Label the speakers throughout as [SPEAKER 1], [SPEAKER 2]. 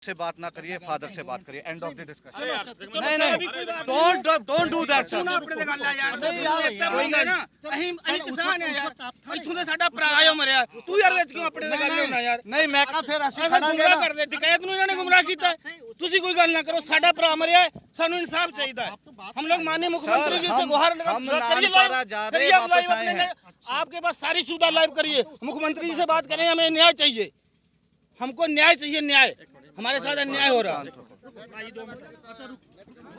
[SPEAKER 1] से बात ना करिए, फादर से बात करिए, एंड ऑफ द डिस्कशन।
[SPEAKER 2] नहीं
[SPEAKER 1] नहीं, डोंट डू दैट सर।
[SPEAKER 2] ਆਪਣੇ ਤੇ ਗੱਲ ਆ ਯਾਰ ਕੋਈ ਗੱਲ ਨਾ ਅਸੀਂ ਕਿਸਾਨ ਆ ਯਾਰ ਇੱਥੋਂ ਦੇ ਸਾਡਾ ਭਰਾ ਆਇਓ ਮਰਿਆ ਤੂੰ ਯਾਰ ਵਿੱਚ ਕਿਉਂ ਆਪਣੇ ਤੇ ਗੱਲ ਹੋਣਾ ਯਾਰ
[SPEAKER 1] नहीं मैं कहा फिर ਅਸੀਂ
[SPEAKER 2] ਗੁੰਮਰਾਹ
[SPEAKER 1] ਖੜਾਂਗੇ ਨਾ।
[SPEAKER 2] ਕਰਦੇ ਡਕੈਤ ਨੂੰ ਇਹਨਾਂ ਨੇ ਗੁੰਮਰਾਹ ਕੀਤਾ ਤੁਸੀਂ ਕੋਈ ਗੱਲ ਨਾ ਕਰੋ ਸਾਡਾ ਭਰਾ ਮਰਿਆ ਸਾਨੂੰ ਇਨਸਾਫ ਚਾਹੀਦਾ है हम लोग माननीय मुख्यमंत्री जी से गुहार करिए आपके पास सारी सुविधा लाइव करिए मुख्यमंत्री जी से बात करें हमें न्याय चाहिए हमको न्याय चाहिए न्याय हमारे साथ अन्याय हो रहा है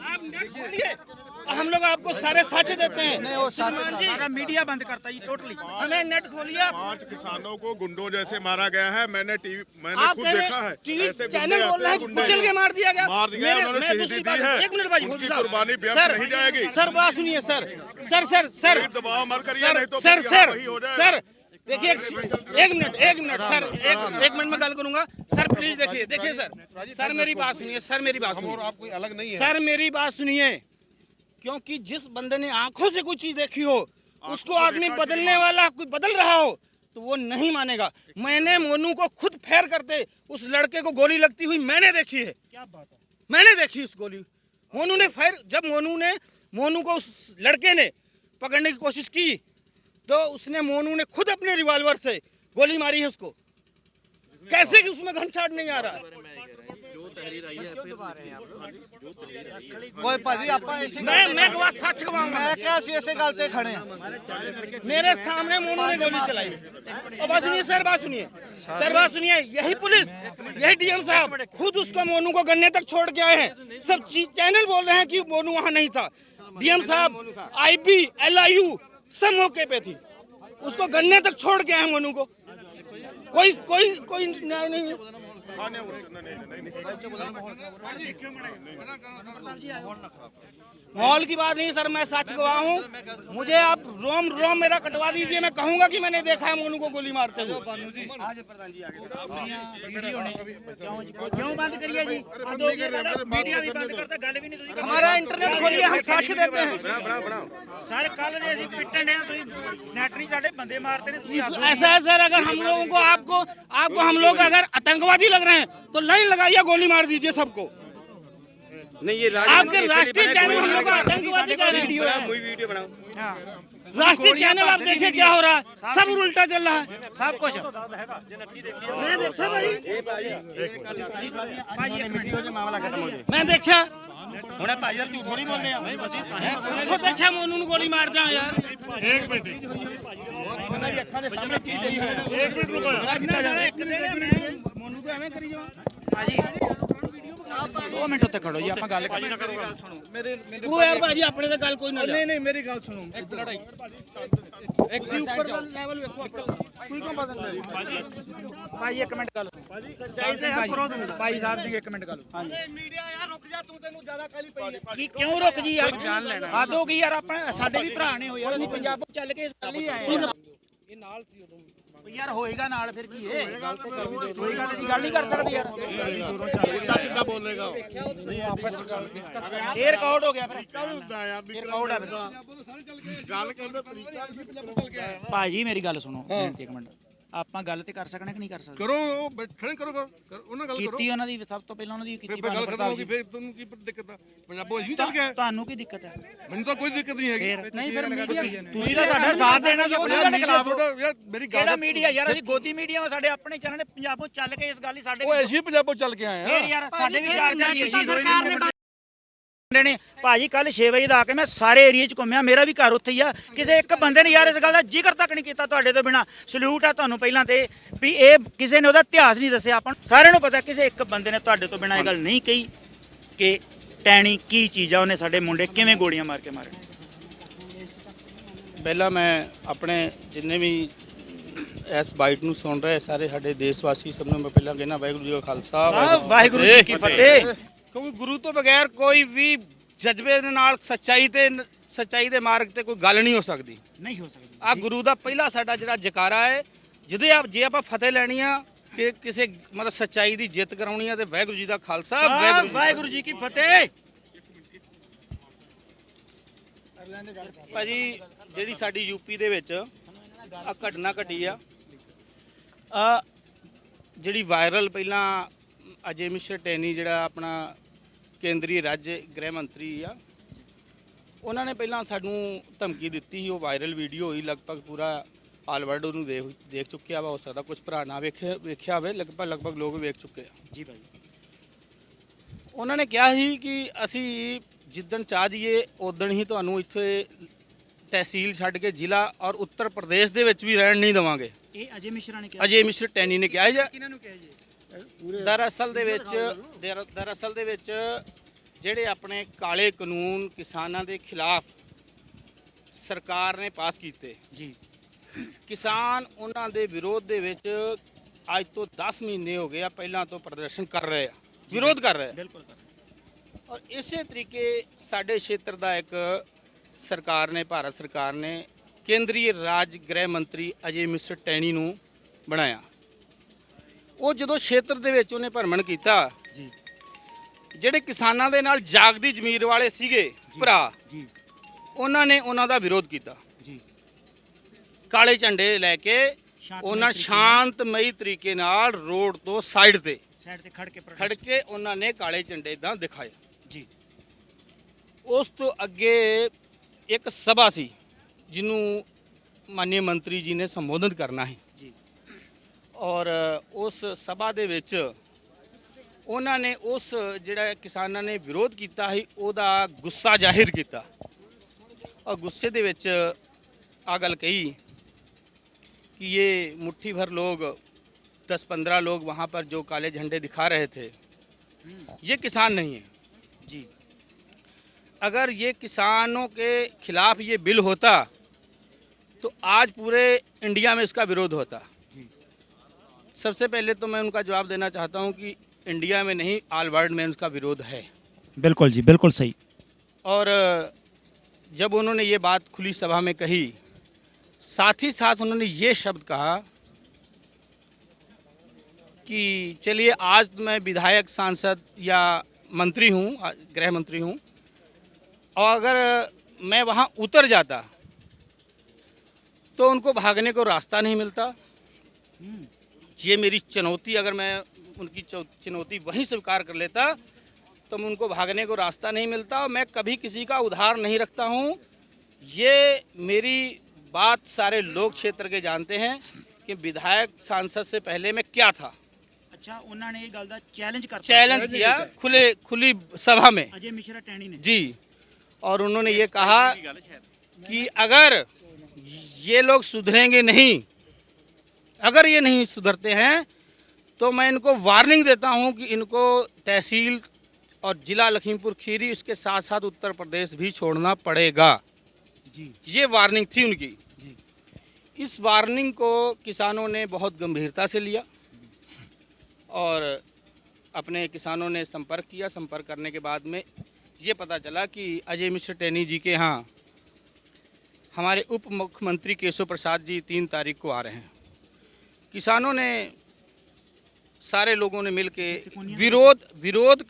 [SPEAKER 2] आप नेट खोलिए हम लोग आपको सारे साक्ष्य देते हैं
[SPEAKER 1] वो
[SPEAKER 2] सारा मीडिया बंद करता है टोटली हमें नेट खोलिए
[SPEAKER 3] 5 किसानों को गुंडों जैसे मारा गया है मैंने
[SPEAKER 2] आप
[SPEAKER 3] खुद देखा है
[SPEAKER 2] टीवी
[SPEAKER 3] ऐसे
[SPEAKER 2] चैनल
[SPEAKER 3] गुंडे
[SPEAKER 2] बोल रहे हैं
[SPEAKER 3] आते हैं,
[SPEAKER 2] कुचल के मार दिया गया
[SPEAKER 3] उन्होंने शहीदी दी है।
[SPEAKER 2] एक मिनट भाई
[SPEAKER 3] उनकी
[SPEAKER 2] साहब।
[SPEAKER 3] कुर्बानी व्यर्थ
[SPEAKER 2] सर,
[SPEAKER 3] नहीं जाएगी।
[SPEAKER 2] सर बात सुनिए सर सर सर सर
[SPEAKER 3] कोई दबाव मत करिए, नहीं तो
[SPEAKER 2] सर
[SPEAKER 3] फिर
[SPEAKER 2] सर
[SPEAKER 3] यहाँ वही हो जाएगा।
[SPEAKER 2] सर देखिए एक मिनट सर एक मिनट में गल करूंगा सर प्लीज देखिए सर मेरी बात सुनिए सर मेरी बात सुनिए
[SPEAKER 3] आप कोई अलग नहीं है
[SPEAKER 2] सर मेरी बात सुनिए क्योंकि जिस बंदे ने आंखों से कुछ चीज देखी हो उसको आदमी बदलने वाला कोई बदल रहा हो तो वो नहीं मानेगा मैंने मोनू को खुद फेर करते उस लड़के को गोली लगती हुई मैंने देखी है क्या बात है मैंने देखी उस गोली मोनू ने फेर जब मोनू को उस लड़के ने पकड़ने की कोशिश की तो उसने मोनू ने खुद अपने रिवॉल्वर से गोली मारी है उसको कैसे कि उसमें घनसाट नहीं आ रहा
[SPEAKER 1] कोई भाजी ਆਪਾਂ ਇਸੇ
[SPEAKER 2] मैं गवा सच गवाऊंगा
[SPEAKER 1] मैं क्या ਅਸੀਂ ਇਸੇ ਗੱਲ ਤੇ ਖੜੇ ਆ।
[SPEAKER 2] मेरे सामने मोनू ने गोली चलाई और बात सुनिए सर बात सुनिए यही पुलिस यही डीएम साहब खुद उसको मोनू को गन्ने तक छोड़ के आए हैं सब चैनल बोल रहे हैं कि मोनू वहाँ नहीं था डीएम साहब आईबी LIU सब मौके पे थी उसको गन्ने तक छोड़ के आए हैं मोनू को कोई न्याय नहीं है माहौल की बात नहीं सर मैं सच गवाह हूँ मुझे आप रोम मेरा कटवा दीजिए मैं कहूंगा कि मैंने देखा है मोनू को गोली मारते हुए क्यों बंद करिए जी मीडिया भी बंद करता गल भी नहीं हमारा इंटरनेट खोलिए हम साक्ष्य देते हैं सर कल पिटन नेट नहीं साढ़े बंदे मारते ऐसा है सर अगर हम लोगों को आपको हम लोग अगर आतंकवादी लग रहे हैं तो लाइन लगाइए गोली मार दीजिए सबको
[SPEAKER 4] नहीं ये
[SPEAKER 2] आपके राष्ट्रीय चैनल हम लोग आतंकवादी कह रहे हैं
[SPEAKER 4] वीडियो बनाओ
[SPEAKER 2] राष्ट्रीय चैनल आप देखिए क्या हो रहा है सब उल्टा चल रहा है सब कुछ मैं देखा
[SPEAKER 4] ਹੁਣੇ ਭਾਈ ਯਾਰ ਝੂਠ ਥੋੜੀ ਬੋਲਦੇ ਆ
[SPEAKER 2] खुद देखा मोनू ਨੂੰ ਗੋਲੀ ਮਾਰਦਾ ਯਾਰ
[SPEAKER 4] ਉਹਨਾਂ ਦੀ ਅੱਖਾਂ ਦੇ ਸਾਹਮਣੇ ਚੀਜ਼ ਹੋਈ ਹੈ
[SPEAKER 2] मोनू तो ਐਵੇਂ ਕਰੀ ਜਾਵਾਂ ਭਾਜੀ 2 ਮਿੰਟ ਉੱਤੇ ਖੜੋ ਜੀ ਆਪਾਂ ਗੱਲ
[SPEAKER 1] ਮੇਰੀ ਗੱਲ ਸੁਣੋ ਮੇਰੀ
[SPEAKER 2] ਤੂੰ ਯਾਰ ਭਾਜੀ ਆਪਣੇ ਤਾਂ ਗੱਲ ਕੋਈ ਨਾ
[SPEAKER 1] ਨਹੀਂ ਮੇਰੀ ਗੱਲ ਸੁਣੋ
[SPEAKER 2] ਇੱਕ ਉੱਪਰ ਦਾ ਲੈਵਲ ਵੇਖੋ ਕੋਈ ਕਿਉਂ ਬਦਲ ਰਿਹਾ ਭਾਈ 1 ਮਿੰਟ ਗੱਲ ਸੱਚਾਈ ਤੇ ਕਰੋ ਭਾਈ ਸਾਹਿਬ ਜੀ 1 ਮਿੰਟ ਗੱਲ
[SPEAKER 1] ਮੀਡੀਆ ਯਾਰ ਰੁਕ ਜਾ ਤੂੰ ਤੈਨੂੰ ਜ਼ਿਆਦਾ ਕਾਲੀ ਪਈ ਹੈ
[SPEAKER 2] ਕੀ ਕਿਉਂ ਰੁਕ ਜੀ ਯਾਰ ਜਾਨ ਲੈਣਾ ਹੱਦ ਹੋ ਗਈ ਯਾਰ ਆਪਣੇ ਸਾਡੇ ਵੀ ਭਰਾ ਨੇ ਹੋ ਯਾਰ ਅਸੀਂ ਪੰਜਾਬੋਂ ਚੱਲ ਕੇ ਇਸ ਗੱਲ ਹੀ ਆਏ ਇਹ ਨਾਲ ਸੀ ਉਦੋਂ ਯਾਰ ਹੋਏਗਾ ਨਾਲ ਫਿਰ ਕੀ ਇਹ ਗੱਲ ਤੇ ਹੋਏਗਾ ਤੇ ਅਸੀਂ ਗੱਲ ਨਹੀਂ ਕਰ ਸਕਦੇ ਯਾਰ
[SPEAKER 3] ਸਿੱਧਾ ਬੋਲੇਗਾ
[SPEAKER 2] ਇਹ ਰਿਕਾਰਡ ਹੋ ਗਿਆ ਫਿਰ
[SPEAKER 3] ਹੁੰਦਾ ਯਾਰ
[SPEAKER 2] ਇਹ ਰਿਕਾਰਡ ਹੈ
[SPEAKER 3] ਗੱਲ ਕਰਦੇ ਤਰੀਕਾ
[SPEAKER 2] ਭਾਜੀ ਮੇਰੀ ਗੱਲ ਸੁਣੋ ਬੇਨਤੀ 1 ਮਿੰਟ ਆਪਾਂ ਗੱਲ ਤੇ ਕਰ ਸਕਣੇ ਕਿ ਨਹੀਂ ਕਰ ਸਕਦੇ
[SPEAKER 3] ਕਰੋ ਖੜੇ ਕਰੋ ਉਹਨਾਂ ਗੱਲ ਕਰੋ
[SPEAKER 2] ਕੀਤੀ ਉਹਨਾਂ ਦੀ ਸਭ ਤੋਂ ਪਹਿਲਾਂ ਉਹਨਾਂ ਦੀ ਕੀਤੀ
[SPEAKER 3] ਗੱਲ ਖਤਮ ਹੋ ਗਈ ਫਿਰ ਤੁਹਾਨੂੰ ਕੀ ਦਿੱਕਤ ਆ ਪੰਜਾਬੋਂ ਅਸੀਂ ਚੱਲ ਗਏ
[SPEAKER 2] ਤੁਹਾਨੂੰ ਕੀ ਦਿੱਕਤ ਹੈ
[SPEAKER 3] ਮੈਨੂੰ ਤਾਂ ਕੋਈ ਦਿੱਕਤ ਨਹੀਂ ਹੈਗੀ
[SPEAKER 2] ਨਹੀਂ ਫਿਰ ਮੀਡੀਆ ਤੁਸੀਂ ਤਾਂ ਸਾਡਾ ਸਾਥ ਦੇਣਾ ਚਾਹੁੰਦੇ ਹੋ ਖਿਲਾਫ
[SPEAKER 3] ਯਾਰ ਮੇਰੀ ਗੱਲ
[SPEAKER 2] ਕਿਹੜਾ ਮੀਡੀਆ ਯਾਰ ਅਸੀਂ ਗੋਦੀ ਮੀਡੀਆ ਸਾਡੇ ਆਪਣੇ ਚੈਨਲ ਪੰਜਾਬੋਂ ਚੱਲ ਕੇ ਇਸ ਗੱਲ ਹੀ ਸਾਡੇ
[SPEAKER 3] ਉਹ ਅਸੀਂ ਪੰਜਾਬੋਂ ਚੱਲ ਕੇ ਆਏ
[SPEAKER 2] ਫੇਰ ਯਾਰ ਸਾਡੇ ਵੀ 4 ਏਸੀ ਹੋਏ ਨੇ ਭਾਜੀ ਕੱਲ 6 ਵਜੇ ਦਾ ਆ ਕੇ ਮੈਂ ਸਾਰੇ ਏਰੀਆ 'ਚ ਘੁੰਮਿਆ ਮੇਰਾ ਵੀ ਘਰ ਉੱਥੇ ਹੀ ਆ ਕਿਸੇ ਇੱਕ ਬੰਦੇ ਨੇ ਯਾਰ ਇਸ ਗੱਲ ਦਾ ਜ਼ਿਕਰ ਤੱਕ ਨਹੀਂ ਕੀਤਾ ਤੁਹਾਡੇ ਤੋਂ ਬਿਨਾ ਸਲੂਟ ਆ ਤੁਹਾਨੂੰ ਪਹਿਲਾਂ ਤੇ ਵੀ ਇਹ ਕਿਸੇ ਨੇ ਉਹਦਾ ਇਤਿਹਾਸ ਨਹੀਂ ਦੱਸਿਆ ਆਪਾਂ ਸਾਰਿਆਂ ਨੂੰ ਪਤਾ ਕਿਸੇ ਇੱਕ ਬੰਦੇ ਨੇ ਤੁਹਾਡੇ ਤੋਂ ਬਿਨਾ ਇਹ ਗੱਲ ਨਹੀਂ ਕਹੀ ਕਿ ਟੈਣੀ ਕੀ ਚੀਜ਼ ਆ ਉਹਨੇ ਸਾਡੇ ਮੁੰਡੇ ਕਿਵੇਂ ਗੋਲੀਆਂ ਮਾਰ ਕੇ ਮਾਰੇ
[SPEAKER 5] ਪਹਿਲਾਂ ਮੈਂ ਆਪਣੇ ਜਿੰਨੇ ਵੀ ਇਸ ਬਾਈਟ ਨੂੰ ਸੁਣ ਰਹੇ ਸਾਰੇ ਸਾਡੇ ਦੇਸ਼ ਵਾਸੀ ਸਭ ਨੂੰ ਮੈਂ ਪਹਿਲਾਂ ਕਹਿਣਾ ਵਾਹਿਗੁਰੂ ਜੀ ਕਾ ਖਾਲਸਾ
[SPEAKER 2] ਵਾਹਿਗੁਰੂ ਜੀ ਕੀ ਫਤਿਹ ਕਿਉਂਕਿ ਗੁਰੂ ਤੋਂ ਬਗੈਰ ਕੋਈ ਵੀ ਜਜ਼ਬੇ ਦੇ ਨਾਲ ਸੱਚਾਈ ਦੇ ਮਾਰਗ ਤੇ ਕੋਈ ਗੱਲ ਨਹੀਂ ਹੋ ਸਕਦੀ ਆ ਗੁਰੂ ਦਾ ਪਹਿਲਾ ਸਾਡਾ ਜਿਹੜਾ ਜਕਾਰਾ ਹੈ ਜੇ ਆਪਾਂ ਫਤਿਹ ਲੈਣੀ ਆ ਕਿ ਕਿਸੇ ਮਤਲਬ ਸੱਚਾਈ ਦੀ ਜਿੱਤ ਕਰਾਉਣੀ ਆ ਤੇ ਵਾਹਿਗੁਰੂ ਜੀ ਦਾ ਖਾਲਸਾ ਵਾਹਿਗੁਰੂ ਜੀ ਕੀ ਫਤਿਹ ਭਾਜੀ ਜਿਹੜੀ ਸਾਡੀ ਯੂਪੀ ਦੇ ਵਿੱਚ ਆ ਘਟਨਾ ਘਟੀ ਆ ਜਿਹੜੀ ਵਾਇਰਲ ਪਹਿਲਾਂ
[SPEAKER 5] ਅਜੇ ਮਿਸ਼ਰ ਟੈਨੀ ਜਿਹੜਾ ਆਪਣਾ ਕੇਂਦਰੀ ਰਾਜ ਗ੍ਰਹਿ ਮੰਤਰੀ ਆ, ਉਹਨਾਂ ਨੇ ਪਹਿਲਾਂ ਸਾਨੂੰ ਧਮਕੀ ਦਿੱਤੀ ਸੀ। ਉਹ ਵਾਇਰਲ ਵੀਡੀਓ ਹੋਈ, ਲਗਭਗ ਪੂਰਾ ਆਲ ਵਰਲਡ ਉਹਨੂੰ ਦੇਖ ਚੁੱਕਿਆ ਵਾ। ਹੋ ਸਕਦਾ ਕੁਝ ਭਰਾ ਨਾ ਵੇਖਿਆ ਹੋਵੇ, ਲਗਭਗ ਲੋਕ ਵੇਖ ਚੁੱਕੇ ਆ
[SPEAKER 4] ਜੀ ਭਾਈ।
[SPEAKER 5] ਉਹਨਾਂ ਨੇ ਕਿਹਾ ਸੀ ਕਿ ਅਸੀਂ ਜਿੱਦਣ ਚਾਹ ਜੀਏ ਉਦਣ ਹੀ ਤੁਹਾਨੂੰ ਇੱਥੇ ਤਹਿਸੀਲ ਛੱਡ ਕੇ ਜ਼ਿਲ੍ਹਾ ਔਰ ਉੱਤਰ ਪ੍ਰਦੇਸ਼ ਦੇ ਵਿੱਚ ਵੀ ਰਹਿਣ ਨਹੀਂ ਦੇਵਾਂਗੇ।
[SPEAKER 4] ਇਹ ਅਜੇ ਮਿਸ਼ਰਾ ਨੇ ਕਿਹਾ।
[SPEAKER 5] ਅਜੇ ਮਿਸ਼ਰ ਟੈਨੀ ਨੇ ਕਿਹਾ ਜੀ।
[SPEAKER 4] ਕਿਹਨਾਂ ਨੂੰ ਕਿਹਾ ਜੀ?
[SPEAKER 5] ਦਰਅਸਲ ਦੇ ਵਿੱਚ ਜਿਹੜੇ ਆਪਣੇ ਕਾਲੇ ਕਾਨੂੰਨ ਕਿਸਾਨਾਂ ਦੇ ਖਿਲਾਫ ਸਰਕਾਰ ਨੇ ਪਾਸ ਕੀਤੇ
[SPEAKER 4] ਜੀ,
[SPEAKER 5] ਕਿਸਾਨ ਉਹਨਾਂ ਦੇ ਵਿਰੋਧ ਦੇ ਵਿੱਚ ਅੱਜ ਤੋਂ 10 ਮਹੀਨੇ ਹੋ ਗਏ ਆ ਪਹਿਲਾਂ ਤੋਂ ਪ੍ਰਦਰਸ਼ਨ ਕਰ ਰਹੇ ਆ, ਵਿਰੋਧ ਕਰ ਰਹੇ ਆ।
[SPEAKER 4] ਬਿਲਕੁਲ
[SPEAKER 5] ਔਰ ਇਸੇ ਤਰੀਕੇ ਸਾਡੇ ਖੇਤਰ ਦਾ ਇੱਕ ਸਰਕਾਰ ਨੇ, ਭਾਰਤ ਸਰਕਾਰ ਨੇ ਕੇਂਦਰੀ ਰਾਜ ਗ੍ਰਹਿ ਮੰਤਰੀ ਅਜੇ ਮਿਸਟਰ ਟੈਨੀ ਨੂੰ ਬਣਾਇਆ। ਉਹ ਜਦੋਂ ਖੇਤਰ ਦੇ ਵਿੱਚ ਉਹਨੇ ਭਰਮਣ ਕੀਤਾ,
[SPEAKER 4] ਜੀ
[SPEAKER 5] ਜਿਹੜੇ ਕਿਸਾਨਾਂ ਦੇ ਨਾਲ ਜਾਗਦੀ ਜ਼ਮੀਰ ਵਾਲੇ ਸੀਗੇ ਭਰਾ,
[SPEAKER 4] ਜੀ
[SPEAKER 5] ਉਹਨਾਂ ਨੇ ਉਹਨਾਂ ਦਾ ਵਿਰੋਧ ਕੀਤਾ।
[SPEAKER 4] ਜੀ
[SPEAKER 5] ਕਾਲੇ ਝੰਡੇ ਲੈ ਕੇ ਉਹਨਾਂ ਸ਼ਾਂਤਮਈ ਤਰੀਕੇ ਨਾਲ ਰੋਡ ਤੋਂ ਸਾਈਡ ਤੇ
[SPEAKER 4] ਸਾਈਡ ਤੇ
[SPEAKER 5] ਖੜ ਕੇ ਉਹਨਾਂ ਨੇ ਕਾਲੇ ਝੰਡੇ ਇਦਾਂ ਦਿਖਾਏ
[SPEAKER 4] ਜੀ।
[SPEAKER 5] ਉਸ ਤੋਂ ਅੱਗੇ ਇੱਕ ਸਭਾ ਸੀ ਜਿਹਨੂੰ ਮਾਨਯ ਮੰਤਰੀ ਜੀ ਨੇ ਸੰਬੋਧਨ ਕਰਨਾ ਹੈ
[SPEAKER 4] ਜੀ।
[SPEAKER 5] ਔਰ ਉਸ ਸਭਾ ਦੇ ਵਿੱਚ ਉਹਨਾਂ ਨੇ ਉਸ ਜਿਹੜਾ ਕਿਸਾਨਾਂ ਨੇ ਵਿਰੋਧ ਕੀਤਾ ਸੀ ਉਹਦਾ ਗੁੱਸਾ ਜ਼ਾਹਿਰ ਕੀਤਾ और गुस्से ਦੇ ਵਿੱਚ ਆ ਗੱਲ कही कि ये मुट्ठी भर लोग 10-15 लोग वहाँ पर जो काले झंडे दिखा रहे थे ये किसान नहीं है
[SPEAKER 4] जी।
[SPEAKER 5] अगर ये किसानों के खिलाफ ये बिल होता तो आज पूरे इंडिया में इसका विरोध होता। सबसे पहले तो मैं उनका जवाब देना चाहता हूँ कि इंडिया में नहीं, ऑल वर्ल्ड में उसका विरोध है।
[SPEAKER 4] बिल्कुल जी, बिल्कुल सही।
[SPEAKER 5] और जब उन्होंने ये बात खुली सभा में कही, साथ ही साथ उन्होंने ये शब्द कहा कि चलिए आज मैं विधायक, सांसद या मंत्री हूँ, गृह मंत्री हूँ, और अगर मैं वहाँ उतर जाता तो उनको भागने को रास्ता नहीं मिलता। ये मेरी चुनौती, अगर मैं उनकी चुनौती वहीं स्वीकार कर लेता तो उनको भागने को रास्ता नहीं मिलता। और मैं कभी किसी का उधार नहीं रखता हूँ। ये मेरी बात सारे लोग क्षेत्र के जानते हैं कि विधायक सांसद से पहले मैं क्या था।
[SPEAKER 4] अच्छा, उन्होंने ये गल दा चैलेंज
[SPEAKER 5] किया खुली सभा में
[SPEAKER 4] अजय मिश्रा टैनी ने
[SPEAKER 5] जी। और उन्होंने ये कहा कि अगर ये लोग सुधरेंगे नहीं, अगर ये नहीं सुधरते हैं तो मैं इनको वार्निंग देता हूँ कि इनको तहसील और जिला लखीमपुर खीरी, इसके साथ साथ उत्तर प्रदेश भी छोड़ना पड़ेगा
[SPEAKER 4] जी।
[SPEAKER 5] ये वार्निंग थी उनकी
[SPEAKER 4] जी।
[SPEAKER 5] इस वार्निंग को किसानों ने बहुत गंभीरता से लिया और अपने किसानों ने संपर्क किया। संपर्क करने के बाद में ये पता चला कि अजय मिश्र टैनी जी के यहाँ हमारे उप मुख्यमंत्री केशव प्रसाद जी 3 तारीख को आ रहे हैं। किसानों ने, सारे लोगों ने मिलके विरोध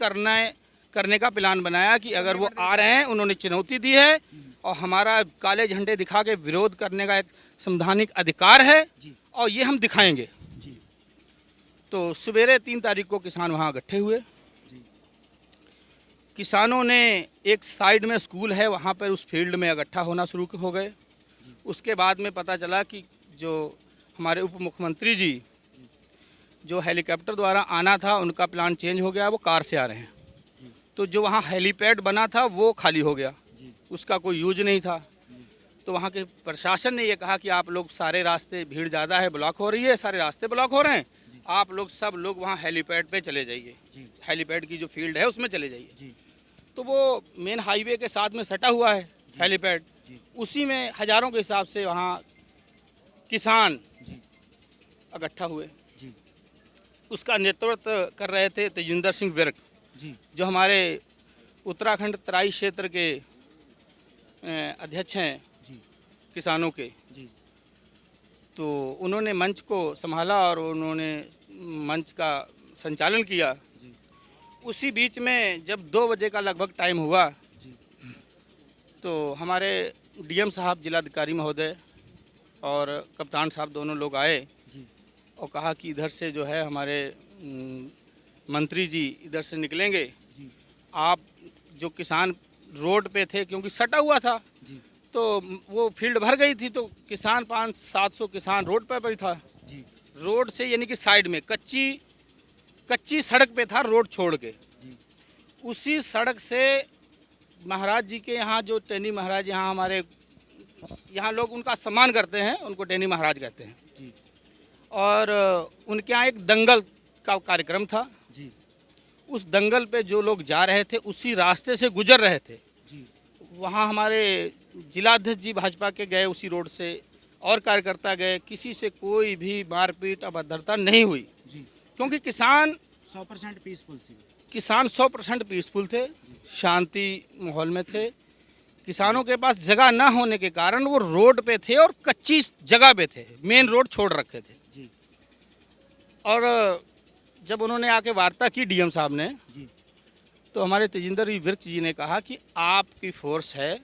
[SPEAKER 5] करने का प्लान बनाया कि अगर वो आ रहे हैं, उन्होंने चुनौती दी है और हमारा काले झंडे दिखा के विरोध करने का एक संवैधानिक अधिकार है और ये हम दिखाएंगे। तो सवेरे 3 तारीख को किसान वहाँ इकट्ठे हुए। किसानों ने एक साइड में स्कूल है, वहाँ पर उस फील्ड में इकट्ठा होना शुरू हो गए। उसके बाद में पता चला कि जो हमारे उप मुख्यमंत्री जी जो हेलीकॉप्टर द्वारा आना था, उनका प्लान चेंज हो गया, वो कार से आ रहे हैं। तो जो वहाँ हेलीपैड बना था वो खाली हो गया, उसका कोई यूज नहीं था। तो वहाँ के प्रशासन ने ये कहा कि आप लोग सारे रास्ते, भीड़ ज़्यादा है, ब्लॉक हो रही है, सारे रास्ते ब्लॉक हो रहे हैं, आप लोग सब लोग वहाँ हेलीपैड पे चले जाइए, हेलीपैड की जो फील्ड है उसमें चले जाइए। तो वो मेन हाईवे के साथ में सटा हुआ है हेलीपैड, उसी में हज़ारों के हिसाब से वहाँ किसान इकट्ठा हुए। उसका नेतृत्व कर रहे थे तेजिंदर सिंह विर्क जी, जो हमारे उत्तराखंड तराई क्षेत्र के अध्यक्ष हैं जी, किसानों के जी। तो उन्होंने मंच को संभाला और उन्होंने मंच का संचालन किया जी। उसी बीच में जब 2 बजे का लगभग टाइम हुआ जी, तो हमारे डीएम साहब, जिलाधिकारी महोदय और कप्तान साहब दोनों लोग आए और कहा कि इधर से जो है हमारे मंत्री जी इधर से निकलेंगे, आप जो किसान रोड पे थे, क्योंकि सटा हुआ था तो वो फील्ड भर गई थी, तो किसान 500-700 किसान रोड पर ही था। रोड से यानी कि साइड में कच्ची सड़क पे था, रोड छोड़ के। उसी सड़क से महाराज जी के यहाँ, जो टैनी महाराज यहाँ हमारे यहाँ लोग उनका सम्मान करते हैं, उनको टैनी महाराज कहते हैं, और उनके यहाँ एक दंगल का कार्यक्रम था। उस दंगल पे जो लोग जा रहे थे उसी रास्ते से गुजर रहे थे। वहाँ हमारे जिलाध्यक्ष जी भाजपा के गए उसी रोड से, और कार्यकर्ता गए, किसी से कोई भी मारपीट अभद्रता नहीं हुई, क्योंकि किसान
[SPEAKER 4] 100% पीसफुल थी।
[SPEAKER 5] किसान 100% पीसफुल थे, शांति माहौल में थे। किसानों के पास जगह ना होने के कारण वो रोड पे थे और कच्ची जगह पे थे, मेन रोड छोड़ रखे थे। और जब उन्होंने आके वार्ता की डीएम साहब ने, तो हमारे तेजिंदर विर्क जी ने कहा कि आपकी फोर्स है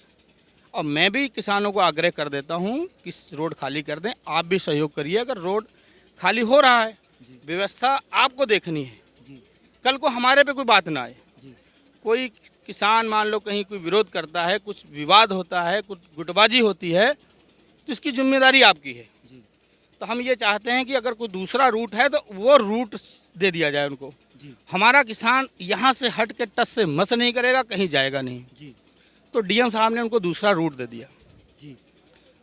[SPEAKER 5] और मैं भी किसानों को आग्रह कर देता हूं कि रोड खाली कर दें, आप भी सहयोग करिए। अगर रोड खाली हो रहा है, व्यवस्था आपको देखनी है, कल को हमारे पे कोई बात ना आए। कोई किसान मान लो कहीं कोई विरोध करता है, कुछ विवाद होता है, कुछ गुटबाजी होती है, तो इसकी जिम्मेदारी आपकी है। तो हम ये चाहते हैं कि अगर कोई दूसरा रूट है तो वो रूट दे दिया जाए उनको। हमारा किसान यहाँ से हट के टस से मस नहीं करेगा, कहीं जाएगा नहीं। तो डीएम साहब ने उनको दूसरा रूट दे दिया।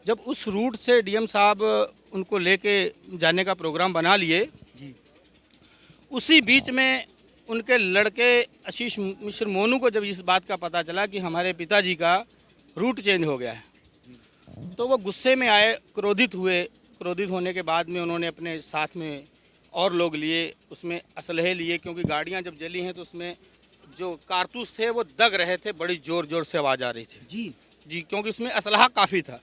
[SPEAKER 5] जब उस रूट से डीएम साहब उनको लेके जाने का प्रोग्राम बना लिए, उसी बीच में उनके लड़के आशीष मिश्र मोनू को जब इस बात का पता चला कि हमारे पिताजी का रूट चेंज हो गया है, तो वो गुस्से में आए, क्रोधित हुए। क्रोधित होने के बाद में उन्होंने अपने साथ में और लोग लिए, उसमें असलहे लिए, क्योंकि गाड़ियां जब जली हैं तो उसमें जो कारतूस थे वो दग रहे थे, बड़ी ज़ोर ज़ोर से आवाज़ आ रही थी। जी, क्योंकि उसमें असलहा काफ़ी था।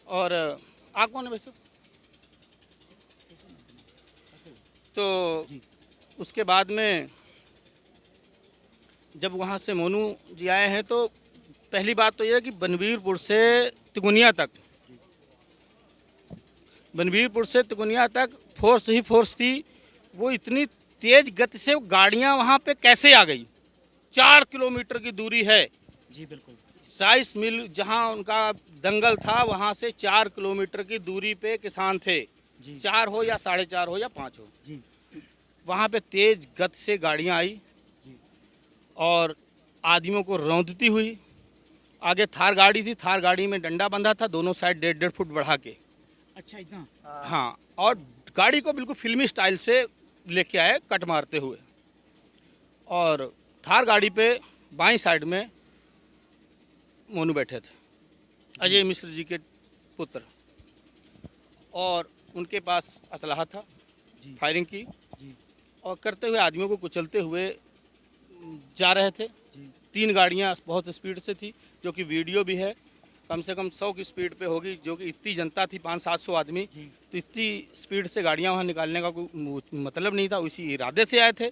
[SPEAKER 5] और आप कौन है वैसे? तो उसके बाद में जब वहाँ से मोनू जी आए हैं, तो पहली बात तो यह है कि बनवीरपुर से तिगुनिया तक फोर्स ही फोर्स थी। वो इतनी तेज गति से गाड़ियां वहां पे कैसे आ गई? 4 किलोमीटर की दूरी है।
[SPEAKER 4] जी बिल्कुल।
[SPEAKER 5] साइस मिल जहां उनका दंगल था, वहां से 4 किलोमीटर की दूरी पे किसान थे। 4 हो या 4.5 हो या 5 हो, वहां पे तेज गति से गाड़ियां आई और आदमियों को रौंदती हुई। आगे थार गाड़ी थी, थार गाड़ी में डंडा बंधा था, दोनों साइड 1.5 फुट बढ़ा के।
[SPEAKER 4] अच्छा, इतना?
[SPEAKER 5] हाँ, और गाड़ी को बिल्कुल फिल्मी स्टाइल से लेके आए, कट मारते हुए। और थार गाड़ी पे बाईं साइड में मोनू बैठे थे, अजय मिश्र जी के पुत्र, और उनके पास असलहा था। फायरिंग की और करते हुए आदमियों को कुचलते हुए जा रहे थे। 3 गाड़ियाँ बहुत स्पीड से थी, जो कि वीडियो भी है। कम से कम 100 की स्पीड पे होगी, जो कि इतनी जनता थी, 500-700 आदमी, तो इतनी स्पीड से गाड़ियां वहां निकालने का कोई मतलब नहीं था, उसी इरादे से आए थे।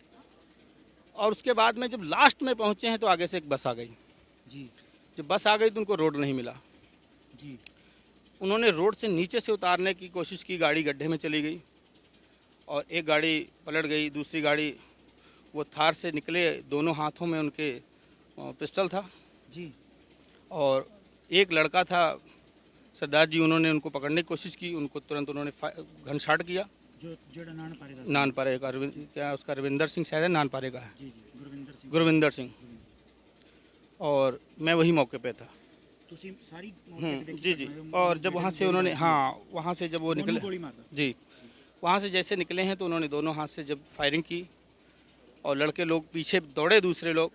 [SPEAKER 5] और उसके बाद में जब लास्ट में पहुंचे हैं तो आगे से एक बस आ गई। जब बस आ गई तो उनको रोड नहीं मिला। उन्होंने रोड से नीचे से उतारने की कोशिश की, गाड़ी गड्ढे में चली गई और एक गाड़ी पलट गई। दूसरी गाड़ी, वो थार से निकले, दोनों हाथों में उनके पिस्टल था। और एक लड़का था सरदार जी, उन्होंने उनको पकड़ने की कोशिश की, उनको तुरंत उन्होंने घन शॉट किया।
[SPEAKER 4] जो
[SPEAKER 5] नानपारे का, क्या उसका रविंदर सिंह शायद है, नानपारे का है। गुरविंदर सिंह। और मैं वही मौके पे था। जी। और जब वहाँ से उन्होंने, हाँ, वहाँ से जब वो निकले, जी, वहाँ से जैसे निकले हैं तो उन्होंने दोनों हाथ से जब फायरिंग की और लड़के लोग पीछे दौड़े, दूसरे लोग।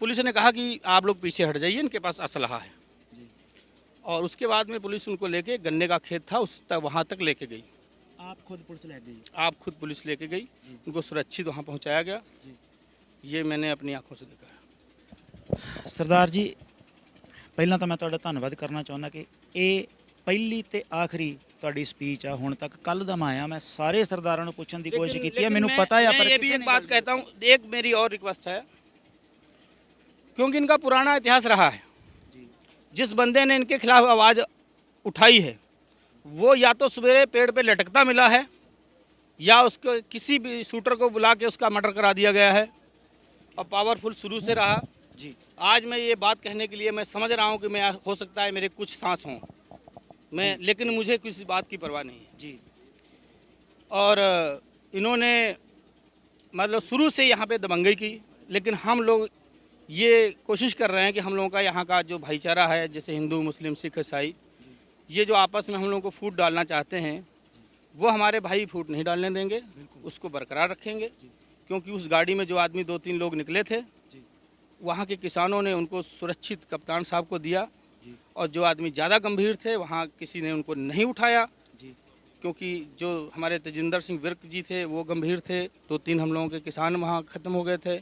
[SPEAKER 5] पुलिस ने कहा कि आप लोग पीछे हट जाइए, इनके पास असलहा है। और उसके बाद में पुलिस उनको लेके, गन्ने का खेत था उस तक, वहाँ तक लेके गई।
[SPEAKER 4] आप खुद पुलिस लेके गई?
[SPEAKER 5] आप खुद पुलिस लेके गई, उनको सुरक्षित वहाँ पहुँचाया गया। ये मैंने अपनी आंखों से देखा है।
[SPEAKER 4] सरदार जी, ਪਹਿਲਾਂ ਤਾਂ ਮੈਂ ਤੁਹਾਡਾ ਧੰਨਵਾਦ ਕਰਨਾ ਚਾਹੁੰਦਾ ਕਿ ਇਹ ਪਹਿਲੀ ਤੇ ਆਖਰੀ ਤੁਹਾਡੀ ਸਪੀਚ ਆ ਹੁਣ ਤੱਕ। ਕੱਲ ਦਾ ਮੈਂ ਆਇਆ, ਮੈਂ ਸਾਰੇ ਸਰਦਾਰਾਂ ਨੂੰ ਪੁੱਛਣ ਦੀ ਕੋਸ਼ਿਸ਼ ਕੀਤੀ ਹੈ, ਮੈਨੂੰ पता है।
[SPEAKER 5] पर ये भी एक बात कहता हूँ, एक मेरी और रिक्वेस्ट है, क्योंकि इनका पुराना इतिहास रहा है। जिस बंदे ने इनके खिलाफ आवाज़ उठाई है वो या तो सवेरे पेड़ पे लटकता मिला है या उसको किसी भी शूटर को बुला के उसका मर्डर करा दिया गया है और पावरफुल शुरू से रहा।
[SPEAKER 4] जी
[SPEAKER 5] आज मैं ये बात कहने के लिए मैं समझ रहा हूँ कि मैं हो सकता है मेरे कुछ सांस हों मैं, लेकिन मुझे किसी बात की परवाह नहीं है
[SPEAKER 4] जी
[SPEAKER 5] और इन्होंने मतलब शुरू से यहाँ पे दबंगई की। लेकिन हम लोग ये कोशिश कर रहे हैं कि हम लोगों का यहाँ का जो भाईचारा है, जैसे हिंदू मुस्लिम सिख ईसाई, ये जो आपस में हम लोगों को फूट डालना चाहते हैं वो हमारे भाई फूट नहीं डालने देंगे, उसको बरकरार रखेंगे। क्योंकि उस गाड़ी में जो आदमी 2-3 लोग निकले थे, वहाँ के किसानों ने उनको सुरक्षित कप्तान साहब को दिया और जो आदमी ज़्यादा गंभीर थे वहाँ किसी ने उनको नहीं उठाया क्योंकि जो हमारे तेजिंदर सिंह विर्क जी थे वो गंभीर थे। 2-3 हम लोगों के किसान वहाँ ख़त्म हो गए थे,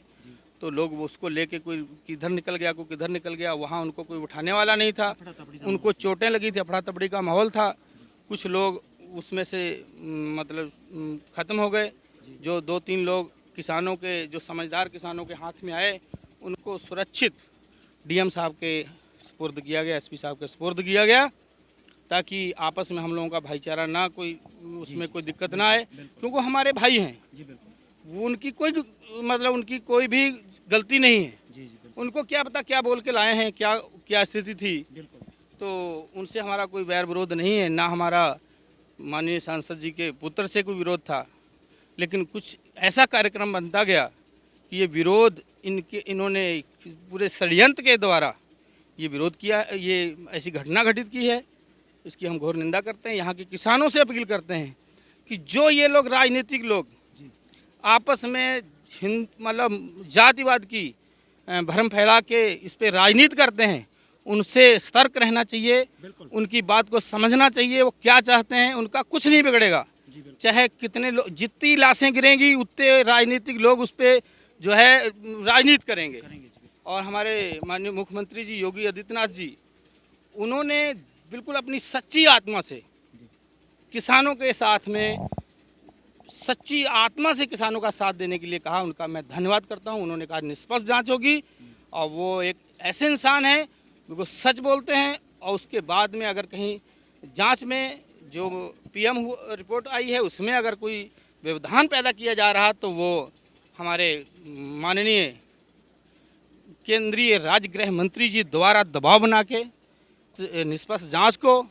[SPEAKER 5] तो लोग वो उसको लेके कोई किधर निकल गया, कोई किधर निकल गया, वहाँ उनको कोई उठाने वाला नहीं था, उनको चोटें लगी थी, अफड़ा तफड़ी का माहौल था। कुछ लोग उसमें से मतलब ख़त्म हो गए। जो 2-3 लोग किसानों के, जो समझदार किसानों के हाथ में आए, उनको सुरक्षित डीएम साहब के सुपुर्द किया गया, एसपी साहब के सुपुर्द किया गया, ताकि आपस में हम लोगों का भाईचारा ना कोई उसमें कोई दिक्कत ना आए। क्योंकि हमारे भाई हैं, वो उनकी कोई मतलब उनकी कोई भी गलती नहीं है। उनको क्या पता क्या बोल के लाए हैं, क्या क्या स्थिति थी, तो उनसे हमारा कोई वैर विरोध नहीं है। ना हमारा माननीय सांसद जी के पुत्र से कोई विरोध था, लेकिन कुछ ऐसा कार्यक्रम बनता गया कि ये विरोध इन्होंने पूरे षड्यंत्र के द्वारा ये विरोध किया, ये ऐसी घटना घटित की है। इसकी हम घोर निंदा करते हैं। यहाँ के किसानों से अपील करते हैं कि जो ये लोग राजनीतिक लोग आपस में मतलब जातिवाद की भ्रम फैला के इस पे राजनीति करते हैं, उनसे सतर्क रहना चाहिए, उनकी बात को समझना चाहिए। वो क्या चाहते हैं, उनका कुछ नहीं बिगड़ेगा। चाहे कितने लोग, जितनी लाशें गिरेंगी उतने राजनीतिक लोग उस पर जो है राजनीति करेंगे। और हमारे माननीय मुख्यमंत्री जी योगी आदित्यनाथ जी, उन्होंने बिल्कुल अपनी सच्ची आत्मा से किसानों के साथ में, सच्ची आत्मा से किसानों का साथ देने के लिए कहा। उनका मैं धन्यवाद करता हूं। उन्होंने कहा निष्पक्ष जांच होगी और वो एक ऐसे इंसान हैं जो सच बोलते हैं। और उसके बाद में अगर कहीं जांच में जो पीएम रिपोर्ट आई है उसमें अगर कोई व्यवधान पैदा किया जा रहा तो वो हमारे माननीय केंद्रीय राज्य गृह मंत्री जी द्वारा दबाव बना के निष्पक्ष जांच को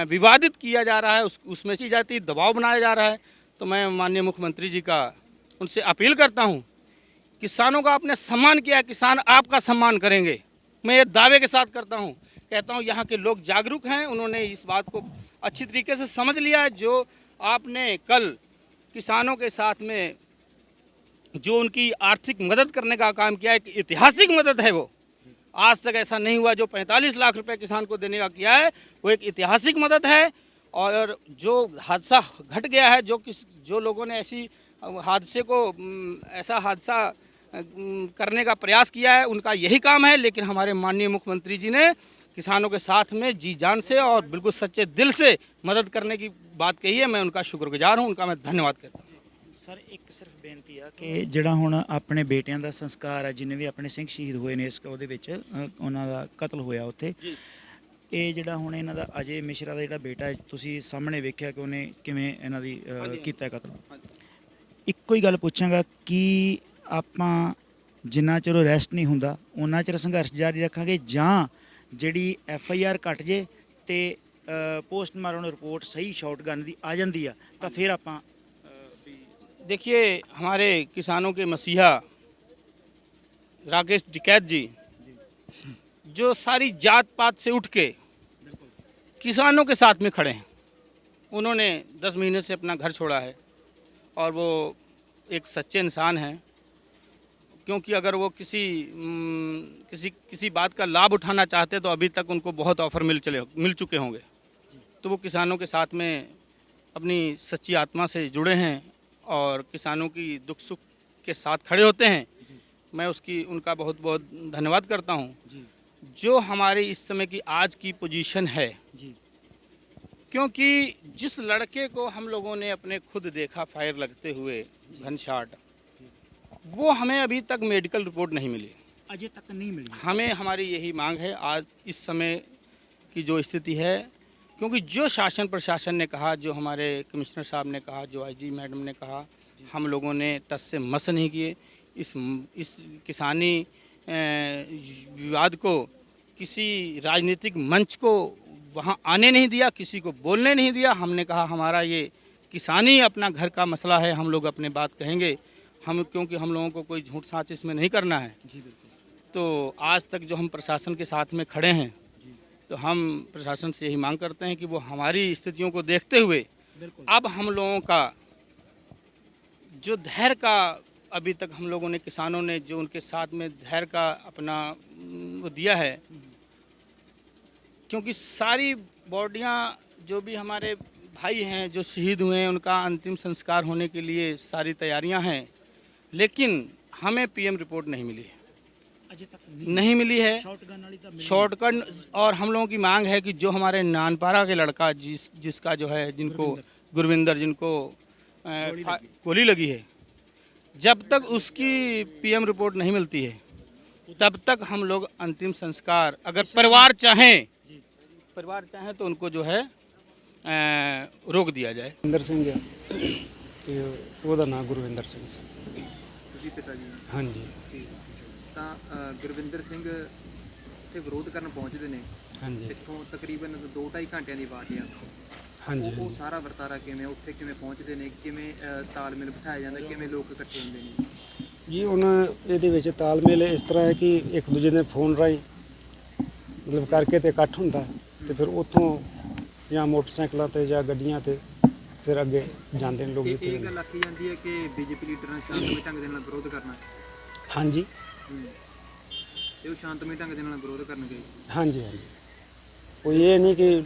[SPEAKER 5] विवादित किया जा रहा है, उसमें की जाती दबाव बनाया जा रहा है। तो मैं माननीय मुख्यमंत्री जी का उनसे अपील करता हूं, किसानों का आपने सम्मान किया, किसान आपका सम्मान करेंगे। मैं ये दावे के साथ करता हूं, कहता हूं यहाँ के लोग जागरूक हैं, उन्होंने इस बात को अच्छी तरीके से समझ लिया है। जो आपने कल किसानों के साथ में जो उनकी आर्थिक मदद करने का काम किया है, ऐतिहासिक मदद है वो, आज तक ऐसा नहीं हुआ। जो 45 लाख रुपए किसान को देने का किया है वो एक ऐतिहासिक मदद है। और जो हादसा घट गया है, जो लोगों ने ऐसी हादसे को ऐसा हादसा करने का प्रयास किया है, उनका यही काम है। लेकिन हमारे माननीय मुख्यमंत्री जी ने किसानों के साथ में जी जान से और बिल्कुल सच्चे दिल से मदद करने की बात कही है। मैं उनका शुक्रगुजार हूँ, उनका मैं धन्यवाद करता हूँ।
[SPEAKER 4] ਸਰ ਇੱਕ ਸਿਰਫ ਬੇਨਤੀ ਆ ਕਿ ਜਿਹੜਾ ਹੁਣ ਆਪਣੇ ਬੇਟਿਆਂ ਦਾ ਸੰਸਕਾਰ ਆ, ਜਿੰਨੇ ਵੀ ਆਪਣੇ ਸਿੰਘ ਸ਼ਹੀਦ ਹੋਏ ਨੇ ਇਸ ਉਹਦੇ ਵਿੱਚ ਉਹਨਾਂ ਦਾ ਕਤਲ ਹੋਇਆ ਉੱਥੇ, ਇਹ ਜਿਹੜਾ ਹੁਣ ਇਹਨਾਂ ਦਾ ਅਜੇ ਮਿਸ਼ਰਾ ਦਾ ਜਿਹੜਾ ਬੇਟਾ ਹੈ, ਤੁਸੀਂ ਸਾਹਮਣੇ ਵੇਖਿਆ ਕਿ ਉਹਨੇ ਕਿਵੇਂ ਇਹਨਾਂ ਦੀ ਕੀਤਾ ਕਤਲ। ਇੱਕੋ ਹੀ ਗੱਲ ਪੁੱਛਾਂਗਾ ਕਿ ਆਪਾਂ ਜਿੰਨਾ ਚਿਰ ਅਰੈਸਟ ਨਹੀਂ ਹੁੰਦਾ ਉਹਨਾਂ ਚਿਰ ਸੰਘਰਸ਼ ਜਾਰੀ ਰੱਖਾਂਗੇ, ਜਾਂ ਜਿਹੜੀ FIR ਘਟ ਜੇ ਤੇ ਪੋਸਟਮਾਰਟਮ ਰਿਪੋर्ट ਸਹੀ ਸ਼ਾਟਗਨ ਦੀ ਆ ਜਾਂਦੀ ਆ ਤਾਂ ਫਿਰ ਆਪਾਂ।
[SPEAKER 5] देखिए, हमारे किसानों के मसीहा राकेश टिकैत जी, जो सारी जात पात से उठ के किसानों के साथ में खड़े हैं, उन्होंने 10 महीने से अपना घर छोड़ा है और वो एक सच्चे इंसान हैं। क्योंकि अगर वो किसी बात का लाभ उठाना चाहते तो अभी तक उनको बहुत ऑफ़र मिल चुके होंगे। तो वो किसानों के साथ में अपनी सच्ची आत्मा से जुड़े हैं और किसानों की दुख सुख के साथ खड़े होते हैं। मैं उनका बहुत बहुत धन्यवाद करता हूँ। जो हमारे इस समय की आज की पोजीशन है, क्योंकि जिस लड़के को हम लोगों ने अपने खुद देखा फायर लगते हुए घनशाट, वो हमें अभी तक मेडिकल रिपोर्ट नहीं मिली,
[SPEAKER 4] अजय तक नहीं मिली।
[SPEAKER 5] हमें हमारी यही मांग है आज इस समय की जो स्थिति है क्योंकि जो शासन प्रशासन ने कहा, जो हमारे कमिश्नर साहब ने कहा, जो आईजी मैडम ने कहा, हम लोगों ने टस से मस नहीं किए। इस किसानी विवाद को किसी राजनीतिक मंच को वहाँ आने नहीं दिया, किसी को बोलने नहीं दिया। हमने कहा हमारा ये किसानी अपना घर का मसला है, हम लोग अपने बात कहेंगे। क्योंकि हम लोगों को कोई झूठ साच इसमें नहीं करना है। तो आज तक जो हम प्रशासन के साथ में खड़े हैं, तो हम प्रशासन से यही मांग करते हैं कि वो हमारी स्थितियों को देखते हुए अब हम लोगों का जो धैर्य का अभी तक हम लोगों ने, किसानों ने जो उनके साथ में धैर्य का अपना वो दिया है, क्योंकि सारी बॉडियां जो भी हमारे भाई हैं जो शहीद हुए हैं, उनका अंतिम संस्कार होने के लिए सारी तैयारियां हैं, लेकिन हमें पीएम रिपोर्ट नहीं मिली है,
[SPEAKER 4] अजय तक
[SPEAKER 5] नहीं मिली है।
[SPEAKER 4] शॉटगन वाली तो
[SPEAKER 5] शॉर्टकट। और हम लोगों की मांग है कि जो हमारे नानपारा के लड़का जिसका जो है, जिनको गुरविंदर, जिनको गोली लगी है, जब तक उसकी पीएम रिपोर्ट नहीं मिलती है तब तक हम लोग अंतिम संस्कार, अगर परिवार चाहें तो उनको जो है रोक दिया जाए।
[SPEAKER 6] ਗੁਰਵਿੰਦਰ ਸਿੰਘ ਆ ਤੇ ਉਹਦਾ ਨਾਮ ਗੁਰਵਿੰਦਰ ਸਿੰਘ ਸੀ।
[SPEAKER 7] ਤੁਸੀਂ ਪਿਤਾ ਜੀ ਹੋ।
[SPEAKER 6] ਹਾਂਜੀ
[SPEAKER 7] ਤਾਂ ਗੁਰਵਿੰਦਰ ਸਿੰਘ ਤੇ ਵਿਰੋਧ ਕਰਨ ਪਹੁੰਚਦੇ ਨੇ,
[SPEAKER 6] ਹਾਂਜੀ
[SPEAKER 7] ਇੱਥੋਂ ਤਕਰੀਬਨ 2-2.5 ਘੰਟਿਆਂ ਦੀ ਬਾਤ ਆ।
[SPEAKER 6] ਹਾਂਜੀ
[SPEAKER 7] ਉਹ ਸਾਰਾ ਵਰਤਾਰਾ ਕਿਵੇਂ, ਉੱਥੇ ਕਿਵੇਂ ਪਹੁੰਚਦੇ ਨੇ, ਕਿਵੇਂ ਤਾਲਮੇਲ ਬਿਠਾਇਆ ਜਾਂਦਾ, ਕਿਵੇਂ ਲੋਕ ਇਕੱਠੇ ਹੁੰਦੇ ਨੇ?
[SPEAKER 6] ਜੀ ਹੁਣ ਇਹਦੇ ਵਿੱਚ ਤਾਲਮੇਲ ਇਸ ਤਰ੍ਹਾਂ ਹੈ ਕਿ ਇੱਕ ਦੂਜੇ ਦੇ ਫੋਨ ਰਾਹੀਂ ਮਤਲਬ ਕਰਕੇ ਤੇ ਇਕੱਠ ਹੁੰਦਾ ਤੇ ਫਿਰ ਉੱਥੋਂ ਜਾਂ ਮੋਟਰਸਾਈਕਲਾਂ ਤੇ ਜਾਂ ਗੱਡੀਆਂ ਤੇ ਫਿਰ ਅੱਗੇ ਜਾਂਦੇ ਨੇ ਲੋਕ ਜਿੱਥੇ
[SPEAKER 7] ਇਹ ਗੱਲ ਆਖੀ ਜਾਂਦੀ ਹੈ ਕਿ ਬੀਜੇਪੀ ਲੀਡਰਾਂ ਨੇ ਸ਼ਾਂਤਮਈ ਢੰਗ ਦੇ ਨਾਲ ਵਿਰੋਧ ਕਰਨਾ।
[SPEAKER 6] ਹਾਂਜੀ
[SPEAKER 7] ਤੇ ਉਹ ਸ਼ਾਂਤਮਈ ਢੰਗ ਦੇ ਨਾਲ ਵਿਰੋਧ ਕਰਨਗੇ।
[SPEAKER 6] ਹਾਂਜੀ ਹਾਂਜੀ ਕੋਈ ਇਹ ਨਹੀਂ ਕਿ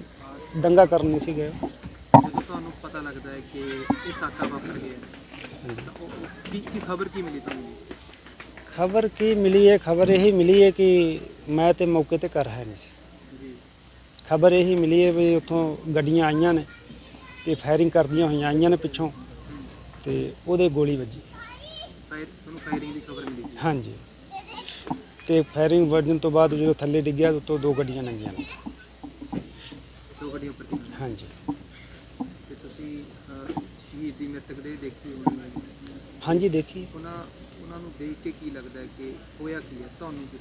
[SPEAKER 6] ਦੰਗਾ ਕਰਨ ਨਹੀਂ ਸੀ ਗਏ।
[SPEAKER 7] ਜਦੋਂ ਤੁਹਾਨੂੰ ਪਤਾ ਲੱਗਦਾ ਹੈ ਕਿ ਇਹ ਸਾਕਾ ਵਾਪਰ ਗਿਆ, ਤਾਂ ਉਹ ਕੀ ਖਬਰ ਕੀ ਮਿਲੀ ਤੁਹਾਨੂੰ?
[SPEAKER 6] ਖਬਰ ਕੀ ਮਿਲੀ ਹੈ? ਖਬਰ ਇਹੀ ਮਿਲੀ ਹੈ ਕਿ ਮੈਂ ਤੇ ਮੌਕੇ ਤੇ ਘਰ ਹੈ ਨਹੀਂ ਸੀ।
[SPEAKER 7] ਜੀ
[SPEAKER 6] ਖਬਰ ਇਹੀ ਮਿਲੀ ਹੈ ਵੀ ਉੱਥੋਂ ਗੱਡੀਆਂ ਆਈਆਂ ਨੇ ਤੇ ਫਾਇਰਿੰਗ ਕਰਦੀਆਂ ਹੋਈਆਂ ਆਈਆਂ ਨੇ ਪਿੱਛੋਂ ਤੇ ਉਹਦੇ ਗੋਲੀ ਵੱਜੀ।
[SPEAKER 7] ਤੁਹਾਨੂੰ ਫਾਇਰਿੰਗ ਦੀ ਖਬਰ ਮਿਲੀ ਸੀ?
[SPEAKER 6] ਹਾਂਜੀ ਤੇ ਫਾਇਰਿੰਗ ਵੱਜਣ ਤੋਂ ਬਾਅਦ ਜਦੋਂ ਥੱਲੇ ਡਿੱਗਿਆ ਉੱਤੋਂ 2 ਗੱਡੀਆਂ ਲੰਘੀਆਂ ਨੇ।
[SPEAKER 7] 2 ਗੱਡੀਆਂ ਉੱਪਰ ਸੀ।
[SPEAKER 6] ਹਾਂਜੀ
[SPEAKER 7] ਤੇ ਤੁਸੀਂ ਸ਼ਹੀਦ ਦੀ ਮ੍ਰਿਤਕ ਦੇ ਦੇਖੀ ਹੋਣੀ,
[SPEAKER 6] ਹਾਂਜੀ ਦੇਖੀ
[SPEAKER 7] ਉਹਨਾਂ ਨੂੰ ਦੇਖ ਕੇ ਕੀ ਲੱਗਦਾ ਹੈ ਕਿ ਹੋਇਆ ਕੀ ਹੈ ਤੁਹਾਨੂੰ? ਕੀ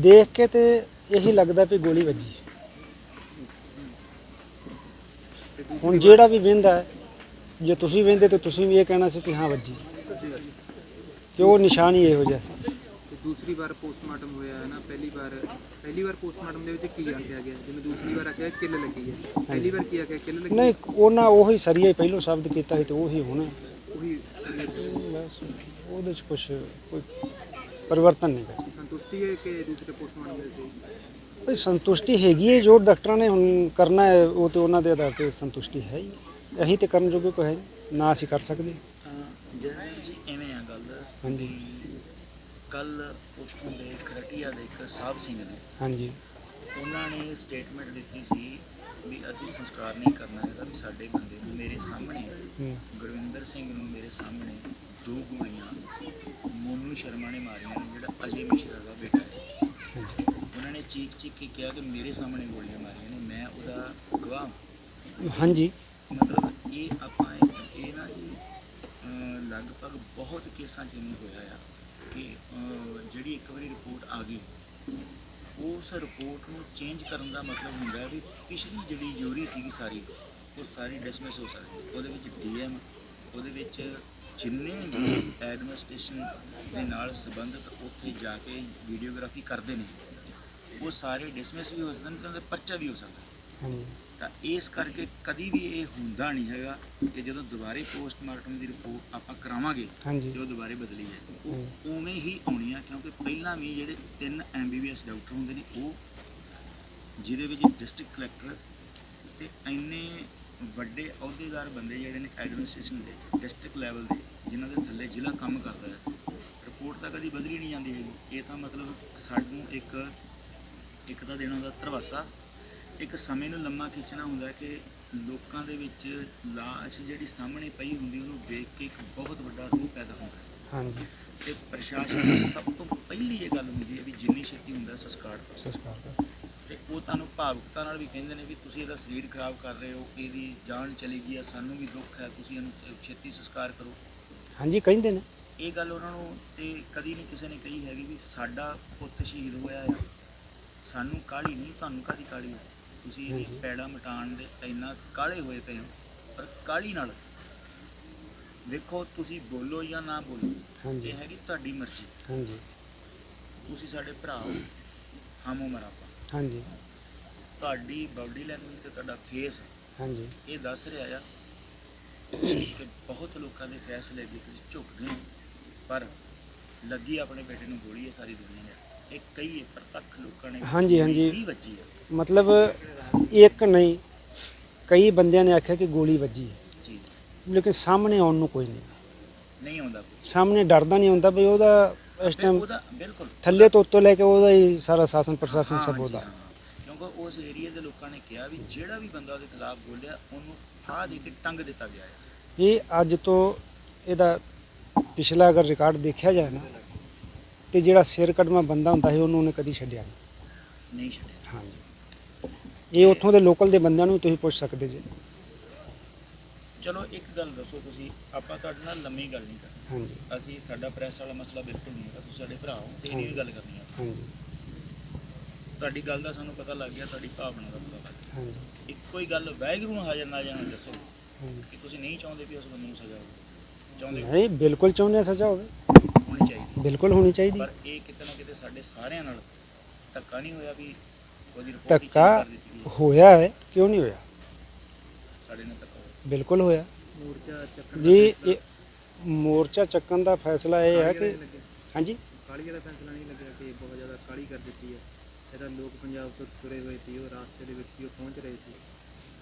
[SPEAKER 6] ਦੇਖ ਕੇ ਤੇ ਇਹੀ ਲੱਗਦਾ ਵੀ ਗੋਲੀ ਵੱਜੀ। ਹੁਣ ਜਿਹੜਾ ਵੀ ਵਹਿੰਦਾ ਹੈ, ਜੇ ਤੁਸੀਂ ਵਹਿੰਦੇ ਤਾਂ ਤੁਸੀਂ ਵੀ ਇਹ ਕਹਿਣਾ ਸੀ ਕਿ ਹਾਂ ਵੱਜੀ, ਕਿ ਉਹ ਨਿਸ਼ਾਨ ਹੀ ਇਹੋ ਜਿਹਾ ਸੀ।
[SPEAKER 7] ਤੇ ਦੂਸਰੀ ਵਾਰ ਪੋਸਟਮਾਰਟਮ ਹੋਇਆ ਹੈ ਨਾ, ਪਹਿਲੀ ਵਾਰ ਪੋਸਟਮਾਰਟਮ ਦੇ ਵਿੱਚ ਕੀ ਆਖਿਆ ਗਿਆ? ਜਿਵੇਂ ਦੂਸਰੀ ਵਾਰ ਆਖਿਆ ਕਿੱਲ ਲੱਗੀ ਹੈ, ਪਹਿਲੀ ਵਾਰ ਕੀ ਆਖਿਆ ਕਿੱਲ ਲੱਗੀ?
[SPEAKER 6] ਨਹੀਂ ਉਹਨਾਂ ਉਹੀ ਸਰੀਆ ਹੀ ਪਹਿਲੋਂ ਸ਼ਬਦ ਕੀਤਾ ਸੀ ਤੇ ਉਹੀ ਹੋਣਾ।
[SPEAKER 7] ਉਹੀ
[SPEAKER 6] ਬਸ ਉਹਦੇ 'ਚ ਕੋਈ ਪਰਿਵਰਤਨ ਨਹੀਂ ਹੈ।
[SPEAKER 7] ਸੰਤੁਸ਼ਟੀ ਹੈ ਕਿ ਦੂਸਰੇ ਪੋਸਟਮਾਰਟਮ ਦੇ ਸੀ?
[SPEAKER 6] ਭਾਈ ਸੰਤੁਸ਼ਟੀ ਹੈਗੀ ਹੈ, ਜੋ ਡਾਕਟਰਾਂ ਨੇ ਹੁਣ ਕਰਨਾ ਹੈ ਉਹ ਤੇ ਉਹਨਾਂ ਦੇ ਆਧਾਰ ਤੇ ਸੰਤੁਸ਼ਟੀ ਹੈ ਹੀ। ਅਸੀਂ ਤੇ ਕਰਨ ਜੋਗੇ ਕੋਈ ਹੈ ਨਹੀਂ, ਨਾ ਅਸੀਂ ਕਰ ਸਕਦੇ।
[SPEAKER 4] ਜਿਹੜਾ ਜੀ ਐਵੇਂ ਆ ਗੱਲ,
[SPEAKER 6] ਹਾਂਜੀ
[SPEAKER 4] ਕੱਲ ਉੱਥੋਂ ਦੇ ਖਰਟੀਆ ਦੇ ਇੱਕ ਸਾਹਿਬ ਸਿੰਘ ਨੇ,
[SPEAKER 6] ਹਾਂਜੀ
[SPEAKER 4] ਉਹਨਾਂ ਨੇ ਸਟੇਟਮੈਂਟ ਦਿੱਤੀ ਸੀ ਵੀ ਅਸੀਂ ਸੰਸਕਾਰ ਨਹੀਂ ਕਰਨਾ ਹੈਗਾ, ਵੀ ਸਾਡੇ ਬੰਦੇ ਨੂੰ ਮੇਰੇ ਸਾਹਮਣੇ, ਗੁਰਵਿੰਦਰ ਸਿੰਘ ਨੂੰ ਮੇਰੇ ਸਾਹਮਣੇ 2 ਗੋਲੀਆਂ ਮੋਨੂ ਸ਼ਰਮਾ ਨੇ ਮਾਰੀਆਂ ਨੇ, ਜਿਹੜਾ ਅਜੇ ਮਿਸ਼ਰਾ ਦਾ ਬੇਟਾ ਹੈ। ਉਹਨਾਂ ਨੇ ਚੀਕ ਕੇ ਕਿਹਾ ਕਿ ਮੇਰੇ ਸਾਹਮਣੇ ਗੋਲੀਆਂ ਮਾਰੀਆਂ ਨੇ, ਮੈਂ ਉਹਦਾ ਗਵਾਹ ਹਾਂ।
[SPEAKER 6] ਹਾਂਜੀ
[SPEAKER 4] ਮਤਲਬ ਇਹ ਆਪਾਂ ਇਹ ਨਾ ਜੀ ਲਗਭਗ ਬਹੁਤ ਕੇਸਾਂ 'ਚ ਨਹੀਂ ਹੋਇਆ ਆ ਕਿ ਜਿਹੜੀ ਇੱਕ ਵਾਰੀ ਰਿਪੋਰਟ ਆ ਗਈ, ਉਸ ਰਿਪੋਰਟ ਨੂੰ ਚੇਂਜ ਕਰਨ ਦਾ ਮਤਲਬ ਹੁੰਦਾ ਵੀ ਪਿਛਲੀ ਜਿਹੜੀ ਜੂਰੀ ਸੀਗੀ ਸਾਰੀ, ਉਹ ਸਾਰੀ ਡਿਸਮਿਸ ਹੋ ਸਕਦੀ। ਉਹਦੇ ਵਿੱਚ ਡੀਐਮ, ਉਹਦੇ ਵਿੱਚ ਜਿੰਨੇ ਵੀ ਐਡਮਿਨਿਸਟ੍ਰੇਸ਼ਨ ਦੇ ਨਾਲ ਸੰਬੰਧਿਤ ਉੱਥੇ ਜਾ ਕੇ ਵੀਡੀਓਗ੍ਰਾਫੀ ਕਰਦੇ ਨੇ, ਉਹ ਸਾਰੇ ਡਿਸਮਿਸ ਵੀ ਹੋ ਸਕਦੇ ਨੇ ਤੇ ਉਹਦਾ ਪਰਚਾ ਵੀ ਹੋ ਸਕਦਾ।
[SPEAKER 6] ਹਾਂਜੀ
[SPEAKER 4] ਤਾਂ ਇਸ ਕਰਕੇ ਕਦੀ ਵੀ ਇਹ ਹੁੰਦਾ ਨਹੀਂ ਹੈਗਾ ਕਿ ਜਦੋਂ ਦੁਬਾਰੇ ਪੋਸਟਮਾਰਟਮ ਦੀ ਰਿਪੋਰਟ ਆਪਾਂ ਕਰਾਵਾਂਗੇ,
[SPEAKER 6] ਹਾਂਜੀ
[SPEAKER 4] ਜੋ ਦੁਬਾਰੇ ਬਦਲੀ ਹੈ ਉਹ ਉਵੇਂ ਹੀ ਆਉਣੀ ਆ, ਕਿਉਂਕਿ ਪਹਿਲਾਂ ਵੀ ਜਿਹੜੇ 3 MBBS ਡਾਕਟਰ ਹੁੰਦੇ ਨੇ, ਉਹ ਜਿਹਦੇ ਵਿੱਚ ਡਿਸਟ੍ਰਿਕਟ ਕਲੈਕਟਰ ਤੇ ਇੰਨੇ ਵੱਡੇ ਅਹੁਦੇਦਾਰ ਬੰਦੇ ਜਿਹੜੇ ਨੇ ਐਡਮਿਨਿਸਟ੍ਰੇਸ਼ਨ ਦੇ ਡਿਸਟ੍ਰਿਕਟ ਲੈਵਲ ਦੇ, ਜਿਨ੍ਹਾਂ ਦੇ ਥੱਲੇ ਜ਼ਿਲ੍ਹਾ ਕੰਮ ਕਰਦਾ ਹੈ, ਰਿਪੋਰਟ ਤਾਂ ਕਦੀ ਬਦਲੀ ਨਹੀਂ ਜਾਂਦੀ ਹੈਗੀ। ਇਹ ਤਾਂ ਮਤਲਬ ਸਾਨੂੰ ਇੱਕ ਤਾਂ ਦੇਣਾ ਦਾ ਧਰਵਾਸਾ, ਇੱਕ ਸਮੇਂ ਨੂੰ ਲੰਮਾ ਖਿੱਚਣਾ ਹੁੰਦਾ ਕਿ ਲੋਕਾਂ ਦੇ ਵਿੱਚ ਲਾਸ਼ ਜਿਹੜੀ ਸਾਹਮਣੇ ਪਈ ਹੁੰਦੀ ਉਹਨੂੰ ਦੇਖ ਕੇ ਇੱਕ ਬਹੁਤ ਵੱਡਾ ਰੂਹ ਪੈਦਾ ਹੁੰਦਾ।
[SPEAKER 6] ਹਾਂਜੀ
[SPEAKER 4] ਤੇ ਪ੍ਰਸ਼ਾਸਨ ਦੀ ਸਭ ਤੋਂ ਪਹਿਲੀ ਇਹ ਗੱਲ ਹੁੰਦੀ ਹੈ ਵੀ ਜਿੰਨੀ ਛੇਤੀ ਹੁੰਦਾ ਸੰਸਕਾਰ।
[SPEAKER 6] ਸੰਸਕਾਰ ਦਾ
[SPEAKER 4] ਤੇ ਉਹ ਤੁਹਾਨੂੰ ਭਾਵੁਕਤਾ ਨਾਲ ਵੀ ਕਹਿੰਦੇ ਨੇ ਵੀ ਤੁਸੀਂ ਇਹਦਾ ਸਰੀਰ ਖਰਾਬ ਕਰ ਰਹੇ ਹੋ, ਇਹਦੀ ਜਾਨ ਚਲੀ ਗਈ ਆ, ਸਾਨੂੰ ਵੀ ਦੁੱਖ ਹੈ, ਤੁਸੀਂ ਇਹਨੂੰ ਛੇਤੀ ਸੰਸਕਾਰ ਕਰੋ।
[SPEAKER 6] ਹਾਂਜੀ ਕਹਿੰਦੇ ਨੇ।
[SPEAKER 4] ਇਹ ਗੱਲ ਉਹਨਾਂ ਨੂੰ ਤੇ ਕਦੀ ਨਹੀਂ ਕਿਸੇ ਨੇ ਕਹੀ ਹੈਗੀ ਵੀ ਸਾਡਾ ਪੁੱਤ ਸ਼ਹੀਦ ਹੋਇਆ ਆ, ਸਾਨੂੰ ਕਾਹਲੀ ਨਹੀਂ, ਤੁਹਾਨੂੰ ਕਾਹਦੀ ਕਾਹਲੀ ਹੈ, ਤੁਸੀਂ ਇਹਦੀ
[SPEAKER 6] ਹਾਂਜੀ।
[SPEAKER 4] ਪੈੜਾ ਮਿਟਾਉਣ ਦੇ ਇੰਨਾ ਕਾਹਲੇ ਹੋਏ ਪਏ ਹੋ, ਪਰ ਕਾਹਲੀ ਨਾਲ ਵੇਖੋ ਤੁਸੀਂ ਬੋਲੋ ਜਾਂ ਨਾ ਬੋਲੋ,
[SPEAKER 6] ਹਾਂਜੀ
[SPEAKER 4] ਇਹ ਹੈਗੀ ਤੁਹਾਡੀ ਮਰਜ਼ੀ।
[SPEAKER 6] ਹਾਂਜੀ
[SPEAKER 4] ਤੁਸੀਂ ਸਾਡੇ ਭਰਾ ਹੋ, ਹਮ ਉਮਰ ਆਪਾਂ,
[SPEAKER 6] ਹਾਂਜੀ
[SPEAKER 4] ਤੁਹਾਡੀ ਬਾਡੀ ਲੈਂਗੁਏਜ ਤੇ ਤੁਹਾਡਾ ਫੇਸ
[SPEAKER 6] ਹਾਂਜੀ
[SPEAKER 4] ਇਹ ਦੱਸ ਰਿਹਾ ਆ ਕਿ ਬਹੁਤ ਲੋਕਾਂ ਦੇ ਫੈਸਲੇ ਅੱਗੇ ਤੁਸੀਂ ਝੁਕਦੇ ਹੋ, ਪਰ ਲੱਗੀ ਆਪਣੇ ਬੇਟੇ ਨੂੰ ਗੋਲੀ ਹੈ ਸਾਰੀ ਦੁਨੀਆ ਨੇ, ਇਹ ਕਈ ਪ੍ਰਤੱਖ ਲੋਕਾਂ ਨੇ
[SPEAKER 6] ਹਾਂਜੀ, ਹਾਂਜੀ।
[SPEAKER 4] ਕੀ ਵੱਜੀ ਹੈ
[SPEAKER 6] ਮਤਲਬ ਇੱਕ ਨਹੀਂ ਕਈ ਬੰਦਿਆਂ ਨੇ ਆਖਿਆ ਕਿ ਗੋਲੀ ਵੱਜੀ ਹੈ,
[SPEAKER 4] ਜੀ,
[SPEAKER 6] ਲੇਕਿਨ ਸਾਹਮਣੇ ਆਉਣ ਨੂੰ ਕੋਈ ਨਹੀਂ,
[SPEAKER 4] ਆਉਂਦਾ ਕੋਈ।
[SPEAKER 6] ਸਾਹਮਣੇ ਡਰਦਾ ਨਹੀਂ ਹੁੰਦਾ ਵੀ ਉਹਦਾ ਇਸ
[SPEAKER 4] ਫਿਰ
[SPEAKER 6] ਟਾਈਮ
[SPEAKER 4] ਉਹਦਾ ਬਿਲਕੁਲ
[SPEAKER 6] ਥੱਲੇ ਤੋਂ ਉੱਤੋਂ ਲੈ ਕੇ ਉਹਦਾ ਹੀ ਸਾਰਾ ਸ਼ਾਸਨ ਪ੍ਰਸ਼ਾਸਨ
[SPEAKER 4] ਹਾਂ
[SPEAKER 6] ਸਭ
[SPEAKER 4] ਜੀ,
[SPEAKER 6] ਉਹਦਾ।
[SPEAKER 4] ਹਾਂ। ਕਿਉਂਕਿ ਉਸ ਏਰੀਆ ਦੇ ਲੋਕਾਂ ਨੇ ਕਿਹਾ ਵੀ ਜਿਹੜਾ ਵੀ ਬੰਦਾ ਉਹਦੇ ਖਿਲਾਫ ਬੋਲਿਆ ਉਹਨੂੰ ਫਾਹ ਦੇ ਕੇ ਟੰਗ ਦਿੱਤਾ ਗਿਆ ਹੈ।
[SPEAKER 6] ਇਹ ਅੱਜ ਤੋਂ ਇਹਦਾ ਪਿਛਲਾ ਅਗਰ ਰਿਕਾਰਡ ਦੇਖਿਆ ਜਾਏ ਨਾ, ਤੇ ਜਿਹੜਾ ਸਿਰ ਕੜਮਾ ਬੰਦਾ ਹੁੰਦਾ ਸੀ ਉਹਨੂੰ ਉਹਨੇ ਕਦੀ ਛੱਡਿਆ ਨਹੀਂ।
[SPEAKER 4] ਨਹੀਂ ਛੱਡਿਆ।
[SPEAKER 6] ਹਾਂਜੀ, ਇਹ ਉੱਥੋਂ ਦੇ ਲੋਕਲ ਦੇ ਬੰਦਿਆਂ ਨੂੰ ਤੁਸੀਂ ਪੁੱਛ ਸਕਦੇ ਜੀ।
[SPEAKER 4] ਚਲੋ ਇੱਕ ਗੱਲ ਦੱਸੋ ਤੁਸੀਂ, ਆਪਾਂ ਤੁਹਾਡੇ ਨਾਲ ਲੰਮੀ ਗੱਲ ਨਹੀਂ ਕਰਨੀ,
[SPEAKER 6] ਹਾਂਜੀ
[SPEAKER 4] ਅਸੀਂ ਸਾਡਾ ਪ੍ਰੈਸ ਵਾਲਾ ਮਸਲਾ ਬਿਲਕੁਲ ਨਹੀਂ ਹੈਗਾ, ਤੁਸੀਂ ਸਾਡੇ ਭਰਾ ਹੋ ਤੇ ਇਹਦੀ ਵੀ ਗੱਲ ਕਰਨੀ ਹੈ।
[SPEAKER 6] ਹਾਂਜੀ
[SPEAKER 4] ਤੁਹਾਡੀ ਗੱਲ ਦਾ ਸਾਨੂੰ ਪਤਾ ਲੱਗ ਗਿਆ, ਤੁਹਾਡੀ ਭਾਵਨਾ ਦਾ ਪਤਾ ਲੱਗ ਗਿਆ।
[SPEAKER 6] ਹਾਂਜੀ
[SPEAKER 4] ਇੱਕੋ ਹੀ ਗੱਲ ਵਾਹਿਗੁਰੂ ਨੂੰ ਹਾਜ਼ਰ ਨਾ ਜਾਣਾ ਦੱਸੋ
[SPEAKER 6] ਹਾਂਜੀ।
[SPEAKER 4] ਕਿ ਤੁਸੀਂ ਨਹੀਂ ਚਾਹੁੰਦੇ ਵੀ ਉਸ ਬੰਦੇ ਨੂੰ ਸਜ਼ਾ ਹੋਵੇ, ਚਾਹੁੰਦੇ ਹੋ?
[SPEAKER 6] ਨਹੀਂ ਬਿਲਕੁਲ ਚਾਹੁੰਦੇ ਹਾਂ ਸਜ਼ਾ ਹੋਵੇ,
[SPEAKER 4] ਹੋਣੀ ਚਾਹੀਦੀ,
[SPEAKER 6] ਬਿਲਕੁਲ ਹੋਣੀ ਚਾਹੀਦੀ।
[SPEAKER 4] ਪਰ ਇਹ ਕਿਤੇ ਨਾ ਕਿਤੇ ਸਾਡੇ ਸਾਰਿਆਂ ਨਾਲ ਧੱਕਾ ਨਹੀਂ ਹੋਇਆ ਵੀ ਉਹਦੀ ਰਿਪੋਰਟ ਹੀ
[SPEAKER 6] ਧੱਕਾ
[SPEAKER 4] change ਕਰ ਦਿੱਤੀ ਗਈ?
[SPEAKER 6] ਹੋਇਆ ਹੈ, ਕਿਉਂ ਨਹੀਂ ਹੋਇਆ?
[SPEAKER 4] ਸਾਡੇ ਨਾਲ ਧੱਕਾ ਹੋਇਆ।
[SPEAKER 6] ਬਿਲਕੁਲ ਹੋਇਆ
[SPEAKER 7] ਮੋਰਚਾ ਚੱਕਣ
[SPEAKER 6] ਜੀ। ਇਹ ਮੋਰਚਾ ਚੱਕਣ ਦਾ ਫੈਸਲਾ ਇਹ ਹੈ ਕਿ ਹਾਂਜੀ
[SPEAKER 7] ਕਾਲੀ ਦਾ ਫੈਸਲਾ ਨਹੀਂ ਲੱਗਿਆ ਕਿ ਬਹੁਤ ਜ਼ਿਆਦਾ ਕਾਲੀ ਕਰ ਦਿੱਤੀ ਹੈ, ਇਹਦਾ ਲੋਕ ਪੰਜਾਬ ਤੋਂ ਤੁਰੇ ਹੋਏ ਸੀ, ਉਹ ਰਾਸਤੇ ਦੇ ਵਿੱਚ ਹੀ ਉਹ ਪਹੁੰਚ ਰਹੇ ਸੀ।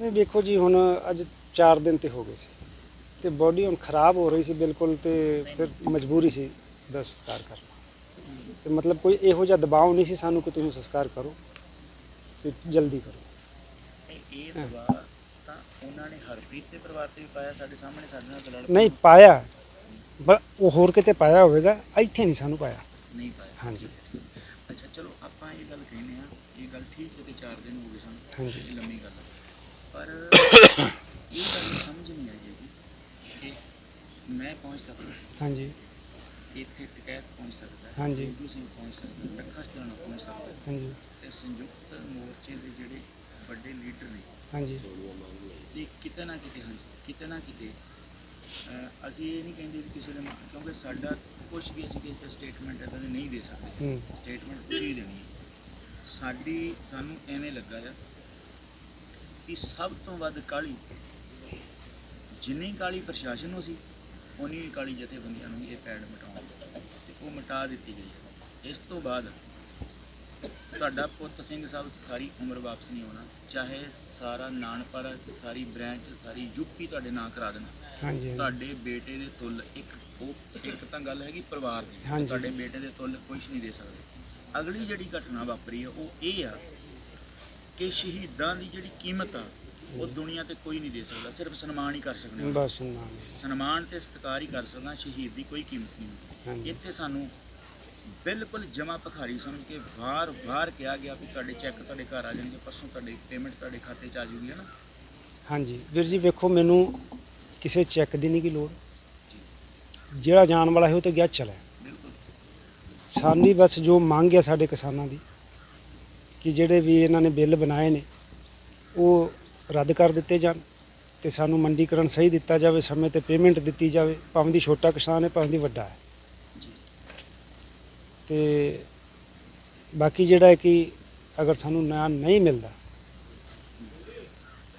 [SPEAKER 6] ਨਹੀਂ ਵੇਖੋ ਜੀ, ਹੁਣ ਅੱਜ 4 ਦਿਨ ਤੇ ਹੋ ਗਏ ਸੀ ਤੇ ਬੋਡੀ ਹੁਣ ਖਰਾਬ ਹੋ ਰਹੀ ਸੀ ਬਿਲਕੁਲ, ਤੇ ਫਿਰ ਮਜਬੂਰੀ ਸੀ ਦਾ ਸੰਸਕਾਰ ਕਰਨਾ। ਤੇ ਮਤਲਬ ਕੋਈ ਇਹੋ ਜਿਹਾ ਦਬਾਅ ਨਹੀਂ ਸੀ ਸਾਨੂੰ ਕਿ ਤੁਸੀਂ ਸੰਸਕਾਰ ਕਰੋ, ਤੇ ਜਲਦੀ ਕਰੋ।
[SPEAKER 4] ਨਹੀਂ, ਇਹ ਦਬਾਅ ਤਾਂ ਉਹਨਾਂ ਨੇ ਹਰਪ੍ਰੀਤ ਦੇ ਪਰਿਵਾਰ ਤੇ ਵੀ ਪਾਇਆ, ਸਾਡੇ ਸਾਹਮਣੇ ਸਾਡੇ ਨਾਲ ਤਾਂ ਲੜ ਪਏ।
[SPEAKER 6] ਨਹੀਂ ਪਾਇਆ, ਉਹ ਹੋਰ ਕਿਤੇ ਪਾਇਆ ਹੋਵੇਗਾ, ਇੱਥੇ ਨਹੀਂ ਸਾਨੂੰ ਪਾਇਆ।
[SPEAKER 4] ਨਹੀਂ ਪਾਇਆ।
[SPEAKER 6] ਹਾਂਜੀ
[SPEAKER 4] ਅੱਛਾ ਚਲੋ ਆਪਾਂ ਇਹ ਗੱਲ ਕਹਿੰਦੇ ਆ, ਇਹ ਗੱਲ ਠੀਕ ਹੈ ਕਿ 4 ਦਿਨ ਹੋ ਗਏ ਸਾਨੂੰ,
[SPEAKER 6] ਹਾਂਜੀ।
[SPEAKER 4] ਇਹ ਲੰਮੀ ਗੱਲ ਹੈ, ਪਰ ਇਹ ਗੱਲ ਸਮਝ ਨਹੀਂ ਆਈ ਹੈਗੀ ਕਿ ਮੈਂ ਪਹੁੰਚ ਸਕਦਾ,
[SPEAKER 6] ਹਾਂਜੀ
[SPEAKER 4] ਇੱਥੇ ਟਕੈਤ ਪਹੁੰਚ ਸਕਦਾ,
[SPEAKER 6] ਹਾਂਜੀ।
[SPEAKER 4] ਗੁਰੂ ਸਿੰਘ ਪਹੁੰਚ ਸਕਦਾ, ਰੱਖਾ ਸਥਾਨ ਪਹੁੰਚ ਸਕਦਾ,
[SPEAKER 6] ਹਾਂਜੀ
[SPEAKER 4] ਤੇ ਸੰਯੁਕਤ ਮੋਰਚੇ ਦੇ ਜਿਹੜੇ ਵੱਡੇ ਲੀਡਰ ਨੇ
[SPEAKER 6] ਹਾਂਜੀ
[SPEAKER 4] ਤੇ ਕਿਤੇ ਨਾ ਕਿਤੇ, ਹਾਂਜੀ ਕਿਤੇ ਨਾ ਕਿਤੇ ਅਸੀਂ ਇਹ ਨਹੀਂ ਕਹਿੰਦੇ ਵੀ ਕਿਸੇ ਦੇ ਕਿਉਂਕਿ ਸਾਡਾ ਕੁਝ ਵੀ ਅਸੀਂ ਕਿਸੇ ਸਟੇਟਮੈਂਟ ਇੱਦਾਂ ਦੀ ਨਹੀਂ ਦੇ ਸਕਦੇ,
[SPEAKER 6] ਹੂੰ
[SPEAKER 4] ਸਟੇਟਮੈਂਟ ਕੁਝ ਵੀ ਦੇਣੀ ਹੈ। ਸਾਨੂੰ ਐਵੇਂ ਲੱਗਾ ਆ ਕਿ ਸਭ ਤੋਂ ਵੱਧ ਕਾਹਲੀ ਜਿੰਨੀ ਕਾਹਲੀ ਪ੍ਰਸ਼ਾਸਨ ਨੂੰ ਸੀ, ਉਨੀ ਹੀ ਕਾਹਲੀ ਜਥੇਬੰਦੀਆਂ ਨੂੰ ਇਹ ਪੈੜ ਮਿਟਾਉਣ, ਤੇ ਉਹ ਮਿਟਾ ਦਿੱਤੀ ਗਈ। ਇਸ ਤੋਂ ਬਾਅਦ ਤੁਹਾਡਾ ਪੁੱਤ ਸਿੰਘ ਸਾਹਿਬ ਸਾਰੀ ਉਮਰ ਵਾਪਸ ਨਹੀਂ ਆਉਣਾ, ਚਾਹੇ ਸਾਰਾ ਨਾਨਪੁਰ, ਸਾਰੀ ਬ੍ਰਾਂਚ, ਸਾਰੀ ਯੂਪੀ ਤੁਹਾਡੇ ਨਾਂ ਕਰਾ ਦੇਣਾ।
[SPEAKER 6] ਹਾਂਜੀ
[SPEAKER 4] ਤੁਹਾਡੇ ਬੇਟੇ ਦੇ ਤੁੱਲ ਇੱਕ ਤਾਂ ਗੱਲ ਹੈਗੀ ਪਰਿਵਾਰ ਦੀ,
[SPEAKER 6] ਹਾਂਜੀ।
[SPEAKER 4] ਤੁਹਾਡੇ ਬੇਟੇ ਦੇ ਤੁੱਲ ਕੁਝ ਨਹੀਂ ਦੇ ਸਕਦੇ। ਅਗਲੀ ਜਿਹੜੀ ਘਟਨਾ ਵਾਪਰੀ ਆ ਉਹ ਇਹ ਆ ਕਿ ਸ਼ਹੀਦਾਂ ਦੀ ਜਿਹੜੀ ਕੀਮਤ ਆ ਉਹ ਦੁਨੀਆ ਤੇ ਕੋਈ ਨਹੀਂ ਦੇ ਸਕਦਾ, ਸਿਰਫ ਸਨਮਾਨ ਹੀ ਕਰ ਸਕਦੇ ਹਾਂ।
[SPEAKER 6] ਬਸ ਨਾ
[SPEAKER 4] ਸਨਮਾਨ ਤੇ ਸਤਿਕਾਰ ਹੀ ਕਰ ਸਕਦਾ, ਸ਼ਹੀਦ ਦੀ ਕੋਈ ਕੀਮਤ ਨਹੀਂ।
[SPEAKER 6] ਹਾਂਜੀ
[SPEAKER 4] ਇੱਥੇ ਸਾਨੂੰ ਬਿਲਕੁਲ ਜਮਾ ਭਿਖਾਰੀ ਸਮਝ ਕੇ ਵਾਰ ਕਿਹਾ ਗਿਆ ਵੀ ਤੁਹਾਡੇ ਚੈੱਕ ਤੁਹਾਡੇ ਘਰ ਆ ਜਾਣਗੇ, ਪਰਸੋਂ ਤੁਹਾਡੀ ਪੇਮੈਂਟ ਤੁਹਾਡੇ ਖਾਤੇ 'ਚ ਆ ਜੂਗੀ, ਹੈ ਨਾ।
[SPEAKER 6] ਹਾਂਜੀ ਵੀਰ ਜੀ, ਵੇਖੋ ਮੈਨੂੰ ਕਿਸੇ ਚੈੱਕ ਦੀ ਨਹੀਂ ਕੀ ਲੋੜ, ਜਿਹੜਾ ਜਾਣ ਵਾਲਾ ਹੈ ਉਹ ਤਾਂ ਗਿਆ ਚਲਾ।
[SPEAKER 4] ਬਿਲਕੁਲ
[SPEAKER 6] ਸਾਡੀ ਬਸ ਜੋ ਮੰਗ ਹੈ ਸਾਡੇ ਕਿਸਾਨਾਂ ਦੀ ਕਿ ਜਿਹੜੇ ਵੀ ਇਹਨਾਂ ਨੇ ਬਿੱਲ ਬਣਾਏ ਨੇ ਉਹ ਰੱਦ ਕਰ ਦਿੱਤੇ ਜਾਣ, ਤੇ ਸਾਨੂੰ ਮੰਡੀਕਰਨ ਸਹੀ ਦਿੱਤਾ ਜਾਵੇ, ਸਮੇਂ ਤੇ ਪੇਮੈਂਟ ਦਿੱਤੀ ਜਾਵੇ, ਭਾਵੇਂ ਦੀ ਛੋਟਾ ਕਿਸਾਨ ਹੈ ਭਾਵੇਂ ਦੀ ਵੱਡਾ ਹੈ।
[SPEAKER 4] ਜੀ।
[SPEAKER 6] ਤੇ ਬਾਕੀ ਜਿਹੜਾ ਹੈ ਕਿ ਅਗਰ ਸਾਨੂੰ ਨਿਆਂ ਨਹੀਂ ਮਿਲਦਾ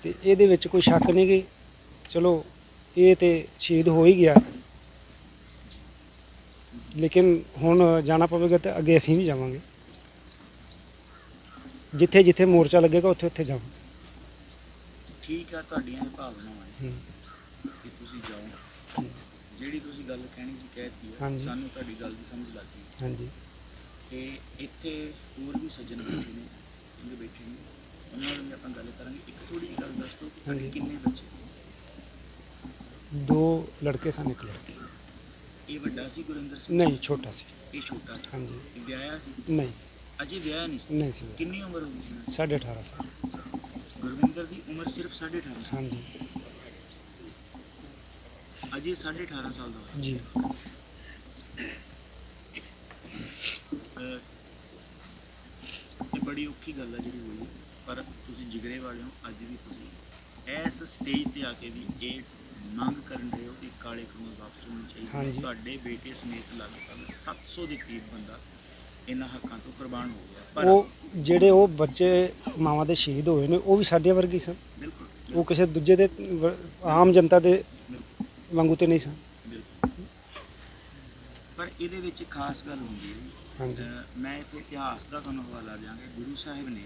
[SPEAKER 6] ਤੇ ਇਹਦੇ ਵਿੱਚ ਕੋਈ ਸ਼ੱਕ ਨਹੀਂ ਕਿ ਚਲੋ ਇਹ ਤੇ ਸ਼ਹੀਦ ਹੋ ਹੀ ਗਿਆ, ਲੇਕਿਨ ਹੁਣ ਜਾਣਾ ਪਵੇਗਾ ਤੇ ਅੱਗੇ ਅਸੀਂ ਵੀ ਜਾਵਾਂਗੇ, ਜਿੱਥੇ ਜਿੱਥੇ ਮੋਰਚਾ ਲੱਗੇਗਾ ਉੱਥੇ ਉੱਥੇ ਜਾਵਾਂਗੇ।
[SPEAKER 4] ਠੀਕ ਆ, ਤੁਹਾਡੀਆਂ ਇਹ ਭਾਵਨਾਵਾਂ ਹੈ
[SPEAKER 6] ਹੂੰ।
[SPEAKER 4] ਕਿ ਤੁਸੀਂ ਜਾਓ, ਜਿਹੜੀ ਤੁਸੀਂ ਗੱਲ ਕਹਿਣੀ ਸੀ ਕਹਿਤੀ ਹੈ,
[SPEAKER 6] ਹਾਂਜੀ।
[SPEAKER 4] ਸਾਨੂੰ ਤੁਹਾਡੀ ਗੱਲ ਦੀ ਸਮਝ ਲੱਗ ਗਈ
[SPEAKER 6] ਹਾਂਜੀ
[SPEAKER 4] ਕਿ ਇੱਥੇ ਹੋਰ ਵੀ ਸੱਜਣ ਬੈਠੇ ਨੇ, ਜਿਹੜੇ ਬੈਠੇ ਨੇ ਉਹਨਾਂ ਨਾਲ ਵੀ ਆਪਾਂ ਗੱਲ ਕਰਾਂਗੇ। ਇੱਕ ਥੋੜੀ ਜਿਹੀ ਗੱਲ ਦੱਸ ਦਿਓ ਕਿ ਤੁਹਾਡੇ
[SPEAKER 6] ਹਾਂਜੀ।
[SPEAKER 4] ਕਿੰਨੇ ਬੱਚੇ?
[SPEAKER 6] 2 ਲੜਕੇ ਸਨ, 1 ਲੜਕੀ।
[SPEAKER 4] ਇਹ ਵੱਡਾ ਸੀ ਗੁਰਿੰਦਰ ਸਿੰਘ?
[SPEAKER 6] ਨਹੀਂ, ਛੋਟਾ ਸੀ।
[SPEAKER 4] ਇਹ ਛੋਟਾ ਸੀ।
[SPEAKER 6] ਹਾਂਜੀ
[SPEAKER 4] ਇਹ ਵਿਆਹਿਆ ਸੀ?
[SPEAKER 6] ਨਹੀਂ।
[SPEAKER 4] ਅਜੇ ਵਿਆਹ ਨਹੀਂ ਸੀ।
[SPEAKER 6] ਨਹੀਂ ਸੀ ਹੋਇਆ।
[SPEAKER 4] ਕਿੰਨੀ ਉਮਰ ਹੋਈ ਸੀ?
[SPEAKER 6] 18.5 ਸਾਲ।
[SPEAKER 4] ਗੁਰਵਿੰਦਰ ਦੀ ਉਮਰ ਸਿਰਫ 18.5 ਸਾਲ।
[SPEAKER 6] ਹਾਂਜੀ
[SPEAKER 4] ਅਜੇ 18.5 ਸਾਲ ਦਾ ਹੋਇਆ।
[SPEAKER 6] ਜੀ।
[SPEAKER 4] ਇਹ ਬੜੀ ਔਖੀ ਗੱਲ ਹੈ ਜਿਹੜੀ ਹੋਈ, ਪਰ ਤੁਸੀਂ ਜਿਗਰੇ ਵਾਲੇ ਹੋ। ਅੱਜ ਵੀ ਤੁਸੀਂ ਇਸ ਸਟੇਜ ਤੇ ਆ ਕੇ ਵੀ ਇਹ ਮੰਗ ਕਰਨ ਰਹੇ ਹੋ ਕਿ ਕਾਲੇ ਕਾਨੂੰਨ ਵਾਪਸ ਹੋਣੇ ਚਾਹੀਦੇ।
[SPEAKER 6] ਹਾਂਜੀ।
[SPEAKER 4] ਤੁਹਾਡੇ ਬੇਟੇ ਸਮੇਤ ਲਗਭਗ 700 ਦੇ ਕਰੀਬ ਬੰਦਾ ਇਹਨਾਂ ਹੱਕਾਂ ਤੋਂ ਕੁਰਬਾਨ ਹੋ ਗਿਆ। ਪਰ
[SPEAKER 6] ਉਹ ਜਿਹੜੇ ਉਹ ਬੱਚੇ ਮਾਵਾਂ ਦੇ ਸ਼ਹੀਦ ਹੋਏ ਨੇ ਉਹ ਵੀ ਸਾਡੇ ਵਰਗੇ ਹੀ ਸਨ।
[SPEAKER 4] ਬਿਲਕੁਲ
[SPEAKER 6] ਉਹ ਕਿਸੇ ਦੂਜੇ ਦੇ ਆਮ ਜਨਤਾ ਦੇ ਵਾਂਗੂ ਤੇ ਨਹੀਂ ਸਨ।
[SPEAKER 4] ਬਿਲਕੁਲ। ਪਰ ਇਹਦੇ ਵਿੱਚ ਖਾਸ ਗੱਲ ਹੁੰਦੀ ਹੈ ਜੀ,
[SPEAKER 6] ਹਾਂਜੀ
[SPEAKER 4] ਮੈਂ ਇੱਥੇ ਇਤਿਹਾਸ ਦਾ ਤੁਹਾਨੂੰ ਹਵਾਲਾ ਦਿਆਂਗਾ। ਗੁਰੂ ਸਾਹਿਬ ਨੇ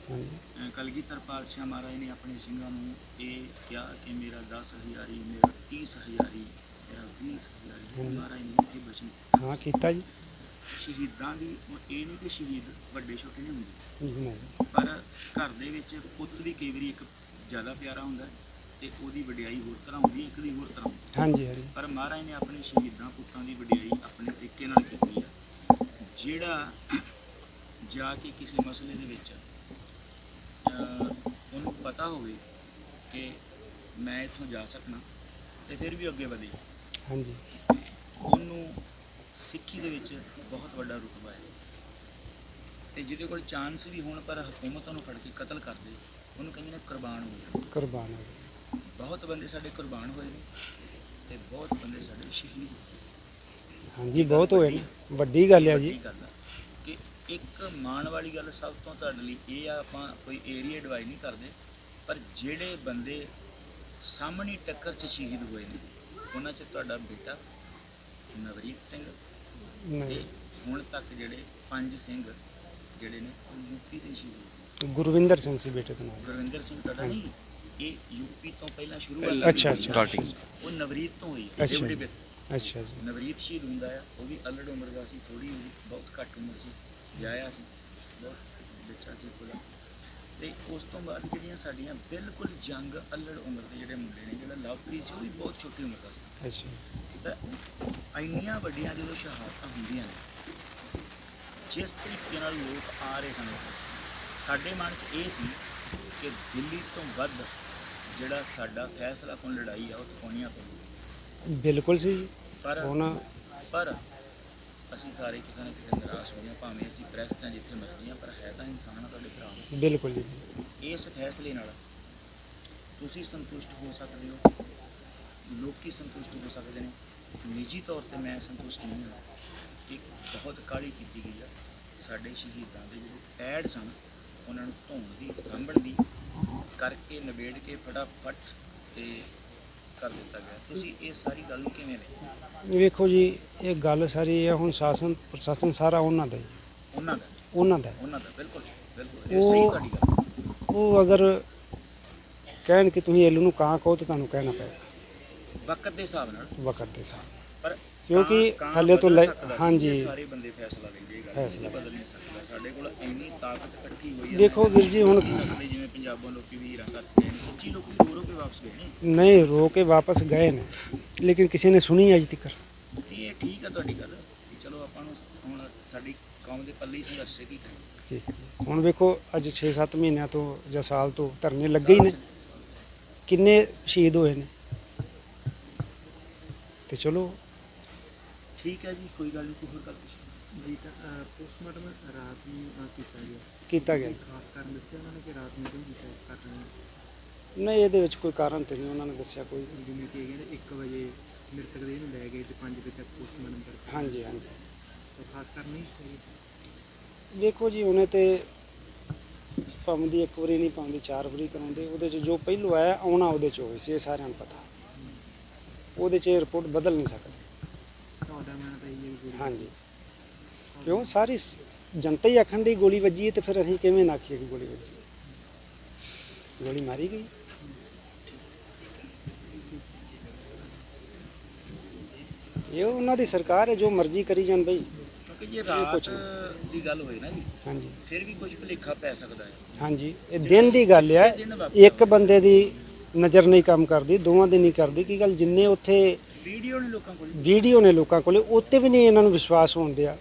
[SPEAKER 6] ਹਾਂਜੀ
[SPEAKER 4] ਕਲਗੀਧਰ ਪਾਤਸ਼ਾਹ ਮਹਾਰਾਜ ਨੇ ਆਪਣੇ ਸਿੰਘਾਂ ਨੂੰ ਇਹ ਕਿਹਾ ਕਿ ਮੇਰਾ 10 ਹਜ਼ਾਰੀ, ਮੇਰਾ 30 ਹਜ਼ਾਰੀ, ਮੇਰਾ 20 ਹਜ਼ਾਰੀ। ਮਹਾਰਾਜ ਨੇ ਇਹ ਬਚਨ
[SPEAKER 6] ਹਾਂ ਕੀਤਾ ਜੀ।
[SPEAKER 4] ਸ਼ਹੀਦਾਂ ਦੀ ਇਹ ਨਹੀਂ ਕਿ ਸ਼ਹੀਦ ਵੱਡੇ ਛੋਟੇ ਨਹੀਂ ਹੁੰਦੇ,
[SPEAKER 6] ਨਹੀਂ
[SPEAKER 4] ਪਰ ਘਰ ਦੇ ਵਿੱਚ ਪੁੱਤ ਵੀ ਕਈ ਵਾਰੀ ਇੱਕ ਜ਼ਿਆਦਾ ਪਿਆਰਾ ਹੁੰਦਾ ਤੇ ਉਹਦੀ ਵਡਿਆਈ ਹੋਰ ਤਰ੍ਹਾਂ ਹੁੰਦੀ, ਇੱਕ ਦੀ ਹੋਰ ਤਰ੍ਹਾਂ ਹੁੰਦੀ।
[SPEAKER 6] ਹਾਂਜੀ ਹਾਂਜੀ
[SPEAKER 4] ਪਰ ਮਹਾਰਾਜ ਨੇ ਆਪਣੇ ਸ਼ਹੀਦਾਂ ਪੁੱਤਾਂ ਦੀ ਵਡਿਆਈ ਆਪਣੇ ਤਰੀਕੇ ਨਾਲ ਕੀਤੀ ਆ। ਜਿਹੜਾ ਜਾ ਕੇ ਕਿਸੇ ਮਸਲੇ ਦੇ ਵਿੱਚ ਉਹਨੂੰ ਪਤਾ ਹੋਵੇ ਕਿ ਮੈਂ ਇੱਥੋਂ ਜਾ ਸਕਣਾ ਤੇ ਫਿਰ ਵੀ ਅੱਗੇ ਵਧੇ,
[SPEAKER 6] ਹਾਂਜੀ
[SPEAKER 4] ਉਹਨੂੰ ਸਿੱਖੀ ਦੇ ਵਿੱਚ ਬਹੁਤ ਵੱਡਾ ਰੁਤਬਾ ਹੈ। ਤੇ ਜਿਹਦੇ ਕੋਲ ਚਾਂਸ ਵੀ ਹੋਣ ਪਰ ਹਕੂਮਤ ਉਹਨੂੰ ਫੜ ਕੇ ਕਤਲ ਕਰ ਦੇ, ਉਹਨੂੰ ਕਹਿੰਦੇ ਨੇ ਕੁਰਬਾਨ ਹੋ ਗਿਆ।
[SPEAKER 6] ਕੁਰਬਾਨ ਹੋ ਗਏ।
[SPEAKER 4] ਬਹੁਤ ਬੰਦੇ ਸਾਡੇ ਕੁਰਬਾਨ ਹੋਏ ਨੇ ਤੇ ਬਹੁਤ ਬੰਦੇ ਸਾਡੇ ਸ਼ਹੀਦ ਹੋਏ।
[SPEAKER 6] ਹਾਂਜੀ ਬਹੁਤ ਹੋਏ ਨੇ। ਵੱਡੀ ਗੱਲ ਹੈ ਜੀ।
[SPEAKER 4] ਵੱਡੀ ਗੱਲ ਆ ਕਿ ਇੱਕ ਮਾਣ ਵਾਲੀ ਗੱਲ ਸਭ ਤੋਂ ਤੁਹਾਡੇ ਲਈ ਇਹ ਆ, ਆਪਾਂ ਕੋਈ ਏਰੀਆ ਡਿਵਾਈਡ ਨਹੀਂ ਕਰਦੇ, ਪਰ ਜਿਹੜੇ ਬੰਦੇ ਸਾਹਮਣੀ ਟੱਕਰ 'ਚ ਸ਼ਹੀਦ ਹੋਏ ਨੇ ਉਹਨਾਂ 'ਚ ਤੁਹਾਡਾ ਬੇਟਾ ਨਵਰੀਤ ਸਿੰਘ ਤੇ
[SPEAKER 6] ਨਹੀਂ
[SPEAKER 4] ਹੁਣ ਤੱਕ ਜਿਹੜੇ 5 ਸਿੰਘ ਜਿਹੜੇ ਨੇ ਉਹ ਯੂਪੀ ਦੇ ਸ਼ਹੀਦ ਹੋਏ।
[SPEAKER 6] ਗੁਰਵਿੰਦਰ ਸਿੰਘ ਸੀ ਬੇਟੇ ਦਾ ਨਾਮ।
[SPEAKER 4] ਗੁਰਵਿੰਦਰ ਸਿੰਘ ਤੁਹਾਡਾ ਨਹੀਂ, ਇਹ ਯੂਪੀ ਤੋਂ ਪਹਿਲਾਂ ਸ਼ੁਰੂ ਹੋਇਆ।
[SPEAKER 6] ਅੱਛਾ ਅੱਛਾ
[SPEAKER 4] ਉਹ ਨਵਰੀਤ ਤੋਂ ਹੋਈ।
[SPEAKER 6] ਅੱਛਾ
[SPEAKER 4] ਜਿਹੜੇ
[SPEAKER 6] ਜੀ। ਅੱਛਾ ਜੀ।
[SPEAKER 4] ਨਵਰੀਤ ਸ਼ਹੀਦ ਹੁੰਦਾ ਆ, ਉਹ ਵੀ ਅਲੜ ਉਮਰ ਦਾ ਸੀ, ਥੋੜੀ ਹੋਈ, ਬਹੁਤ ਘੱਟ ਉਮਰ ਸੀ, ਵਿਆਹਿਆ ਸੀ, ਬਹੁਤ ਬੱਚਾ ਸੀ ਕੋਲ। ਤੇ ਉਸ ਤੋਂ ਬਾਅਦ ਜਿਹੜੀਆਂ ਸਾਡੀਆਂ ਬਿਲਕੁਲ ਜੰਗ ਅਲੜ ਉਮਰ ਦੇ ਜਿਹੜੇ ਮੁੰਡੇ ਨੇ, ਜਿਹੜਾ ਲਵਪ੍ਰੀਤ ਸੀ ਉਹ ਵੀ ਬਹੁਤ ਛੋਟੀ ਉਮਰ ਦਾ ਸੀ।
[SPEAKER 6] ਅੱਛਾ
[SPEAKER 4] ਤਾਂ ਇੰਨੀਆਂ ਵੱਡੀਆਂ ਜਦੋਂ ਸ਼ਹਾਦਤਾਂ ਹੁੰਦੀਆਂ ਨੇ, ਜਿਸ ਤਰੀਕੇ ਨਾਲ ਲੋਕ ਆ ਰਹੇ ਸਨ, ਸਾਡੇ ਮਨ 'ਚ ਇਹ ਸੀ ਕਿ ਦਿੱਲੀ ਤੋਂ ਵੱਧ ਜਿਹੜਾ ਸਾਡਾ ਫੈਸਲਾ ਕੁਨ ਲੜਾਈ ਆ ਉਹ ਪਾਉਣੀਆਂ ਪਊ।
[SPEAKER 6] ਬਿਲਕੁਲ ਸੀ ਜੀ।
[SPEAKER 4] ਪਰ
[SPEAKER 6] ਹੁਣ
[SPEAKER 4] ਅਸੀਂ ਸਾਰੇ ਕਿਤੇ ਨਾ ਕਿਤੇ ਨਿਰਾਸ਼ ਹੋਏ ਹਾਂ, ਭਾਵੇਂ ਅਸੀਂ ਪ੍ਰੈਸ 'ਚ ਜਿੱਥੇ ਮਰਜ਼ੀ ਹਾਂ, ਪਰ ਹੈ ਤਾਂ ਇਨਸਾਨ ਆ ਤੁਹਾਡੇ ਭਰਾ।
[SPEAKER 6] ਬਿਲਕੁਲ ਜੀ।
[SPEAKER 4] ਇਸ ਫੈਸਲੇ ਨਾਲ ਤੁਸੀਂ ਸੰਤੁਸ਼ਟ ਹੋ ਸਕਦੇ ਹੋ, ਲੋਕੀ ਸੰਤੁਸ਼ਟ ਹੋ ਸਕਦੇ ਨੇ। ਨਿੱਜੀ ਤੌਰ ਤੇ ਮੈਂ ਸੰਤੁਸ਼ਟ ਨਹੀਂ ਹਾਂ। ਇੱਕ ਬਹੁਤ ਕਾਹਲੀ ਕੀਤੀ ਗਈ ਆ ਸਾਡੇ ਸ਼ਹੀਦਾਂ ਦੇ ਜਿਹੜੇ ਪੈਡ ਸਨ ਉਹਨਾਂ ਨੂੰ ਧੋਣ ਦੀ, ਸਾਂਭਣ ਦੀ ਕਰਕੇ ਨਿਬੇੜ ਕੇ ਫਟਾਫਟ ਤੇ ਕਰ ਦਿੱਤਾ ਗਿਆ। ਤੁਸੀਂ ਇਹ ਸਾਰੀ ਗੱਲ ਨੂੰ ਕਿਵੇਂ ਲੈ?
[SPEAKER 6] ਵੇਖੋ ਜੀ ਇਹ ਗੱਲ ਸਾਰੀ ਹੈ ਹੁਣ ਸ਼ਾਸਨ ਪ੍ਰਸ਼ਾਸਨ ਸਾਰਾ ਉਹਨਾਂ ਦਾ ਹੀ।
[SPEAKER 4] ਉਹਨਾਂ ਦਾ ਬਿਲਕੁਲ ਬਿਲਕੁਲ ਇਹ ਸਹੀ ਤੁਹਾਡੀ ਗੱਲ।
[SPEAKER 6] ਉਹ ਅਗਰ ਕਹਿਣ ਕਿ ਤੁਸੀਂ ਇਹਨੂੰ ਨੂੰ ਕਾਂ ਕਹੋ ਤਾਂ ਤੁਹਾਨੂੰ ਕਹਿਣਾ ਪਏਗਾ
[SPEAKER 4] ਵਕਤ ਦੇ ਹਿਸਾਬ ਨਾਲ,
[SPEAKER 6] ਵਕਤ ਦੇ ਹਿਸਾਬ।
[SPEAKER 4] ਪਰ
[SPEAKER 6] ਕਿਉਂਕਿ
[SPEAKER 4] ਕਾਂ
[SPEAKER 6] ਥੱਲੇ ਤੋਂ
[SPEAKER 4] ਬਦਲ ਸਕਦਾ ਸੀ,
[SPEAKER 6] ਹਾਂਜੀ
[SPEAKER 4] ਇਹ ਸਾਰੇ ਬੰਦੇ ਫੈਸਲਾ ਲੈਂਦੇ, ਇਹ ਗੱਲ
[SPEAKER 6] ਫੈਸਲਾ
[SPEAKER 4] ਨਹੀਂ ਬਦਲ ਨਹੀਂ ਸਕਦਾ। ਸਾਡੇ ਕੋਲ ਇੰਨੀ ਤਾਕਤ ਇਕੱਠੀ ਹੋਈ ਹੈ।
[SPEAKER 6] ਦੇਖੋ ਵੀਰ ਜੀ ਹੁਣ
[SPEAKER 4] ਜਿਵੇਂ ਪੰਜਾਬੋਂ ਲੋਕੀ ਵੀਰਾਂ ਕਰਦੇ ਨੇ, ਸੱਚੀ ਲੋਕੀ ਰੋ ਰੋ ਕੇ ਵਾਪਸ ਗਏ ਨੇ।
[SPEAKER 6] ਨਹੀਂ ਰੋ ਕੇ ਵਾਪਸ ਗਏ ਨੇ ਲੇਕਿਨ ਕਿਸੇ ਨੇ ਸੁਣੀ ਅਜ ਤੱਕ।
[SPEAKER 4] ਇਹ ਠੀਕ ਆ ਤੁਹਾਡੀ ਗੱਲ ਕਿ ਚਲੋ ਆਪਾਂ ਨੂੰ ਹੁਣ ਸਾਡੀ ਕੌਮ ਦੇ ਪੱਲੇ ਹੀ ਸੰਘਰਸ਼ ਕੀ ਕਰੀਏ।
[SPEAKER 6] ਠੀਕ ਹੈ ਜੀ। ਹੁਣ ਵੇਖੋ ਅੱਜ 6-7 ਮਹੀਨਿਆਂ ਤੋਂ ਜਾਂ ਸਾਲ ਤੋਂ ਧਰਨੇ ਲੱਗੇ ਹੀ ਨੇ, ਕਿੰਨੇ ਸ਼ਹੀਦ ਹੋਏ ਨੇ। ਤੇ ਚਲੋ
[SPEAKER 4] ਠੀਕ ਹੈ ਜੀ, ਕੋਈ ਗੱਲ ਨਹੀਂ। ਕੋਈ ਹੋਰ ਗੱਲ ਪੁੱਛੋ
[SPEAKER 7] ਜੀ। ਤਾਂ ਪੋਸਟਮਾਰਟਮ ਰਾਤ ਨੂੰ
[SPEAKER 6] ਕੀਤਾ ਗਿਆ।
[SPEAKER 7] ਖਾਸ ਕਾਰਨ ਦੱਸਿਆ ਉਹਨਾਂ ਨੇ ਕਿ ਰਾਤ ਨੂੰ ਕਿਉਂ ਕੀਤਾ ਕਰ ਰਹੇ ਨੇ?
[SPEAKER 6] ਨਹੀਂ ਇਹਦੇ ਵਿੱਚ ਕੋਈ ਕਾਰਨ ਤੇ ਨਹੀਂ ਉਹਨਾਂ ਨੇ ਦੱਸਿਆ ਕੋਈ।
[SPEAKER 7] ਜਿਵੇਂ ਕਿ ਕਹਿੰਦੇ 1 ਵਜੇ ਮ੍ਰਿਤਕ ਦੇਹ ਨੂੰ ਲੈ ਗਏ ਤੇ 5 ਵਜੇ ਤੱਕ ਪੋਸਟਮਾਰਟਮ ਕਰ।
[SPEAKER 6] ਹਾਂਜੀ ਹਾਂਜੀ।
[SPEAKER 7] ਤਾਂ ਖਾਸ ਕਾਰਨ ਨਹੀਂ ਸੀ।
[SPEAKER 6] ਦੇਖੋ ਜੀ ਉਹਨੇ ਤੇ ਪਾਉਂਦੀ 1 ਵਾਰੀ ਨਹੀਂ ਪਾਉਂਦੀ 4 ਵਾਰੀ ਕਰਾਉਂਦੇ। ਉਹਦੇ 'ਚ ਜੋ ਪਹਿਲੋਂ ਆਇਆ ਆਉਣਾ ਉਹਦੇ 'ਚ ਹੋਏ ਸੀ, ਇਹ ਸਾਰਿਆਂ ਨੂੰ ਪਤਾ। ਉਹਦੇ 'ਚ ਰਿਪੋਰਟ ਬਦਲ ਨਹੀਂ ਸਕਦੀ।
[SPEAKER 7] ਤੁਹਾਡਾ ਕਹਿਣਾ ਤਾਂ ਇਹ ਹੈ ਕਿ
[SPEAKER 6] ਹਾਂਜੀ ਕਿਉਂ ਸਾਰੀ ਜਨਤਾ ਹੀ ਆਖਣ ਦੀ ਗੋਲੀ ਵੱਜੀ ਹੈ ਤੇ ਫਿਰ ਅਸੀਂ ਕਿਵੇਂ ਨਾ ਆਖੀਏ ਕਿ ਗੋਲੀ ਵੱਜੀ? ਗੋਲੀ ਮਾਰੀ ਗਈ। ਇਹ ਉਹਨਾਂ ਦੀ ਸਰਕਾਰ ਹੈ, ਜੋ ਮਰਜ਼ੀ ਕਰੀ ਜਾਣ ਬਈ।
[SPEAKER 4] ਕਿਉਂਕਿ ਜੇ ਰਾਤ ਦੀ ਗੱਲ ਹੋਈ ਨਾ ਜੀ,
[SPEAKER 6] ਹਾਂਜੀ
[SPEAKER 4] ਫਿਰ ਵੀ ਕੁਝ ਭੁਲੇਖਾ ਪੈ ਸਕਦਾ ਹੈ।
[SPEAKER 6] ਹਾਂਜੀ ਇਹ ਦਿਨ ਦੀ ਗੱਲ ਹੈ। ਇੱਕ ਬੰਦੇ ਦੀ ਨਜ਼ਰ ਨਹੀਂ ਕੰਮ ਕਰਦੀ, ਦੋਵਾਂ ਦੀ ਨਹੀਂ ਕਰਦੀ। ਕੀ ਗੱਲ ਜਿੰਨੇ ਉੱਥੇ
[SPEAKER 4] ਵੀਡੀਓ ਨੇ ਲੋਕਾਂ ਕੋਲ,
[SPEAKER 6] ਵੀਡੀਓ ਨੇ ਲੋਕਾਂ ਕੋਲੇ, ਉੱਤੇ ਵੀ ਨਹੀਂ ਇਹਨਾਂ ਨੂੰ ਵਿਸ਼ਵਾਸ ਹੋਣ ਦਿਆ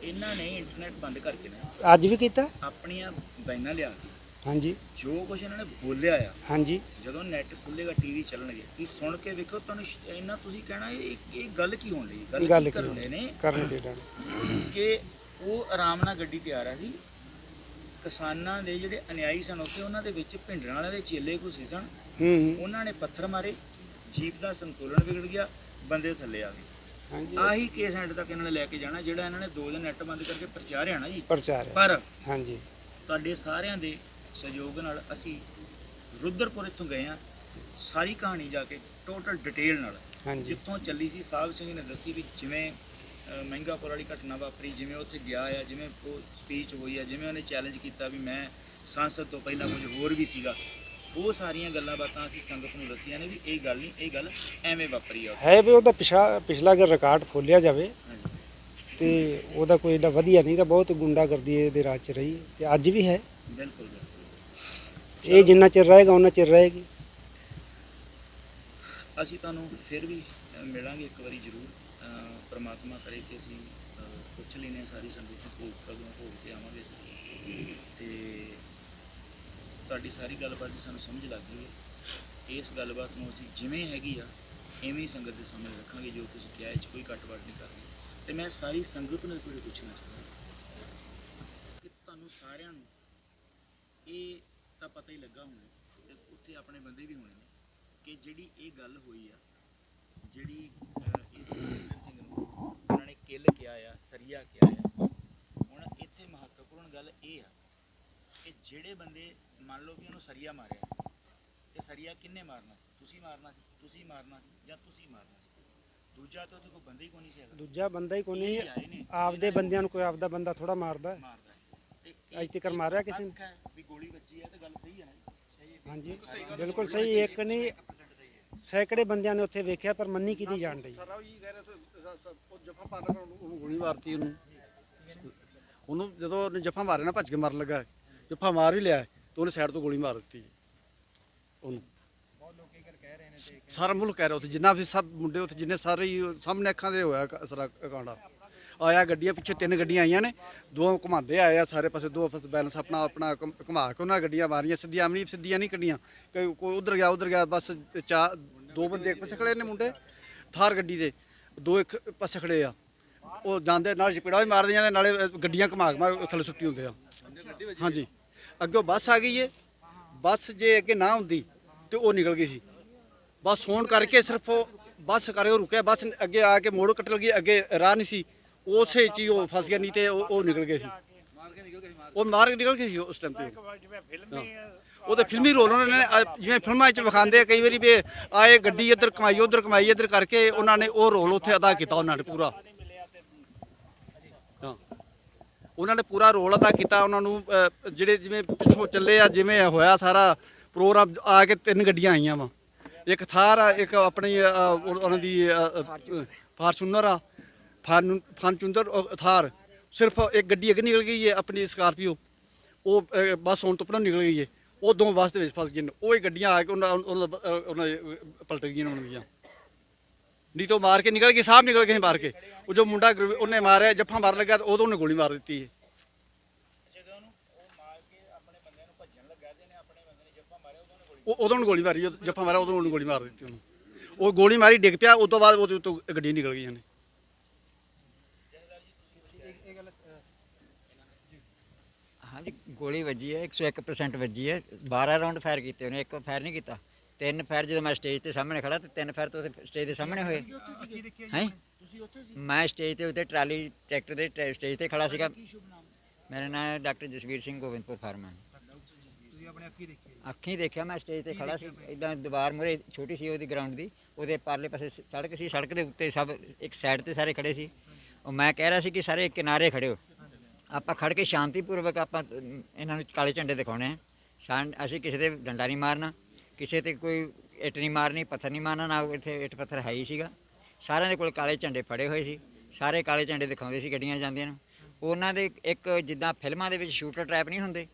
[SPEAKER 4] ਇਹਨਾਂ ਨੇ ਇੰਟਰਨੈਟ ਬੰਦ ਕਰਕੇ ਨਾ
[SPEAKER 6] ਅੱਜ ਵੀ ਕੀਤਾ।
[SPEAKER 4] ਆਪਣੀਆਂ ਬੈਨਾਂ ਲਿਆ ਕੇ
[SPEAKER 6] ਹਾਂਜੀ
[SPEAKER 4] ਜੋ ਕੁਝ ਇਹਨਾਂ ਨੇ ਬੋਲਿਆ ਆ,
[SPEAKER 6] ਹਾਂਜੀ
[SPEAKER 4] ਜਦੋਂ ਨੈਟ ਖੁੱਲੇਗਾ ਟੀਵੀ ਚੱਲਣਗੇ, ਤੁਸੀਂ ਸੁਣ ਕੇ ਵੇਖੋ, ਤੁਹਾਨੂੰ ਇਹਨਾਂ ਤੁਸੀਂ ਕਹਿਣਾ ਇਹ ਗੱਲ ਕੀ ਹੋਣ ਲਈ,
[SPEAKER 6] ਗੱਲ
[SPEAKER 4] ਕੀ
[SPEAKER 6] ਕੀ
[SPEAKER 4] ਕਰਨ ਰਹੇ ਨੇ
[SPEAKER 6] ਕਰਨ ਦੇ ਡਰ।
[SPEAKER 4] ਕਿ ਉਹ ਆਰਾਮ ਨਾਲ ਗੱਡੀ ਤੇ ਆ ਰਿਹਾ ਸੀ, ਕਿਸਾਨਾਂ ਦੇ ਜਿਹੜੇ ਅਨਿਆਈ ਸਨ ਉੱਥੇ, ਉਹਨਾਂ ਦੇ ਵਿੱਚ ਭਿੰਡਰਾਂ ਵਾਲਿਆਂ ਦੇ ਚੇਲੇ ਘੁਸੇ ਸਨ, ਉਹਨਾਂ ਨੇ ਪੱਥਰ ਮਾਰੇ, ਜੀਪ ਦਾ ਸੰਤੁਲਨ ਵਿਗੜ ਗਿਆ, ਬੰਦੇ ਥੱਲੇ ਆ ਗਏ।
[SPEAKER 6] ਹਾਂਜੀ
[SPEAKER 4] ਆਹੀ ਕੇਸ ਐਂਡ ਤੱਕ ਇਹਨਾਂ ਨੇ ਲੈ ਕੇ ਜਾਣਾ, ਜਿਹੜਾ ਇਹਨਾਂ ਨੇ 2 ਦਿਨ ਨੈਟ ਬੰਦ ਕਰਕੇ ਪ੍ਰਚਾਰਿਆ ਨਾ ਜੀ।
[SPEAKER 6] ਪ੍ਰਚਾਰ ਹੈ।
[SPEAKER 4] ਪਰ
[SPEAKER 6] ਹਾਂਜੀ
[SPEAKER 4] ਤੁਹਾਡੇ ਸਾਰਿਆਂ ਦੇ ਸਹਿਯੋਗ ਨਾਲ ਅਸੀਂ ਰੁद्रपुर ਇੱਥੋਂ ਗਏ ਆ, ਸਾਰੀ ਕਹਾਣੀ ਜਾ ਕੇ ਟੋਟਲ ਡਿਟੇਲ ਨਾਲ
[SPEAKER 6] ਹਾਂਜੀ
[SPEAKER 4] ਜਿੱਥੋਂ ਚੱਲੀ ਸੀ। ਸਾਹਿਬ ਸਿੰਘ ਨੇ ਦੱਸੀ ਵੀ ਜਿਵੇਂ ਮਹਿੰਗਾਪੁਰ ਵਾਲੀ ਘਟਨਾ ਵਾਪਰੀ, ਜਿਵੇਂ ਉੱਥੇ ਗਿਆ ਆ, ਜਿਵੇਂ ਉਹ ਸਪੀਚ ਹੋਈ ਆ, ਜਿਵੇਂ ਉਹਨੇ ਚੈਲੰਜ ਕੀਤਾ ਵੀ ਮੈਂ ਸੰਸਦ ਤੋਂ ਪਹਿਲਾਂ ਕੁਝ ਹੋਰ ਵੀ ਸੀਗਾ, ਉਹ ਸਾਰੀਆਂ ਗੱਲਾਂ ਬਾਤਾਂ ਅਸੀਂ ਸੰਗਤ ਨੂੰ ਦੱਸੀਆਂ ਨੇ ਵੀ ਇਹ ਗੱਲ ਨਹੀਂ, ਇਹ ਗੱਲ ਐਵੇਂ ਵਾਪਰੀ ਆ।
[SPEAKER 6] ਹੈ ਵੀ ਉਹਦਾ ਪਿਛਲਾ ਅਗਰ ਰਿਕਾਰਡ ਖੋਲਿਆ ਜਾਵੇ ਤੇ ਉਹਦਾ ਕੋਈ ਏਡਾ ਵਧੀਆ ਨਹੀਂ, ਤਾਂ ਬਹੁਤ ਗੁੰਡਾਗਰਦੀ ਇਹਦੇ ਰਾਜ 'ਚ ਰਹੀ ਤੇ ਅੱਜ ਵੀ ਹੈ।
[SPEAKER 4] ਬਿਲਕੁਲ ਬਿਲਕੁਲ।
[SPEAKER 6] ਇਹ ਜਿੰਨਾ ਚਿਰ ਰਹੇਗਾ ਉਹਨਾਂ ਚਿਰ ਰਹੇਗੀ।
[SPEAKER 4] ਅਸੀਂ ਤੁਹਾਨੂੰ ਫਿਰ ਵੀ ਮਿਲਾਂਗੇ ਇੱਕ ਵਾਰੀ ਜ਼ਰੂਰ। ਪ੍ਰਮਾਤਮਾ ਕਰੇ ਕਿ ਅਸੀਂ ਪੁੱਛ ਲੈਨੇ ਸਾਰੀ ਸੰਗਤ ਨੂੰ ਭੋਗ ਕਦੋਂ ਭੋਗ ਤੇ ਆਵਾਂਗੇ ਤੇ ਤੁਹਾਡੀ ਸਾਰੀ ਗੱਲਬਾਤ ਦੀ ਸਾਨੂੰ ਸਮਝ ਲੱਗ ਗਈ ਹੈ। ਇਸ ਗੱਲਬਾਤ ਨੂੰ ਅਸੀਂ ਜਿਵੇਂ ਹੈਗੀ ਆ ਐਵੇਂ ਹੀ ਸੰਗਤ ਦੇ ਸਾਹਮਣੇ ਰੱਖਾਂਗੇ। ਜੋ ਤੁਸੀਂ ਕਿਹਾ ਇਹ 'ਚ ਕੋਈ ਕੱਟ ਵੱਟ ਨਹੀਂ ਕਰਨੀ। ਤੇ ਮੈਂ ਸਾਰੀ ਸੰਗਤ ਨੂੰ ਕੁਝ ਪੁੱਛਣਾ ਚਾਹੁੰਦਾ ਕਿ ਤੁਹਾਨੂੰ ਸਾਰਿਆਂ ਨੂੰ ਇਹ ਤਾਂ ਪਤਾ ਹੀ ਲੱਗਾ ਹੋਣਾ ਤੇ ਉੱਥੇ ਆਪਣੇ ਬੰਦੇ ਵੀ ਹੋਣੇ ਨੇ ਕਿ ਜਿਹੜੀ ਇਹ ਗੱਲ ਹੋਈ ਆ, ਜਿਹੜੀ ਇਸ ਸੁਖਵਿੰਦਰ ਸਿੰਘ ਨੂੰ ਉਹਨਾਂ ਨੇ ਕਿੱਲ ਕਿਹਾ ਆ, ਸਰੀਆ ਕਿਹਾ ਆ, ਹੁਣ ਇੱਥੇ ਮਹੱਤਵਪੂਰਨ ਗੱਲ ਇਹ ਆ ਕਿ ਜਿਹੜੇ ਬੰਦੇ ਮੰਨ ਲਓ ਵੀ ਉਹਨੂੰ ਸਰੀਆ ਮਾਰਿਆ, ਤੇ ਸਰੀਆ ਕਿੰਨੇ ਮਾਰਨਾ? ਤੁਸੀਂ ਮਾਰਨਾ ਸੀ, ਤੁਸੀਂ ਮਾਰਨਾ ਸੀ ਜਾਂ ਤੁਸੀਂ ਮਾਰਨਾ ਸੀ? ਦੂਜਾ ਤਾਂ ਉੱਥੇ ਕੋਈ ਬੰਦਾ ਹੀ ਕੋਈ ਨਹੀਂ ਸੀ ਹੈਗਾ।
[SPEAKER 6] ਦੂਜਾ ਬੰਦਾ ਹੀ ਕੋਈ
[SPEAKER 4] ਇਹ ਆਏ
[SPEAKER 6] ਨਹੀਂ,
[SPEAKER 4] ਨੇ,
[SPEAKER 6] ਆਪਦੇ ਬੰਦਿਆਂ ਨੂੰ ਕੋਈ ਆਪਦਾ ਬੰਦਾ ਥੋੜਾ ਮਾਰਦਾ ਹੈ।
[SPEAKER 4] ਮਾਰਦਾ ਹੈ। ਤੇ
[SPEAKER 6] ਅੱਜ ਤੱਕ ਮਾਰਿਆ ਕਿਸੇ ਨੇ?
[SPEAKER 4] ਪੱਕ ਹੈ ਵੀ ਗੋਲੀ ਵੱਜੀ ਹੈ ਤੇ ਗੱਲ ਸਹੀ ਹੈ ਨਾ ਜੀ? ਸਹੀ ਹੈ।
[SPEAKER 6] ਹਾਂਜੀ ਬਿਲਕੁਲ ਸਹੀ। ਇੱਕ ਨਹੀਂ ਸੈਂਕੜੇ ਬੰਦਿਆਂ ਨੇ ਉੱਥੇ ਵੇਖਿਆ, ਪਰ ਮੰਨੀ ਕਿਹਦੀ ਜਾਣ ਰਹੀ।
[SPEAKER 3] ਜੱਫਾ ਮਾਰਨ ਉਹਨੂੰ ਗੋਲੀ ਮਾਰਤੀ ਉਹਨੂੰ ਜਦੋਂ ਉਹਨੇ ਜੱਫਾ ਮਾਰਿਆ ਨਾ ਭੱਜ ਕੇ ਮਰਨ ਲੱਗਾ, ਜੱਫਾ ਮਾਰ ਵੀ ਲਿਆ ਤੇ ਉਹਨੇ ਸਾਈਡ ਤੋਂ ਗੋਲੀ ਮਾਰ ਦਿੱਤੀ ਉਹਨੂੰ। ਸਾਰਾ ਮੁਲਕ ਕਹਿ ਰਿਹਾ ਉੱਥੇ ਜਿੰਨਾ ਵੀ ਸਭ ਮੁੰਡੇ ਉੱਥੇ ਜਿੰਨੇ ਸਾਰੇ ਹੀ ਸਾਹਮਣੇ ਅੱਖਾਂ ਦੇ ਹੋਇਆ ਸਾਰਾ ਕਾਂਡਾ। ਆਇਆ ਗੱਡੀਆਂ ਪਿੱਛੇ 3 ਗੱਡੀਆਂ ਆਈਆਂ ਨੇ, 2 ਘੁਮਾਉਂਦੇ ਆਏ ਆ ਸਾਰੇ ਪਾਸੇ, 2 ਬੈਲੈਂਸ ਆਪਣਾ ਘੁਮਾ ਕੇ ਉਹਨਾਂ ਗੱਡੀਆਂ ਮਾਰੀਆਂ, ਸਿੱਧੀਆਂ ਨਹੀਂ ਕੱਢੀਆਂ, ਕੋਈ ਉਧਰ ਗਿਆ ਬਸ 2 ਬੰਦੇ ਇੱਕ ਪਾਸੇ ਖੜੇ ਨੇ ਮੁੰਡੇ ਥਾਰ ਗੱਡੀ ਦੇ, 2 ਇੱਕ ਪਾਸੇ ਖੜੇ ਆ। ਉਹ ਜਾਂਦੇ ਨਾਲ ਚਪੇੜਾ ਵੀ ਮਾਰਦੀਆਂ ਨੇ, ਨਾਲੇ ਗੱਡੀਆਂ ਘੁਮਾ ਥੱਲੇ ਸੁੱਟੀ ਹੁੰਦੇ ਆ। ਹਾਂਜੀ ਅੱਗੇ ਬੱਸ ਆ ਗਈ ਏ, ਬੱਸ ਜੇ ਅੱਗੇ ਨਾ ਹੁੰਦੀ ਤੇ ਉਹ ਨਿਕਲ ਗਈ ਸੀ। ਬੱਸ ਹੋਣ ਕਰਕੇ ਸਿਰਫ ਉਹ ਬੱਸ ਕਰੇ ਉਹ ਰੁਕਿਆ, ਬੱਸ ਅੱਗੇ ਆ ਕੇ ਮੋੜ ਕੱਟ ਲਗੀ, ਅੱਗੇ ਰਾਹ ਨਹੀਂ ਸੀ, ਉਸੇ 'ਚ ਹੀ ਉਹ ਫਸ ਗਿਆ, ਨਹੀਂ ਤੇ ਉਹ ਨਿਕਲ ਗਏ ਸੀ। ਉਹ ਮਾਰ ਕੇ ਨਿਕਲ ਗਏ ਸੀ ਉਸ ਟਾਈਮ ਤੇ। ਉਹਦੇ ਫਿਲਮੀ ਰੋਲ ਉਹਨਾਂ ਨੇ ਜਿਵੇਂ ਫਿਲਮਾਂ 'ਚ ਵਿਖਾਉਂਦੇ ਆ ਕਈ ਵਾਰੀ ਵੀ ਆਏ ਗੱਡੀ ਇੱਧਰ ਕਮਾਈ ਇੱਧਰ ਕਰਕੇ ਉਹਨਾਂ ਨੇ ਉਹ ਰੋਲ ਉੱਥੇ ਅਦਾ ਕੀਤਾ ਉਹਨਾਂ ਨੇ ਪੂਰਾ। ਹਾਂ ਉਹਨਾਂ ਨੇ ਪੂਰਾ ਰੋਲ ਅਦਾ ਕੀਤਾ। ਉਹਨਾਂ ਨੂੰ ਜਿਹੜੇ ਜਿਵੇਂ ਪਿੱਛੋਂ ਚੱਲੇ ਆ, ਜਿਵੇਂ ਹੋਇਆ ਸਾਰਾ ਪ੍ਰੋਗਰਾਮ, ਆ ਕੇ 3 ਗੱਡੀਆਂ ਆਈਆਂ ਵਾ, ਇੱਕ ਥਾਰ ਆ, ਇੱਕ ਆਪਣੀ ਉਹਨਾਂ ਦੀ ਫਾਰਚੂਨਰ ਆ, ਫਾਰਚੂਨਰ ਥਾਰ। ਸਿਰਫ ਇੱਕ ਗੱਡੀ ਅੱਗੇ ਨਿਕਲ ਗਈ ਹੈ ਆਪਣੀ ਸਕਾਰਪੀਓ, ਉਹ ਬੱਸ ਹੁਣ ਤੋਂ ਪਹਿਲਾਂ ਨਿਕਲ ਗਈ ਹੈ, ਉਹ 2 ਬੱਸ ਦੇ ਵਿੱਚ ਫਸ ਗਏ ਨੇ। ਉਹ ਹੀ ਗੱਡੀਆਂ ਆ ਕੇ ਉਹਨਾਂ ਪਲਟ ਗਈਆਂ ਉਹਨਾਂ ਦੀਆਂ, ਨਹੀਂ ਤਾਂ ਮਾਰ ਕੇ ਨਿਕਲ ਗਏ, ਸਾਹਬ ਨਿਕਲ ਗਏ ਮਾਰ ਕੇ। ਉਹ ਜੋ ਮੁੰਡਾ ਉਹਨੇ ਮਾਰਿਆ, ਜੱਫਾ ਮਾਰਨ ਲੱਗਾ ਤਾਂ ਉਦੋਂ ਉਹਨੇ ਗੋਲੀ ਮਾਰ ਦਿੱਤੀ ਹੈ। ਉਦੋਂ ਨੂੰ ਗੋਲੀ ਮਾਰੀ, ਜੱਫਾ ਮਾਰਿਆ ਉਦੋਂ ਉਹਨੂੰ ਗੋਲੀ ਮਾਰ ਦਿੱਤੀ ਉਹਨੂੰ। ਉਹ ਗੋਲੀ ਮਾਰੀ, ਡਿੱਗ ਪਿਆ, ਉਸ ਤੋਂ ਬਾਅਦ ਉਹਦੇ ਉੱਤੋਂ ਗੱਡੀ ਨਿਕਲ ਗਈਆਂ ਨੇ।
[SPEAKER 8] ਹਾਂਜੀ ਗੋਲੀ ਵੱਜੀ ਹੈ, 101% ਵੱਜੀ ਹੈ। 12 ਰਾਉਂਡ ਫਾਇਰ ਕੀਤੇ ਉਹਨੇ, ਇੱਕ ਫਾਇਰ ਨਹੀਂ ਕੀਤਾ। 3 ਫਾਇਰ ਜਦੋਂ ਮੈਂ ਸਟੇਜ ਤੇ ਸਾਹਮਣੇ ਖੜਾ ਤੇ 3 ਫਾਇਰ ਤੋਂ ਸਟੇਜ ਦੇ ਸਾਹਮਣੇ ਹੋਏ। ਹੈ ਮੈਂ ਸਟੇਜ ਤੇ ਉੱਤੇ ਟਰਾਲੀ ਟਰੈਕਟਰ ਦੇ ਸਟੇਜ ਤੇ ਖੜਾ ਸੀਗਾ। ਮੇਰਾ ਨਾਮ ਡਾਕਟਰ ਜਸਵੀਰ ਸਿੰਘ ਗੋਬਿੰਦਪੁਰ ਫਾਰਮੈਨ। ਅੱਖੀਂ ਦੇਖਿਆ, ਮੈਂ ਸਟੇਜ ਤੇ ਖੜਾ ਸੀ, ਇਦਾਂ ਦੀਵਾਰ ਮੂਹਰੇ ਛੋਟੀ ਸੀ ਉਹਦੀ ਗਰਾਊਂਡ ਦੀ, ਉਹਦੇ ਪਰਲੇ ਪਾਸੇ ਸੜਕ ਸੀ, ਸੜਕ ਦੇ ਉੱਤੇ ਸਭ ਇੱਕ ਸਾਈਡ ਤੇ ਸਾਰੇ ਖੜੇ ਸੀ। ਉਹ ਮੈਂ ਕਹਿ ਰਿਹਾ ਸੀ ਕਿ ਸਾਰੇ ਕਿਨਾਰੇ ਖੜੇ ਹੋ, ਆਪਾਂ ਖੜ ਕੇ ਸ਼ਾਂਤੀਪੂਰਵਕ ਆਪਾਂ ਇਹਨਾਂ ਨੂੰ ਕਾਲੇ ਝੰਡੇ ਦਿਖਾਉਣੇ ਆ। ਅਸੀਂ ਕਿਸੇ ਦੇ ਡੰਡਾ ਨਹੀਂ ਮਾਰਨਾ, ਕਿਸੇ ਤੇ ਕੋਈ ਇੱਟ ਨਹੀਂ ਮਾਰਨੀ, ਪੱਥਰ ਨਹੀਂ ਮਾਰਨਾ, ਨਾ ਇੱਥੇ ਇੱਟ ਪੱਥਰ ਹੈ ਹੀ ਸੀਗਾ। ਸਾਰਿਆਂ ਦੇ ਕੋਲ ਕਾਲੇ ਝੰਡੇ ਫੜੇ ਹੋਏ ਸੀ, ਸਾਰੇ ਕਾਲੇ ਝੰਡੇ ਦਿਖਾਉਂਦੇ ਸੀ ਗੱਡੀਆਂ ਜਾਂਦੀਆਂ ਨੂੰ। ਉਹਨਾਂ ਦੇ ਇੱਕ ਜਿੱਦਾਂ ਫਿਲਮਾਂ ਦੇ ਵਿੱਚ ਸ਼ੂਟਰ ਟਰੈਪ ਨਹੀਂ ਹੁੰਦੇ,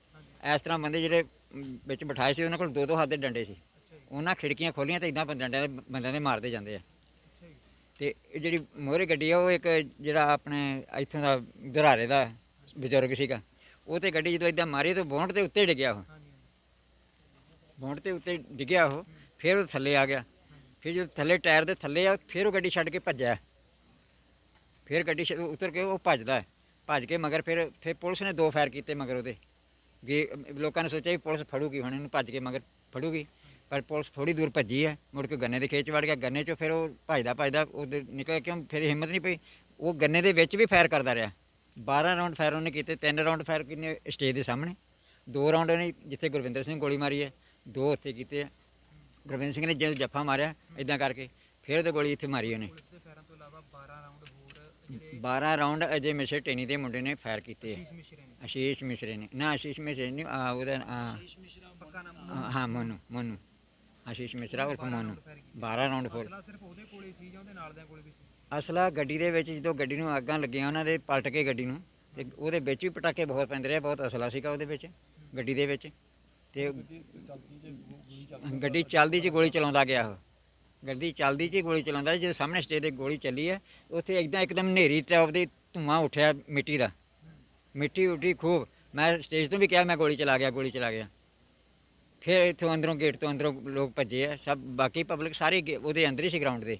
[SPEAKER 8] ਇਸ ਤਰ੍ਹਾਂ ਬੰਦੇ ਜਿਹੜੇ ਵਿੱਚ ਬਿਠਾਏ ਸੀ, ਉਹਨਾਂ ਕੋਲ 2-2 ਹੱਥ ਦੇ ਡੰਡੇ ਸੀ। ਉਹਨਾਂ ਖਿੜਕੀਆਂ ਖੋਲੀਆਂ ਤੇ ਇਦਾਂ ਬੰਦਿਆਂ ਦੇ ਮਾਰਦੇ ਜਾਂਦੇ ਆ। ਤੇ ਇਹ ਜਿਹੜੀ ਮੋਹਰੇ ਗੱਡੀ ਆ ਉਹ ਇੱਕ ਜਿਹੜਾ ਆਪਣੇ ਇੱਥੋਂ ਦਾ ਦਰਾਰੇ ਦਾ ਬਜ਼ੁਰਗ ਸੀਗਾ, ਉਹ ਤੇ ਗੱਡੀ ਜਦੋਂ ਇਦਾਂ ਮਾਰੀ ਤਾਂ ਬੌਂਡ ਦੇ ਉੱਤੇ ਡਿੱਗਿਆ ਉਹ, ਬੌਂਡ ਦੇ ਉੱਤੇ ਡਿੱਗਿਆ ਉਹ, ਫਿਰ ਉਹ ਥੱਲੇ ਆ ਗਿਆ। ਫਿਰ ਜਦੋਂ ਥੱਲੇ ਟਾਇਰ ਦੇ ਥੱਲੇ ਆ, ਫਿਰ ਉਹ ਗੱਡੀ ਛੱਡ ਕੇ ਭੱਜਿਆ, ਫਿਰ ਗੱਡੀ ਉਤਰ ਕੇ ਉਹ ਭੱਜਦਾ, ਭੱਜ ਕੇ ਮਗਰ ਫਿਰ ਪੁਲਿਸ ਨੇ 2 ਫਾਇਰ ਕੀਤੇ ਮਗਰ ਉਹਦੇ, ਵੀ ਲੋਕਾਂ ਨੇ ਸੋਚਿਆ ਵੀ ਪੁਲਿਸ ਫੜੂਗੀ ਹੁਣ ਇਹਨੂੰ, ਭੱਜ ਕੇ ਮਗਰ ਫੜੂਗੀ, ਪਰ ਪੁਲਿਸ ਥੋੜੀ ਦੂਰ ਭੱਜੀ ਹੈ, ਮੁੜ ਕੇ ਗੰਨੇ ਦੇ ਖੇਤ 'ਚ ਵੜ ਗਿਆ। ਗੰਨੇ 'ਚੋਂ ਫਿਰ ਉਹ ਭੱਜਦਾ ਉਹ ਨਿਕਲਿਆ, ਕਿਉਂ ਫਿਰ ਹਿੰਮਤ ਨਹੀਂ ਪਈ, ਉਹ ਗੰਨੇ ਦੇ ਵਿੱਚ ਵੀ ਫਾਇਰ ਕਰਦਾ ਰਿਹਾ। 12 ਰਾਊਂਡ ਫਾਇਰ ਉਹਨੇ ਕੀਤੇ, 3 ਰਾਊਂਡ ਫਾਇਰ ਕਿੰਨੇ ਸਟੇਜ ਦੇ ਸਾਹਮਣੇ, 2 ਰਾਊਂਡ ਉਹਨੇ ਜਿੱਥੇ ਗੁਰਵਿੰਦਰ ਸਿੰਘ ਗੋਲੀ ਮਾਰੀ ਹੈ, 2 ਉੱਥੇ ਕੀਤੇ ਆ। ਗੁਰਵਿੰਦਰ ਸਿੰਘ ਨੇ ਜਦੋਂ ਜੱਫਾ ਮਾਰਿਆ ਇਦਾਂ ਕਰਕੇ, ਫਿਰ ਉਹਦੇ ਗੋਲੀ ਇੱਥੇ ਮਾਰੀ ਉਹਨੇ। 12 ਰਾਊਂਡ ਅਜੇ ਮਿਸ਼ਰ ਟੇਨੀ ਦੇ ਮੁੰਡੇ ਨੇ ਫਾਇਰ ਕੀਤੇ ਆ, ਆਸ਼ੀਸ਼ ਮਿਸ਼ਰੇ ਨੇ, ਨਾ ਆਸ਼ੀਸ਼ ਮਿਸ਼ਰੇ ਨਹੀਂ, ਉਹਦਾ ਹਾਂ ਮੋਨੂ ਆਸ਼ੀਸ਼ ਮਿਸ਼ਰਾ ਉਰਫ ਮੋਨੂ। 12 ਰਾਊਂਡ ਫੋਰ ਅਸਲਾ ਗੱਡੀ ਦੇ ਵਿੱਚ, ਜਦੋਂ ਗੱਡੀ ਨੂੰ ਅੱਗਾਂ ਲੱਗੀਆਂ ਉਹਨਾਂ ਦੇ ਪਲਟ ਕੇ ਗੱਡੀ ਨੂੰ, ਤੇ ਉਹਦੇ ਵਿੱਚ ਵੀ ਪਟਾਕੇ ਬਹੁਤ ਪੈਂਦੇ ਰਹੇ, ਬਹੁਤ ਅਸਲਾ ਸੀਗਾ ਉਹਦੇ ਵਿੱਚ ਗੱਡੀ ਦੇ ਵਿੱਚ। ਤੇ ਗੱਡੀ ਚੱਲਦੀ 'ਚ ਗੋਲੀ ਚਲਾਉਂਦਾ ਗਿਆ, ਉਹ ਗੱਡੀ ਚੱਲਦੀ 'ਚ ਗੋਲੀ ਚਲਾਉਂਦਾ। ਜਦੋਂ ਸਾਹਮਣੇ ਸਟੇਜ 'ਤੇ ਗੋਲੀ ਚੱਲੀ ਹੈ, ਉੱਥੇ ਇੱਕਦਮ ਹਨੇਰੀ ਟਾਈਪ ਦੀ ਧੂੰਆਂ ਉੱਠਿਆ ਮਿੱਟੀ ਦਾ, ਮਿੱਟੀ ਉੱਠੀ ਖੂਬ। ਮੈਂ ਸਟੇਜ ਤੋਂ ਵੀ ਕਿਹਾ ਮੈਂ ਗੋਲੀ ਚਲਾ ਗਿਆ। ਫਿਰ ਇੱਥੋਂ ਅੰਦਰੋਂ ਗੇਟ ਤੋਂ ਅੰਦਰੋਂ ਲੋਕ ਭੱਜੇ ਆ ਸਭ, ਬਾਕੀ ਪਬਲਿਕ ਸਾਰੀ ਉਹਦੇ ਅੰਦਰ ਹੀ ਸੀ, ਗਰਾਊਂਡ ਦੇ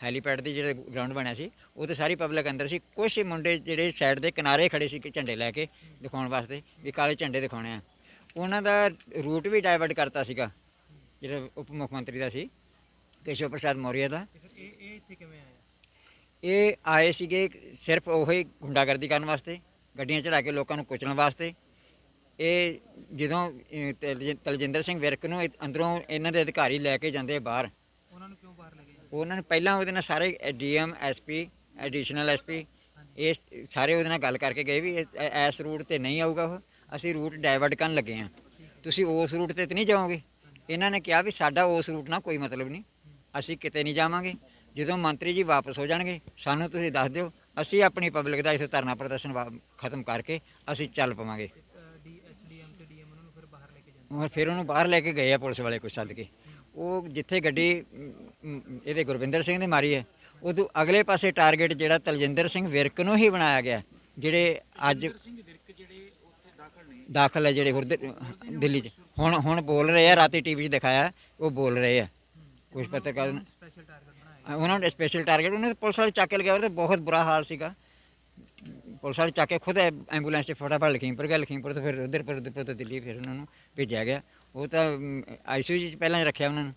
[SPEAKER 8] ਹੈਲੀਪੈਡ ਦੇ ਜਿਹੜੇ ਗਰਾਊਂਡ ਬਣਿਆ ਸੀ ਉਹ ਤੇ ਸਾਰੀ ਪਬਲਿਕ ਅੰਦਰ ਸੀ। ਕੁਛ ਮੁੰਡੇ ਜਿਹੜੇ ਸਾਈਡ ਦੇ ਕਿਨਾਰੇ ਖੜੇ ਸੀ ਝੰਡੇ ਲੈ ਕੇ ਦਿਖਾਉਣ ਵਾਸਤੇ, ਵੀ ਕਾਲੇ ਝੰਡੇ ਦਿਖਾਉਣੇ ਆ। ਉਹਨਾਂ ਦਾ ਰੂਟ ਵੀ ਡਾਇਵਰਟ ਕਰਤਾ ਸੀਗਾ, ਜਿਹੜਾ ਉਪ ਮੁੱਖ ਮੰਤਰੀ ਦਾ ਸੀ, ਕੇਸ਼ਵ ਪ੍ਰਸਾਦ ਮੌਰੀਆ ਦਾ। ਇਹ ਆਏ ਸੀਗੇ ਸਿਰਫ ਉਹੀ ਗੁੰਡਾਗਰਦੀ ਕਰਨ ਵਾਸਤੇ, ਗੱਡੀਆਂ ਚੜਾ ਕੇ ਲੋਕਾਂ ਨੂੰ ਕੁਚਲਣ ਵਾਸਤੇ। ਇਹ ਜਦੋਂ ਤਲਜਿੰਦਰ ਸਿੰਘ ਵਿਰਕ ਨੂੰ ਅੰਦਰੋਂ ਇਹਨਾਂ ਦੇ ਅਧਿਕਾਰੀ ਲੈ ਕੇ ਜਾਂਦੇ ਬਾਹਰ, ਉਹਨਾਂ ਨੂੰ ਕਿਉਂ ਬਾਹਰ ਲੈ ਕੇ ਜਾਂਦੇ? ਉਹਨਾਂ ਨੂੰ ਪਹਿਲਾਂ ਉਹਦੇ ਨਾਲ ਸਾਰੇ DM SP ਐਡੀਸ਼ਨਲ SP ਇਹ ਸਾਰੇ ਉਹਦੇ ਨਾਲ ਗੱਲ ਕਰਕੇ ਗਏ ਵੀ ਇਸ ਰੂਟ 'ਤੇ ਨਹੀਂ ਆਊਗਾ ਉਹ, ਅਸੀਂ ਰੂਟ ਡਾਇਵਰਟ ਕਰਨ ਲੱਗੇ ਹਾਂ, ਤੁਸੀਂ ਉਸ ਰੂਟ 'ਤੇ ਨਹੀਂ ਜਾਓਗੇ। ਇਹਨਾਂ ਨੇ ਕਿਹਾ ਵੀ ਸਾਡਾ ਉਸ ਰੂਟ ਨਾਲ ਕੋਈ ਮਤਲਬ ਨਹੀਂ, ਅਸੀਂ ਕਿਤੇ ਨਹੀਂ ਜਾਵਾਂਗੇ। ਜਦੋਂ ਮੰਤਰੀ ਜੀ ਵਾਪਸ ਹੋ ਜਾਣਗੇ ਸਾਨੂੰ ਤੁਸੀਂ ਦੱਸ ਦਿਓ, ਅਸੀਂ ਆਪਣੀ ਪਬਲਿਕ ਦਾ ਇੱਥੇ ਧਰਨਾ ਪ੍ਰਦਰਸ਼ਨ ਖਤਮ ਕਰਕੇ ਅਸੀਂ ਚੱਲ ਪਵਾਂਗੇ। ਫਿਰ ਉਹਨੂੰ ਬਾਹਰ ਲੈ ਕੇ ਗਏ ਆ ਪੁਲਿਸ ਵਾਲੇ, ਕੁਛ ਸੱਦ ਕੇ। ਉਹ ਜਿੱਥੇ ਗੱਡੀ ਇਹਦੇ ਗੁਰਵਿੰਦਰ ਸਿੰਘ ਨੇ ਮਾਰੀ ਹੈ, ਉਦੋਂ ਅਗਲੇ ਪਾਸੇ ਟਾਰਗੇਟ ਜਿਹੜਾ ਤਲਜਿੰਦਰ ਸਿੰਘ ਵਿਰਕ ਨੂੰ ਹੀ ਬਣਾਇਆ ਗਿਆ, ਜਿਹੜੇ ਅੱਜ ਦਾਖਲ ਹੈ, ਜਿਹੜੇ ਦਿੱਲੀ 'ਚ ਹੁਣ ਬੋਲ ਰਹੇ ਆ। ਰਾਤੀ TV 'ਚ ਦਿਖਾਇਆ, ਉਹ ਬੋਲ ਰਹੇ ਆ ਕੁਛ ਪੱਤਰਕਾਰ, ਉਹਨਾਂ ਨੂੰ ਸਪੈਸ਼ਲ ਟਾਰਗੇਟ। ਉਹਨੇ ਪੁਲਿਸ ਵਾਲੇ ਚੱਕ ਕੇ ਲਗਾਇਆ, ਤੇ ਬਹੁਤ ਬੁਰਾ ਹਾਲ ਸੀਗਾ। ਪੁਲਿਸ ਵਾਲੇ ਚੱਕ ਕੇ ਖੁਦ ਐਂਬੂਲੈਂਸ 'ਚ ਫਟਾਫਟ ਲਖੀਮਪੁਰ ਗਿਆ, ਲਖੀਮਪੁਰ ਤੋਂ ਫਿਰ ਉਧਰ ਤੋਂ ਦਿੱਲੀ ਫਿਰ ਉਹਨਾਂ ਨੂੰ ਭੇਜਿਆ ਗਿਆ। ਉਹ ਤਾਂ ICU 'ਚ ਪਹਿਲਾਂ ਰੱਖਿਆ ਉਹਨਾਂ ਨੂੰ।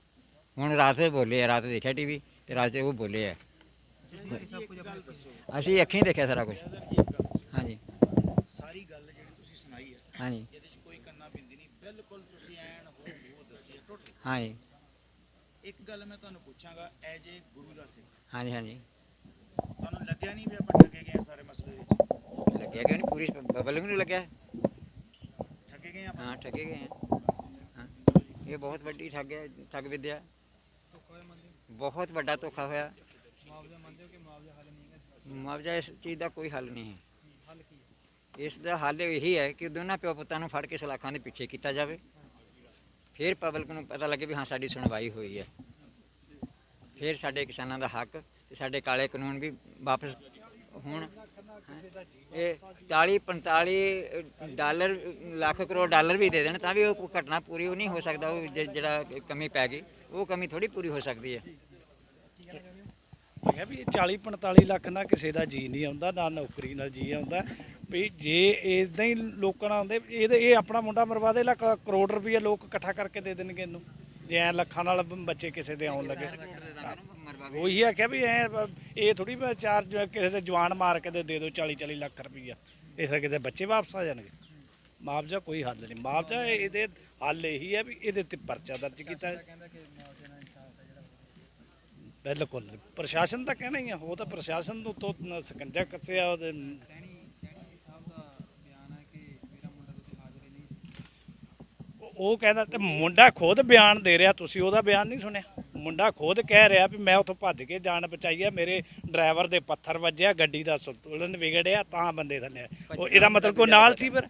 [SPEAKER 8] ਹੁਣ ਰਾਤ ਦੇ ਬੋਲੇ ਆ, ਰਾਤ ਦੇਖਿਆ TV ਤੇ ਰਾਤ ਉਹ ਬੋਲੇ ਆ, ਅਸੀਂ ਅੱਖੀਂ ਦੇਖਿਆ ਸਾਰਾ ਕੁਝ। ਹਾਂਜੀ
[SPEAKER 4] ਸਾਰੀ ਗੱਲ ਜਿਹੜੀ ਤੁਸੀਂ ਸੁਣਾਈ ਹੈ,
[SPEAKER 8] ਹਾਂਜੀ
[SPEAKER 4] ਇਹਦੇ 'ਚ ਕੋਈ ਕੰਨਾ ਬਿੰਦੀ ਨਹੀਂ, ਬਿਲਕੁਲ ਤੁਸੀਂ ਐਨ ਹੋ ਦੱਸੀ ਹੈ ਟੋਟਲ।
[SPEAKER 8] ਹਾਂਜੀ
[SPEAKER 4] ਇੱਕ ਗੱਲ ਮੈਂ ਤੁਹਾਨੂੰ ਪੁੱਛਾਂਗਾ, ਐਜ ਏ ਗੁਰੂ ਦਾ ਸਿੱਖ,
[SPEAKER 8] ਹਾਂਜੀ
[SPEAKER 4] ਤੁਹਾਨੂੰ ਲੱਗਿਆ ਨਹੀਂ ਵੀ ਆਪਾਂ ਠੱਗੇ ਗਏ ਸਾਰੇ ਮਸਲੇ ਵਿੱਚ?
[SPEAKER 8] ਲੱਗਿਆ ਕਿ ਨਹੀਂ, ਪੂਰੀ ਪਬਲਿਕ ਨੂੰ ਲੱਗਿਆ,
[SPEAKER 4] ਠੱਗੇ ਗਏ ਆਪਾਂ?
[SPEAKER 8] ਹਾਂ ਠੱਗੇ ਗਏ ਹਾਂ। ਇਹ ਬਹੁਤ ਵੱਡੀ ਠੱਗ ਵਿਦਿਆ, ਬਹੁਤ ਵੱਡਾ ਧੋਖਾ ਹੋਇਆ। ਮੁਆਵਜ਼ਾ ਇਸ ਚੀਜ਼ ਦਾ ਕੋਈ ਹੱਲ ਨਹੀਂ ਹੈ। ਇਸ ਦਾ ਹੱਲ ਇਹੀ ਹੈ ਕਿ ਦੋਨਾਂ ਪਿਓ ਪੁੱਤਾਂ ਨੂੰ ਫੜ ਕੇ ਸਲਾਖਾਂ ਦੇ ਪਿੱਛੇ ਕੀਤਾ ਜਾਵੇ, ਫਿਰ ਪਬਲਿਕ ਨੂੰ ਪਤਾ ਲੱਗੇ ਵੀ ਹਾਂ ਸਾਡੀ ਸੁਣਵਾਈ ਹੋਈ ਹੈ, ਫਿਰ ਸਾਡੇ ਕਿਸਾਨਾਂ ਦਾ ਹੱਕ ਤੇ ਸਾਡੇ ਕਾਲੇ ਕਾਨੂੰਨ ਵੀ ਵਾਪਸ ਹੋਣ। ਇਹ 40-45 ਡਾਲਰ ਲੱਖ ਕਰੋੜ ਡਾਲਰ ਵੀ ਦੇ ਦੇਣ ਤਾਂ ਵੀ ਉਹ ਘਟਨਾ ਪੂਰੀ ਉਹ ਨਹੀਂ ਹੋ ਸਕਦਾ। ਉਹ ਜਿਹੜਾ ਕਮੀ ਪੈ ਗਈ, ਉਹ ਕਮੀ ਥੋੜੀ ਪੂਰੀ ਹੋ ਸਕਦੀ ਹੈ।
[SPEAKER 9] ਮੈਂ ਕਿਹਾ ਵੀ 40-45 ਲੱਖ ਨਾਲ ਕਿਸੇ ਦਾ ਜੀ ਨਹੀਂ ਆਉਂਦਾ, ਨਾ ਨੌਕਰੀ ਨਾਲ ਜੀ ਆਉਂਦਾ। ਵੀ ਜੇ ਇਦਾਂ ਹੀ ਲੋਕਾਂ ਨਾਲ ਆਉਂਦੇ, ਇਹ ਆਪਣਾ ਮੁੰਡਾ ਮਰਵਾ ਦੇ, ਲੱਖ ਕਰੋੜ ਰੁਪਈਆ ਲੋਕ ਇਕੱਠਾ ਕਰਕੇ ਦੇ ਦੇਣਗੇ ਇਹਨੂੰ, ਜੇ ਐ ਲੱਖਾਂ ਨਾਲ ਬੱਚੇ ਕਿਸੇ ਦੇ ਆਉਣ ਲੱਗੇ। ਉਹੀ ਆਖਿਆ ਵੀ ਇਹ ਥੋੜੀ ਚਾਰ ਕਿਸੇ ਦੇ ਜਵਾਨ ਮਾਰ ਕੇ ਦੇ ਦਿਓ 40-40 ਲੱਖ ਰੁਪਈਆ, ਇਸ ਕਿਤੇ ਬੱਚੇ ਵਾਪਸ ਆ ਜਾਣਗੇ। ਮੁਆਵਜ਼ਾ ਕੋਈ ਹੱਲ ਨਹੀਂ, ਮੁਆਵਜ਼ਾ ਇਹਦੇ ਹੱਲ ਇਹੀ ਹੈ ਵੀ ਇਹਦੇ ਤੇ ਪਰਚਾ ਦਰਜ ਕੀਤਾ। ਬਿਲਕੁਲ ਪ੍ਰਸ਼ਾਸਨ ਤਾਂ ਕਹਿਣਾ ਹੀ ਆ, ਉਹ ਤਾਂ ਪ੍ਰਸ਼ਾਸਨ ਨੂੰ ਤੋਂ ਸਕੰਜਾ ਕੱਸਿਆ। ਉਹਦੇ ਉਹ ਕਹਿੰਦਾ, ਤੇ ਮੁੰਡਾ ਖੁਦ ਬਿਆਨ ਦੇ ਰਿਹਾ, ਤੁਸੀਂ ਉਹਦਾ ਬਿਆਨ ਨਹੀਂ ਸੁਣਿਆ? ਮੁੰਡਾ ਖੁਦ ਕਹਿ ਰਿਹਾ ਵੀ ਮੈਂ ਉੱਥੋਂ ਭੱਜ ਕੇ ਜਾਨ ਬਚਾਈ ਆ, ਮੇਰੇ ਡਰਾਈਵਰ ਦੇ ਪੱਥਰ ਵੱਜਿਆ, ਗੱਡੀ ਦਾ ਸੰਤੁਲਨ ਵਿਗੜਿਆ, ਤਾਂ ਬੰਦੇ ਥੱਲੇ। ਉਹ ਇਹਦਾ ਮਤਲਬ ਕੋਈ ਨਾਲ ਸੀ ਫਿਰ?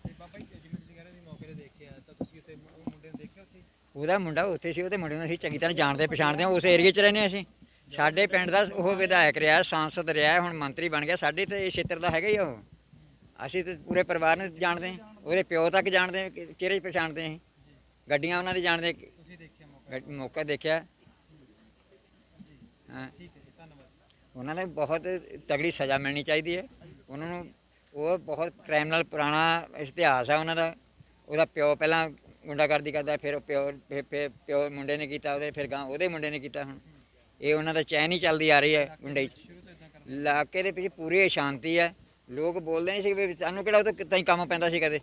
[SPEAKER 8] ਉਹਦਾ ਮੁੰਡਾ ਉੱਥੇ ਸੀ, ਉਹਦੇ ਮੁੰਡੇ ਨੂੰ ਅਸੀਂ ਚੰਗੀ ਤਰ੍ਹਾਂ ਜਾਣਦੇ ਪਛਾਣਦੇ ਹਾਂ, ਉਸ ਏਰੀਏ 'ਚ ਰਹਿੰਦੇ ਅਸੀਂ। ਸਾਡੇ ਪਿੰਡ ਦਾ ਉਹ ਵਿਧਾਇਕ ਰਿਹਾ, ਸਾਂਸਦ ਰਿਹਾ, ਹੁਣ ਮੰਤਰੀ ਬਣ ਗਿਆ। ਸਾਡੇ ਤੇ ਇਸ ਖੇਤਰ ਦਾ ਹੈਗਾ ਹੀ ਉਹ। ਅਸੀਂ ਤੇ ਪੂਰੇ ਪਰਿਵਾਰ ਨੂੰ ਜਾਣਦੇ ਹਾਂ, ਉਹਦੇ ਪਿਓ ਤੱਕ ਜਾਣਦੇ ਹਾਂ, ਚਿਹਰੇ ਪਛਾਣਦੇ ਹਾਂ, ਗੱਡੀਆਂ ਉਹਨਾਂ ਦੀ ਜਾਣਦੇ, ਮੌਕਾ ਦੇਖਿਆ। ਹਾਂ, ਉਹਨਾਂ ਨੂੰ ਬਹੁਤ ਤਗੜੀ ਸਜ਼ਾ ਮਿਲਣੀ ਚਾਹੀਦੀ ਹੈ ਉਹਨਾਂ ਨੂੰ। ਉਹ ਬਹੁਤ ਕ੍ਰਾਈਮਨਲ ਪੁਰਾਣਾ ਇਤਿਹਾਸ ਹੈ ਉਹਨਾਂ ਦਾ। ਉਹਦਾ ਪਿਓ ਪਹਿਲਾਂ ਗੁੰਡਾਗਰਦੀ ਕਰਦਾ, ਫਿਰ ਉਹ ਪਿਓ ਮੁੰਡੇ ਨੇ ਕੀਤਾ ਉਹਦੇ, ਫਿਰ ਗਾਂ ਉਹਦੇ ਮੁੰਡੇ ਨੇ ਕੀਤਾ। ਹੁਣ ਇਹ ਉਹਨਾਂ ਦਾ ਚੈਨ ਹੀ ਚੱਲਦੀ ਆ ਰਹੀ ਹੈ ਗੁੰਡੇ 'ਚ। ਇਲਾਕੇ ਦੇ ਪਿੱਛੇ ਪੂਰੀ ਸ਼ਾਂਤੀ ਹੈ। ਲੋਕ ਬੋਲਦੇ ਨਹੀਂ ਸੀ ਵੀ ਸਾਨੂੰ ਕਿਹੜਾ ਉਹ ਤੋਂ ਕਿੱਦਾਂ ਹੀ ਕੰਮ ਪੈਂਦਾ ਸੀ, ਕਦੇ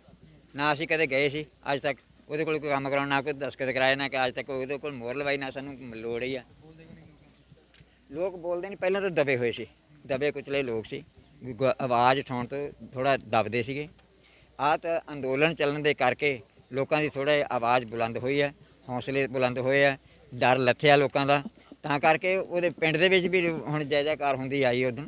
[SPEAKER 8] ਨਾ ਅਸੀਂ ਕਦੇ ਗਏ ਸੀ ਅੱਜ ਤੱਕ ਉਹਦੇ ਕੋਲ ਕੋਈ ਕੰਮ ਕਰਾਉਣ, ਨਾ ਕੋਈ ਦਸਤਖਤ ਕਰਾਏ, ਨਾ ਕਿ ਅੱਜ ਤੱਕ ਉਹਦੇ ਕੋਲ ਮੋਹਰ ਲਵਾਈ, ਨਾ ਸਾਨੂੰ ਲੋੜ ਹੀ ਆ। ਲੋਕ ਬੋਲਦੇ ਨਹੀਂ, ਪਹਿਲਾਂ ਤਾਂ ਦਬੇ ਹੋਏ ਸੀ, ਦਬੇ ਕੁਚਲੇ ਲੋਕ ਸੀ, ਆਵਾਜ਼ ਉਠਾਉਣ ਤੋਂ ਥੋੜ੍ਹਾ ਦਬਦੇ ਸੀਗੇ। ਆਹ ਤਾਂ ਅੰਦੋਲਨ ਚੱਲਣ ਦੇ ਕਰਕੇ ਲੋਕਾਂ ਦੀ ਥੋੜ੍ਹਾ ਆਵਾਜ਼ ਬੁਲੰਦ ਹੋਈ ਹੈ, ਹੌਸਲੇ ਬੁਲੰਦ ਹੋਏ ਆ, ਡਰ ਲੱਥਿਆ ਲੋਕਾਂ ਦਾ। ਤਾਂ ਕਰਕੇ ਉਹਦੇ ਪਿੰਡ ਦੇ ਵਿੱਚ ਵੀ ਹੁਣ ਜੈ ਜੈਕਾਰ ਹੁੰਦੀ ਆਈ। ਉਦੋਂ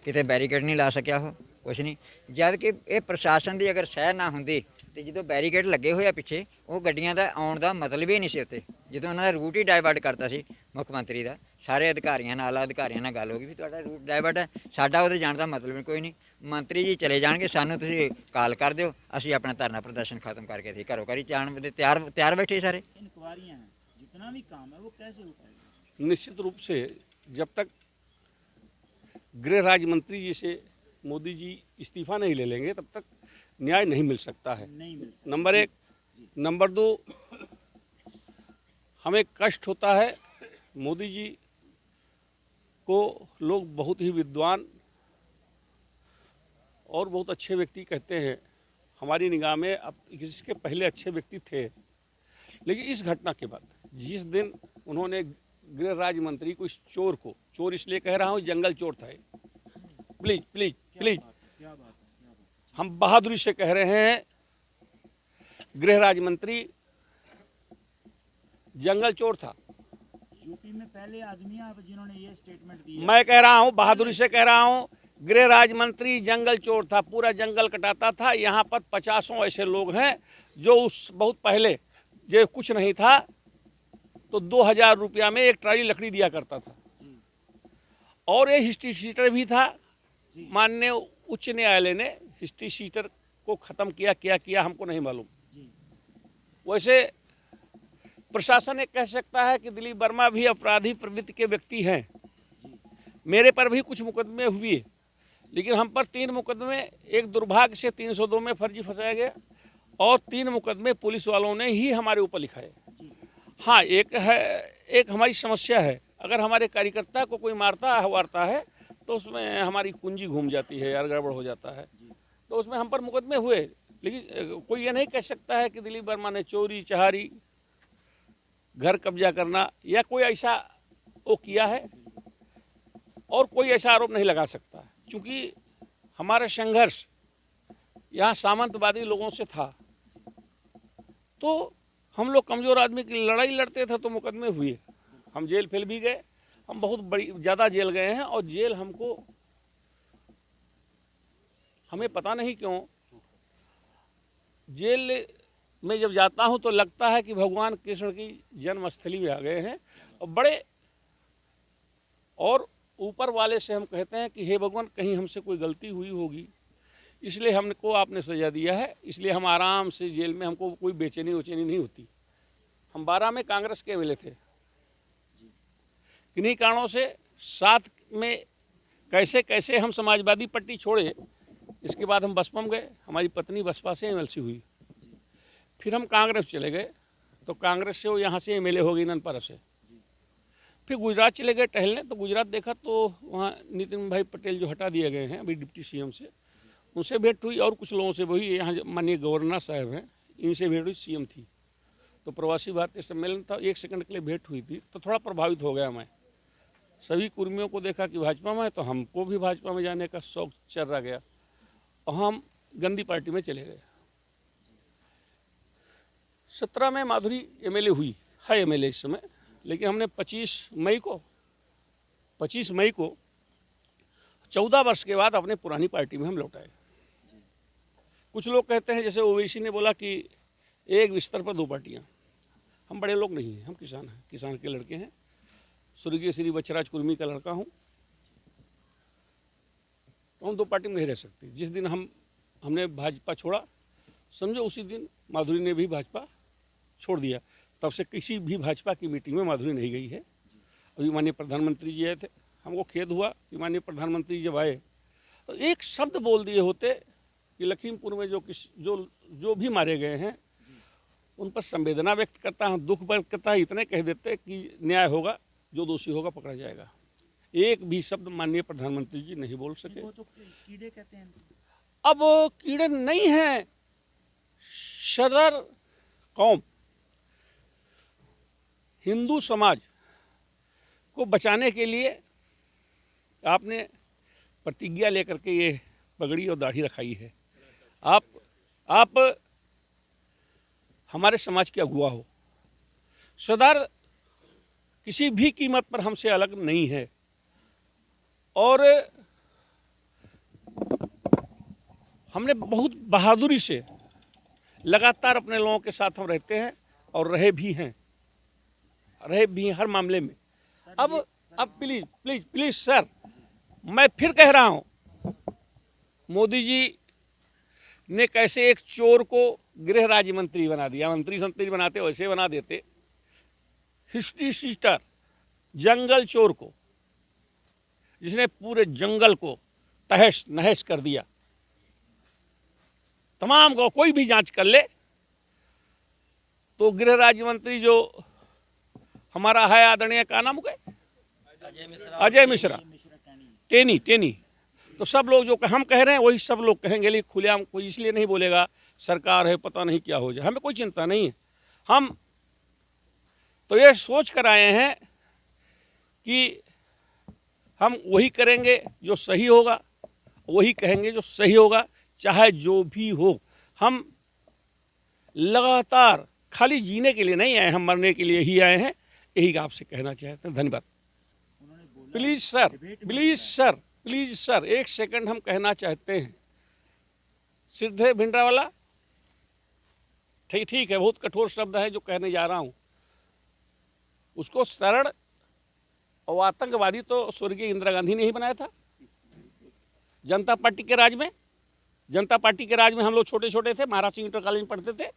[SPEAKER 8] ਕਿਤੇ ਬੈਰੀਕੇਡ ਨਹੀਂ ਲਾ ਸਕਿਆ ਉਹ, ਕੁਛ ਨਹੀਂ। ਜਦ ਕਿ ਇਹ ਪ੍ਰਸ਼ਾਸਨ ਦੀ ਅਗਰ ਸਹਿ ਨਾ ਹੁੰਦੀ ਤੇ ਜਦੋਂ ਬੈਰੀਕੇਡ ਲੱਗੇ ਹੋਏ ਆ ਪਿੱਛੇ, ਉਹ ਗੱਡੀਆਂ ਦਾ ਆਉਣ ਦਾ ਮਤਲਬ ਹੀ ਨਹੀਂ ਸੀ ਉੱਥੇ। ਜਦੋਂ ਉਹਨਾਂ ਦਾ ਰੂਟ ਹੀ ਡਾਇਵਰਟ ਕਰਤਾ ਸੀ ਮੁੱਖ ਮੰਤਰੀ ਦਾ, ਸਾਰੇ ਅਧਿਕਾਰੀਆਂ ਨਾਲ, ਆਲਾ ਅਧਿਕਾਰੀਆਂ ਨਾਲ ਗੱਲ ਹੋ ਗਈ ਵੀ ਤੁਹਾਡਾ ਰੂਟ ਡਾਇਵਰਟ ਹੈ, ਸਾਡਾ ਉਹਦੇ ਜਾਣ ਦਾ ਮਤਲਬ ਕੋਈ ਨਹੀਂ। ਮੰਤਰੀ ਜੀ ਚਲੇ ਜਾਣਗੇ, ਸਾਨੂੰ ਤੁਸੀਂ ਕਾਲ ਕਰ ਦਿਓ, ਅਸੀਂ ਆਪਣਾ ਧਰਨਾ ਪ੍ਰਦਰਸ਼ਨ ਖਤਮ ਕਰਕੇ ਅਸੀਂ ਘਰੋਂ ਘਰੀ ਜਾਣ ਦੇ ਤਿਆਰ बैठे सारे।
[SPEAKER 4] इंक्वायरियां हैं, जितना भी काम है वो कैसे हो पाएगा?
[SPEAKER 10] निश्चित रूप से जब तक गृह राज्य मंत्री जी से मोदी जी इस्तीफा नहीं ले लेंगे तब तक न्याय नहीं मिल सकता है।
[SPEAKER 4] नहीं मिल सकता।
[SPEAKER 10] नंबर एक। नंबर दो, हमें कष्ट होता है, मोदी जी को लोग बहुत ही विद्वान और बहुत अच्छे व्यक्ति कहते हैं। हमारी निगाह में अब इसके पहले अच्छे व्यक्ति थे, लेकिन इस घटना के बाद जिस दिन उन्होंने गृह राज्य मंत्री को, इस चोर को, चोर इसलिए कह रहा हूँ, जंगल चोर था, प्लीज प्लीज प्लीज, हम बहादुरी से कह रहे हैं, गृह राज्य मंत्री जंगल चोर था।
[SPEAKER 4] यूपी में पहले आदमी आप जिन्होंने ये स्टेटमेंट दिया।
[SPEAKER 10] मैं कह रहा हूँ, बहादुरी से कह रहा हूँ, गृह राज्य मंत्री जंगल चोर था, पूरा जंगल कटाता था। यहाँ पर 50 ऐसे लोग हैं जो उस बहुत पहले जो कुछ नहीं था तो 2000 रुपया में एक ट्राली लकड़ी दिया करता था। और ये हिस्ट्री शीटर भी था। माननीय उच्च न्यायालय ने हिस्ट्री शीटर को ख़त्म किया, क्या किया हमको नहीं मालूम। वैसे प्रशासन ये कह सकता है कि दिलीप वर्मा भी अपराधी प्रवृत्ति के व्यक्ति हैं। मेरे पर भी कुछ मुकदमे हुए, लेकिन हम पर 3 मुकदमे, एक दुर्भाग्य से 302 में फर्जी फंसाया गया और 3 मुकदमे पुलिस वालों ने ही हमारे ऊपर लिखाए। हाँ, एक हमारी समस्या है, अगर हमारे कार्यकर्ता को कोई मारता है तो उसमें हमारी कुंजी घूम जाती है यार, गड़बड़ हो जाता है, तो उसमें हम पर मुकदमे हुए। लेकिन कोई ये नहीं कह सकता है कि दिलीप वर्मा ने चोरी चहारी, घर कब्जा करना या कोई ऐसा वो किया है, और कोई ऐसा आरोप नहीं लगा सकता है, क्योंकि हमारा संघर्ष यहाँ सामंतवादी लोगों से था। तो हम लोग कमज़ोर आदमी की लड़ाई लड़ते थे तो मुकदमे हुए, हम जेल फेल भी गए, हम बहुत बड़ी ज़्यादा जेल गए हैं। और जेल हमें पता नहीं क्यों जेल में जब जाता हूँ तो लगता है कि भगवान कृष्ण की जन्मस्थली में आ गए हैं। और बड़े और ऊपर वाले से हम कहते हैं कि हे भगवान, कहीं हमसे कोई गलती हुई होगी, इसलिए हमको आपने सज़ा दिया है, इसलिए हम आराम से जेल में, हमको कोई बेचैनी उचैनी नहीं होती। हम 12 में कांग्रेस के मिले थे, किन्हीं कारणों से 7 में कैसे कैसे हम समाजवादी पार्टी छोड़े। इसके बाद हम बसपा में गए, हमारी पत्नी बसपा से एमएलसी हुई, फिर हम कांग्रेस चले गए, तो कांग्रेस से वो यहाँ से एमएलए हो गई ननपारा से। फिर गुजरात चले गए टहलने, तो गुजरात देखा तो वहाँ नितिन भाई पटेल जो हटा दिए गए हैं अभी डिप्टी सीएम से, उनसे भेंट हुई, और कुछ लोगों से वही यहाँ माननीय गवर्नर साहब हैं, इनसे भेंट हुई, सीएम थी, तो प्रवासी भारतीय सम्मेलन था, 1 सेकंड के लिए भेंट हुई थी, तो थोड़ा प्रभावित हो गया मैं। सभी कुर्मियों को देखा कि भाजपा में है, तो हमको भी भाजपा में जाने का शौक चर्रा गया और हम गंदी पार्टी में चले गए। 17 में माधुरी एमएलए हुई है, एमएलए इस समय, लेकिन हमने 25 मई को 14 वर्ष के बाद अपने पुरानी पार्टी में हम लौटाए। कुछ लोग कहते हैं, जैसे ओवैसी ने बोला कि एक बिस्तर पर 2 पार्टियां। हम बड़े लोग नहीं हैं, हम किसान हैं, किसान के लड़के हैं, स्वर्गीय श्री बच्चराज कुर्मी का लड़का हूँ, तो हम दो पार्टी में नहीं रह सकते। जिस दिन हमने भाजपा छोड़ा, समझो उसी दिन माधुरी ने भी भाजपा छोड़ दिया। तब से किसी भी भाजपा की मीटिंग में माधुरी नहीं गई है। अभी माननीय प्रधानमंत्री जी आए थे, हमको खेद हुआ कि माननीय प्रधानमंत्री जब आए तो एक शब्द बोल दिए होते कि लखीमपुर में जो भी मारे गए हैं उन पर संवेदना व्यक्त करता हूँ, दुख व्यक्त करता है, इतने कह देते कि न्याय होगा, जो दोषी होगा पकड़ा जाएगा। एक भी शब्द माननीय प्रधानमंत्री जी नहीं बोल सके।
[SPEAKER 4] वो तो कीड़े कहते हैं।
[SPEAKER 10] अब कीड़े नहीं हैं, सदर कौम हिंदू समाज को बचाने के लिए आपने प्रतिज्ञा लेकर के ये पगड़ी और दाढ़ी रखाई है। आप हमारे समाज के अगुआ हो। सरदार किसी भी कीमत पर हमसे अलग नहीं है और हमने बहुत बहादुरी से लगातार अपने लोगों के साथ हम रहते हैं और रहे भी हैं हर मामले में। अब प्लीज प्लीज प्लीज सर, मैं फिर कह रहा हूं, मोदी जी ने कैसे एक चोर को गृह राज्य मंत्री बना दिया, मंत्री बनाते वैसे बना देते। हिस्ट्री शीटर जंगल चोर को, जिसने पूरे जंगल को तहस नहस कर दिया, तमाम को कोई भी जांच कर ले तो गृह राज्य मंत्री जो हमारा है आदरणीय, का नाम गए, अजय मिश्रा टेनी। तो सब लोग जो हम कह रहे हैं वही सब लोग कहेंगे, लेकिन खुलेआम कोई इसलिए नहीं बोलेगा सरकार है पता नहीं क्या हो जाए। हमें कोई चिंता नहीं है। हम तो ये सोच कर आए हैं कि हम वही करेंगे जो सही होगा, वही कहेंगे जो सही होगा, चाहे जो भी हो। हम लगातार खाली जीने के लिए नहीं आए, हम मरने के लिए ही आए हैं, यही आपसे कहना चाहते हैं। धन्यवाद। प्लीज सर एक सेकंड हम कहना चाहते हैं। सिद्धे भिंडरावाला, ठीक है, बहुत कठोर शब्द है जो कहने जा रहा हूं, उसको सरल और आतंकवादी तो स्वर्गीय इंदिरा गांधी ने ही बनाया था। जनता पार्टी के राज में हम लोग छोटे छोटे थे, महाराष्ट्र इंटर कॉलेज में पढ़ते थे।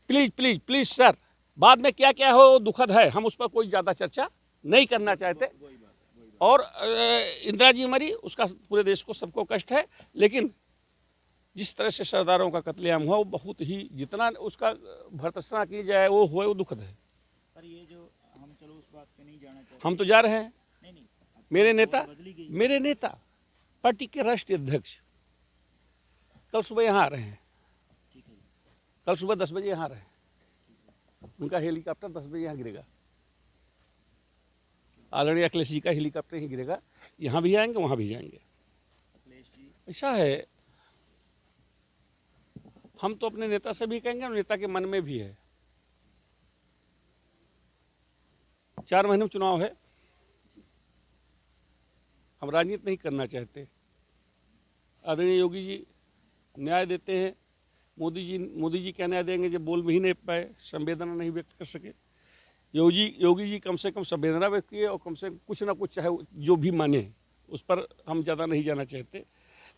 [SPEAKER 10] प्लीज सर, बाद में क्या क्या हो दुखद है, हम उस पर कोई ज़्यादा चर्चा नहीं करना चाहते। और इंदिरा जी मरी, उसका पूरे देश को सबको कष्ट है, लेकिन जिस तरह से सरदारों का कत्लेआम हुआ वो बहुत ही, जितना उसका भर्त्सना की जाए वो हुआ, वो दुखद है।
[SPEAKER 4] पर ये जो हम चलो उस बात पे नहीं जाना चाहते।
[SPEAKER 10] हम तो जा रहे हैं।
[SPEAKER 4] नहीं,
[SPEAKER 10] मेरे नेता पार्टी के राष्ट्रीय अध्यक्ष कल सुबह यहाँ आ रहे हैं। कल सुबह 10 बजे यहाँ आ रहे हैं। उनका हेलीकॉप्टर 10 बजे यहाँ गिरेगा। आदरणीय अखिलेश जी का हेलीकॉप्टर ही गिरेगा, यहाँ भी आएंगे वहाँ भी जाएंगे। ऐसा है, हम तो अपने नेता से भी कहेंगे और नेता के मन में भी है। 4 महीने में चुनाव है, हम राजनीति नहीं करना चाहते। आदरणीय योगी जी न्याय देते हैं, मोदी जी क्या न्याय देंगे जब बोल भी नहीं पाए, संवेदना नहीं व्यक्त कर सके। योगी जी कम से कम संवेदना व्यक्त किए और कम से कम कुछ ना कुछ, चाहे जो भी माने, उस पर हम ज़्यादा नहीं जाना चाहते।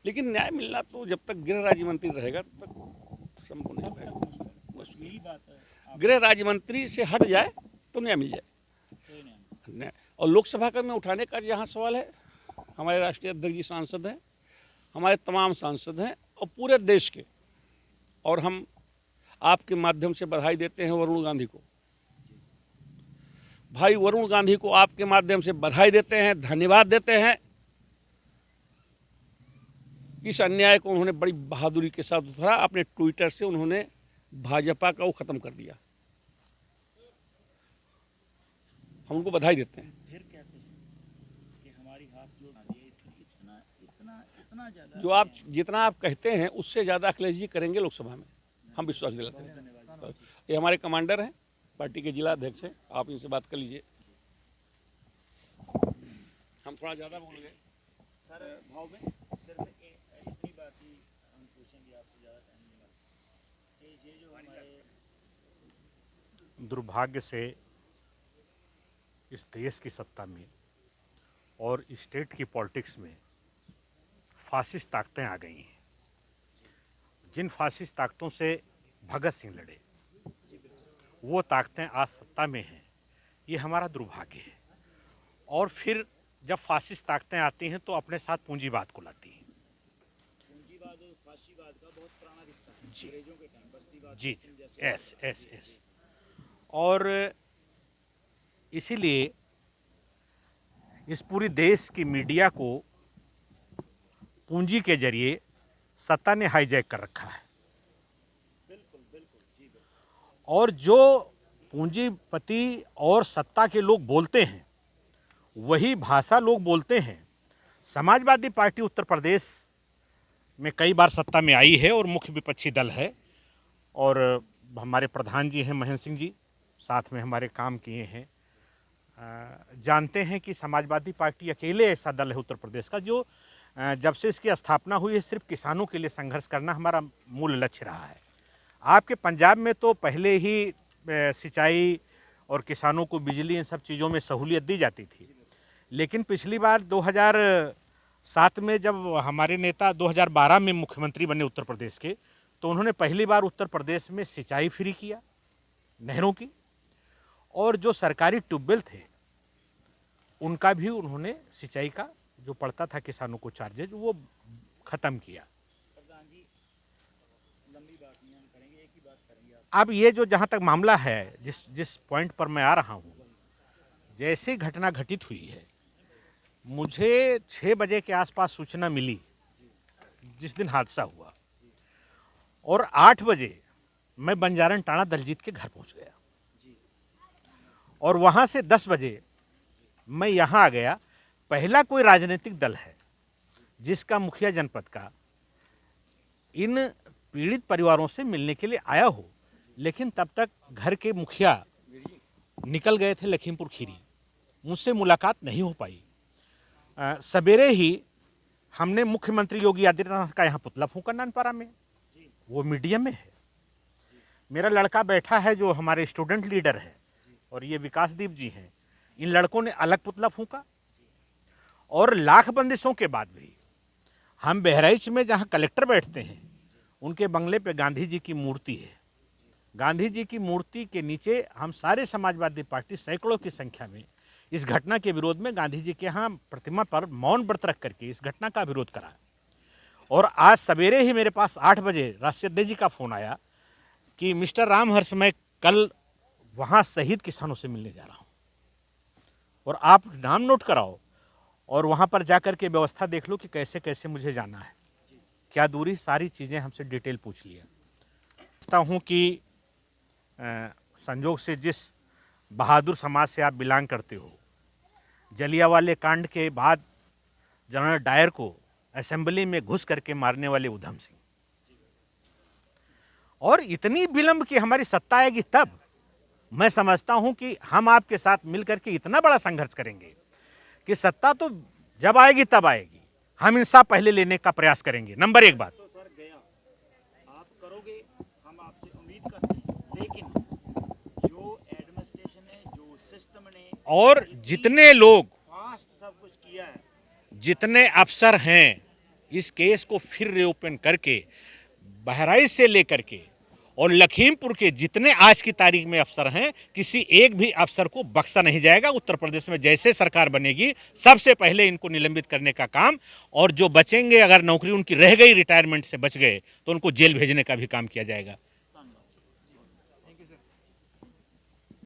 [SPEAKER 10] लेकिन न्याय मिलना तो जब तक गृह राज्य मंत्री रहेगा तब तक संभव नहीं रहेगा। बस यही बात है, गृह राज्य मंत्री से हट जाए तो न्याय मिल जाए। और लोकसभा का में उठाने का यहाँ सवाल है, हमारे राष्ट्रीय अध्यक्ष जी सांसद हैं, हमारे तमाम सांसद हैं और पूरे देश के, और हम आपके माध्यम से बधाई देते हैं वरुण गांधी को। भाई वरुण गांधी को आपके माध्यम से बधाई देते हैं, धन्यवाद देते हैं। इस अन्याय को उन्होंने बड़ी बहादुरी के साथ उतारा, अपने ट्विटर से उन्होंने भाजपा का वो खत्म कर दिया। हम उनको बधाई देते हैं।
[SPEAKER 4] फिर कहते हैं कि हमारी हाथ जोड़ दिए, इतना ज़्यादा
[SPEAKER 10] जो आप जितना आप कहते हैं उससे ज़्यादा अखिलेश जी करेंगे लोकसभा में, हम विश्वास दिलाते हैं। ये हमारे कमांडर हैं, पार्टी के जिला अध्यक्ष हैं, आप इनसे बात कर लीजिए। हम थोड़ा ज़्यादा बोल गए
[SPEAKER 4] सर भाव में, सिर्फ इतनी बात ही हम पूछेंगे आपसे, ज़्यादा टाइम नहीं लगता। ये जो हमारे
[SPEAKER 11] दुर्भाग्य से इस देश की सत्ता में और स्टेट की पॉलिटिक्स में फासिस्ट ताकतें आ गई हैं। जिन फासिस्ट ताकतों से भगत सिंह लड़े, वो ताकतें आज सत्ता में हैं। ये हमारा दुर्भाग्य है। और फिर जब फासिस्ट ताकतें आती हैं तो अपने साथ पूंजीवाद को लाती हैं।
[SPEAKER 4] पूंजीवाद और फाशीवाद का बहुत पुराना रिश्ता है,
[SPEAKER 11] जी।
[SPEAKER 4] अंग्रेजों के टाइम बस्तीवाद
[SPEAKER 11] जी,
[SPEAKER 4] जैसे
[SPEAKER 11] एस। और इसीलिए इस पूरी देश की मीडिया को पूंजी के जरिए सत्ता ने हाईजैक कर रखा है। और जो पूंजीपति और सत्ता के लोग बोलते हैं वही भाषा लोग बोलते हैं। समाजवादी पार्टी उत्तर प्रदेश में कई बार सत्ता में आई है और मुख्य विपक्षी दल है, और हमारे प्रधान जी हैं महेंद्र सिंह जी, साथ में हमारे काम किए हैं। जानते हैं कि समाजवादी पार्टी अकेले ऐसा दल है उत्तर प्रदेश का जो जब से इसकी स्थापना हुई है सिर्फ किसानों के लिए संघर्ष करना हमारा मूल लक्ष्य रहा है। आपके पंजाब में तो पहले ही सिंचाई और किसानों को बिजली, इन सब चीज़ों में सहूलियत दी जाती थी, लेकिन पिछली बार 2007 में जब हमारे नेता 2012 में मुख्यमंत्री बने उत्तर प्रदेश के, तो उन्होंने पहली बार उत्तर प्रदेश में सिंचाई फ्री किया, नहरों की, और जो सरकारी ट्यूबवेल थे उनका भी उन्होंने सिंचाई का जो पड़ता था किसानों को चार्जेज, वो ख़त्म किया। अब ये जो जहाँ तक मामला है, जिस पॉइंट पर मैं आ रहा हूँ, जैसे घटना घटित हुई है, मुझे 6 बजे के आसपास सूचना मिली जिस दिन हादसा हुआ, और 8 बजे मैं बंजारण टाणा दलजीत के घर पहुँच गया, और वहाँ से 10 बजे मैं यहाँ आ गया। पहला कोई राजनीतिक दल है जिसका मुखिया जनपद का इन पीड़ित परिवारों से मिलने के लिए आया हो, लेकिन तब तक घर के मुखिया निकल गए थे लखीमपुर खीरी, मुझसे मुलाकात नहीं हो पाई। सवेरे ही हमने मुख्यमंत्री योगी आदित्यनाथ का यहाँ पुतला फूंका नानपारा में, वो मीडियम में है। मेरा लड़का बैठा है जो हमारे स्टूडेंट लीडर है, और ये विकासदीप जी हैं, इन लड़कों ने अलग पुतला फूंका। और लाख बंदिशों के बाद भी हम बहराइच में जहाँ कलेक्टर बैठते हैं, उनके बंगले पे गांधी जी की मूर्ति है। गांधी जी की मूर्ति के नीचे हम सारे समाजवादी पार्टी सैकड़ों की संख्या में इस घटना के विरोध में गांधी जी के यहाँ प्रतिमा पर मौन व्रत रख करके इस घटना का विरोध करा। और आज सवेरे ही मेरे पास 8 बजे राष्ट्रीय जी का फ़ोन आया कि मिस्टर रामहर्ष, मैं कल वहाँ शहीद किसानों से मिलने जा रहा हूँ, और आप नाम नोट कराओ और वहाँ पर जाकर के व्यवस्था देख लो कि कैसे कैसे मुझे जाना है, क्या दूरी, सारी चीज़ें हमसे डिटेल पूछ लिया। समझता हूँ कि संजोग से जिस बहादुर समाज से आप बिलोंग करते हो, जलियांवाले कांड के बाद जनरल डायर को असेंबली में घुस करके मारने वाले उधम सिंह, और इतनी विलंब की हमारी सत्ता आएगी तब मैं समझता हूं कि हम आपके साथ मिलकर के इतना बड़ा संघर्ष करेंगे कि सत्ता तो जब आएगी तब आएगी, हम इंसाफ पहले लेने का प्रयास करेंगे। नंबर 1 बात
[SPEAKER 4] तो सर गया आप करोगे, हम आपसे उम्मीद करते हैं, लेकिन जो एडमिनिस्ट्रेशन है, जो सिस्टम ने
[SPEAKER 11] और जितने लोग
[SPEAKER 4] फास्ट सब कुछ किया है,
[SPEAKER 11] जितने अफसर हैं, इस केस को फिर रीओपन करके बहराइच से लेकर के और लखीमपुर के जितने आज की तारीख में अफसर हैं, किसी एक भी अफसर को बख्शा नहीं जाएगा। उत्तर प्रदेश में जैसे सरकार बनेगी सबसे पहले इनको निलंबित करने का काम, और जो बचेंगे, अगर नौकरी उनकी रह गई, रिटायरमेंट से बच गए, तो उनको जेल भेजने का भी काम किया जाएगा।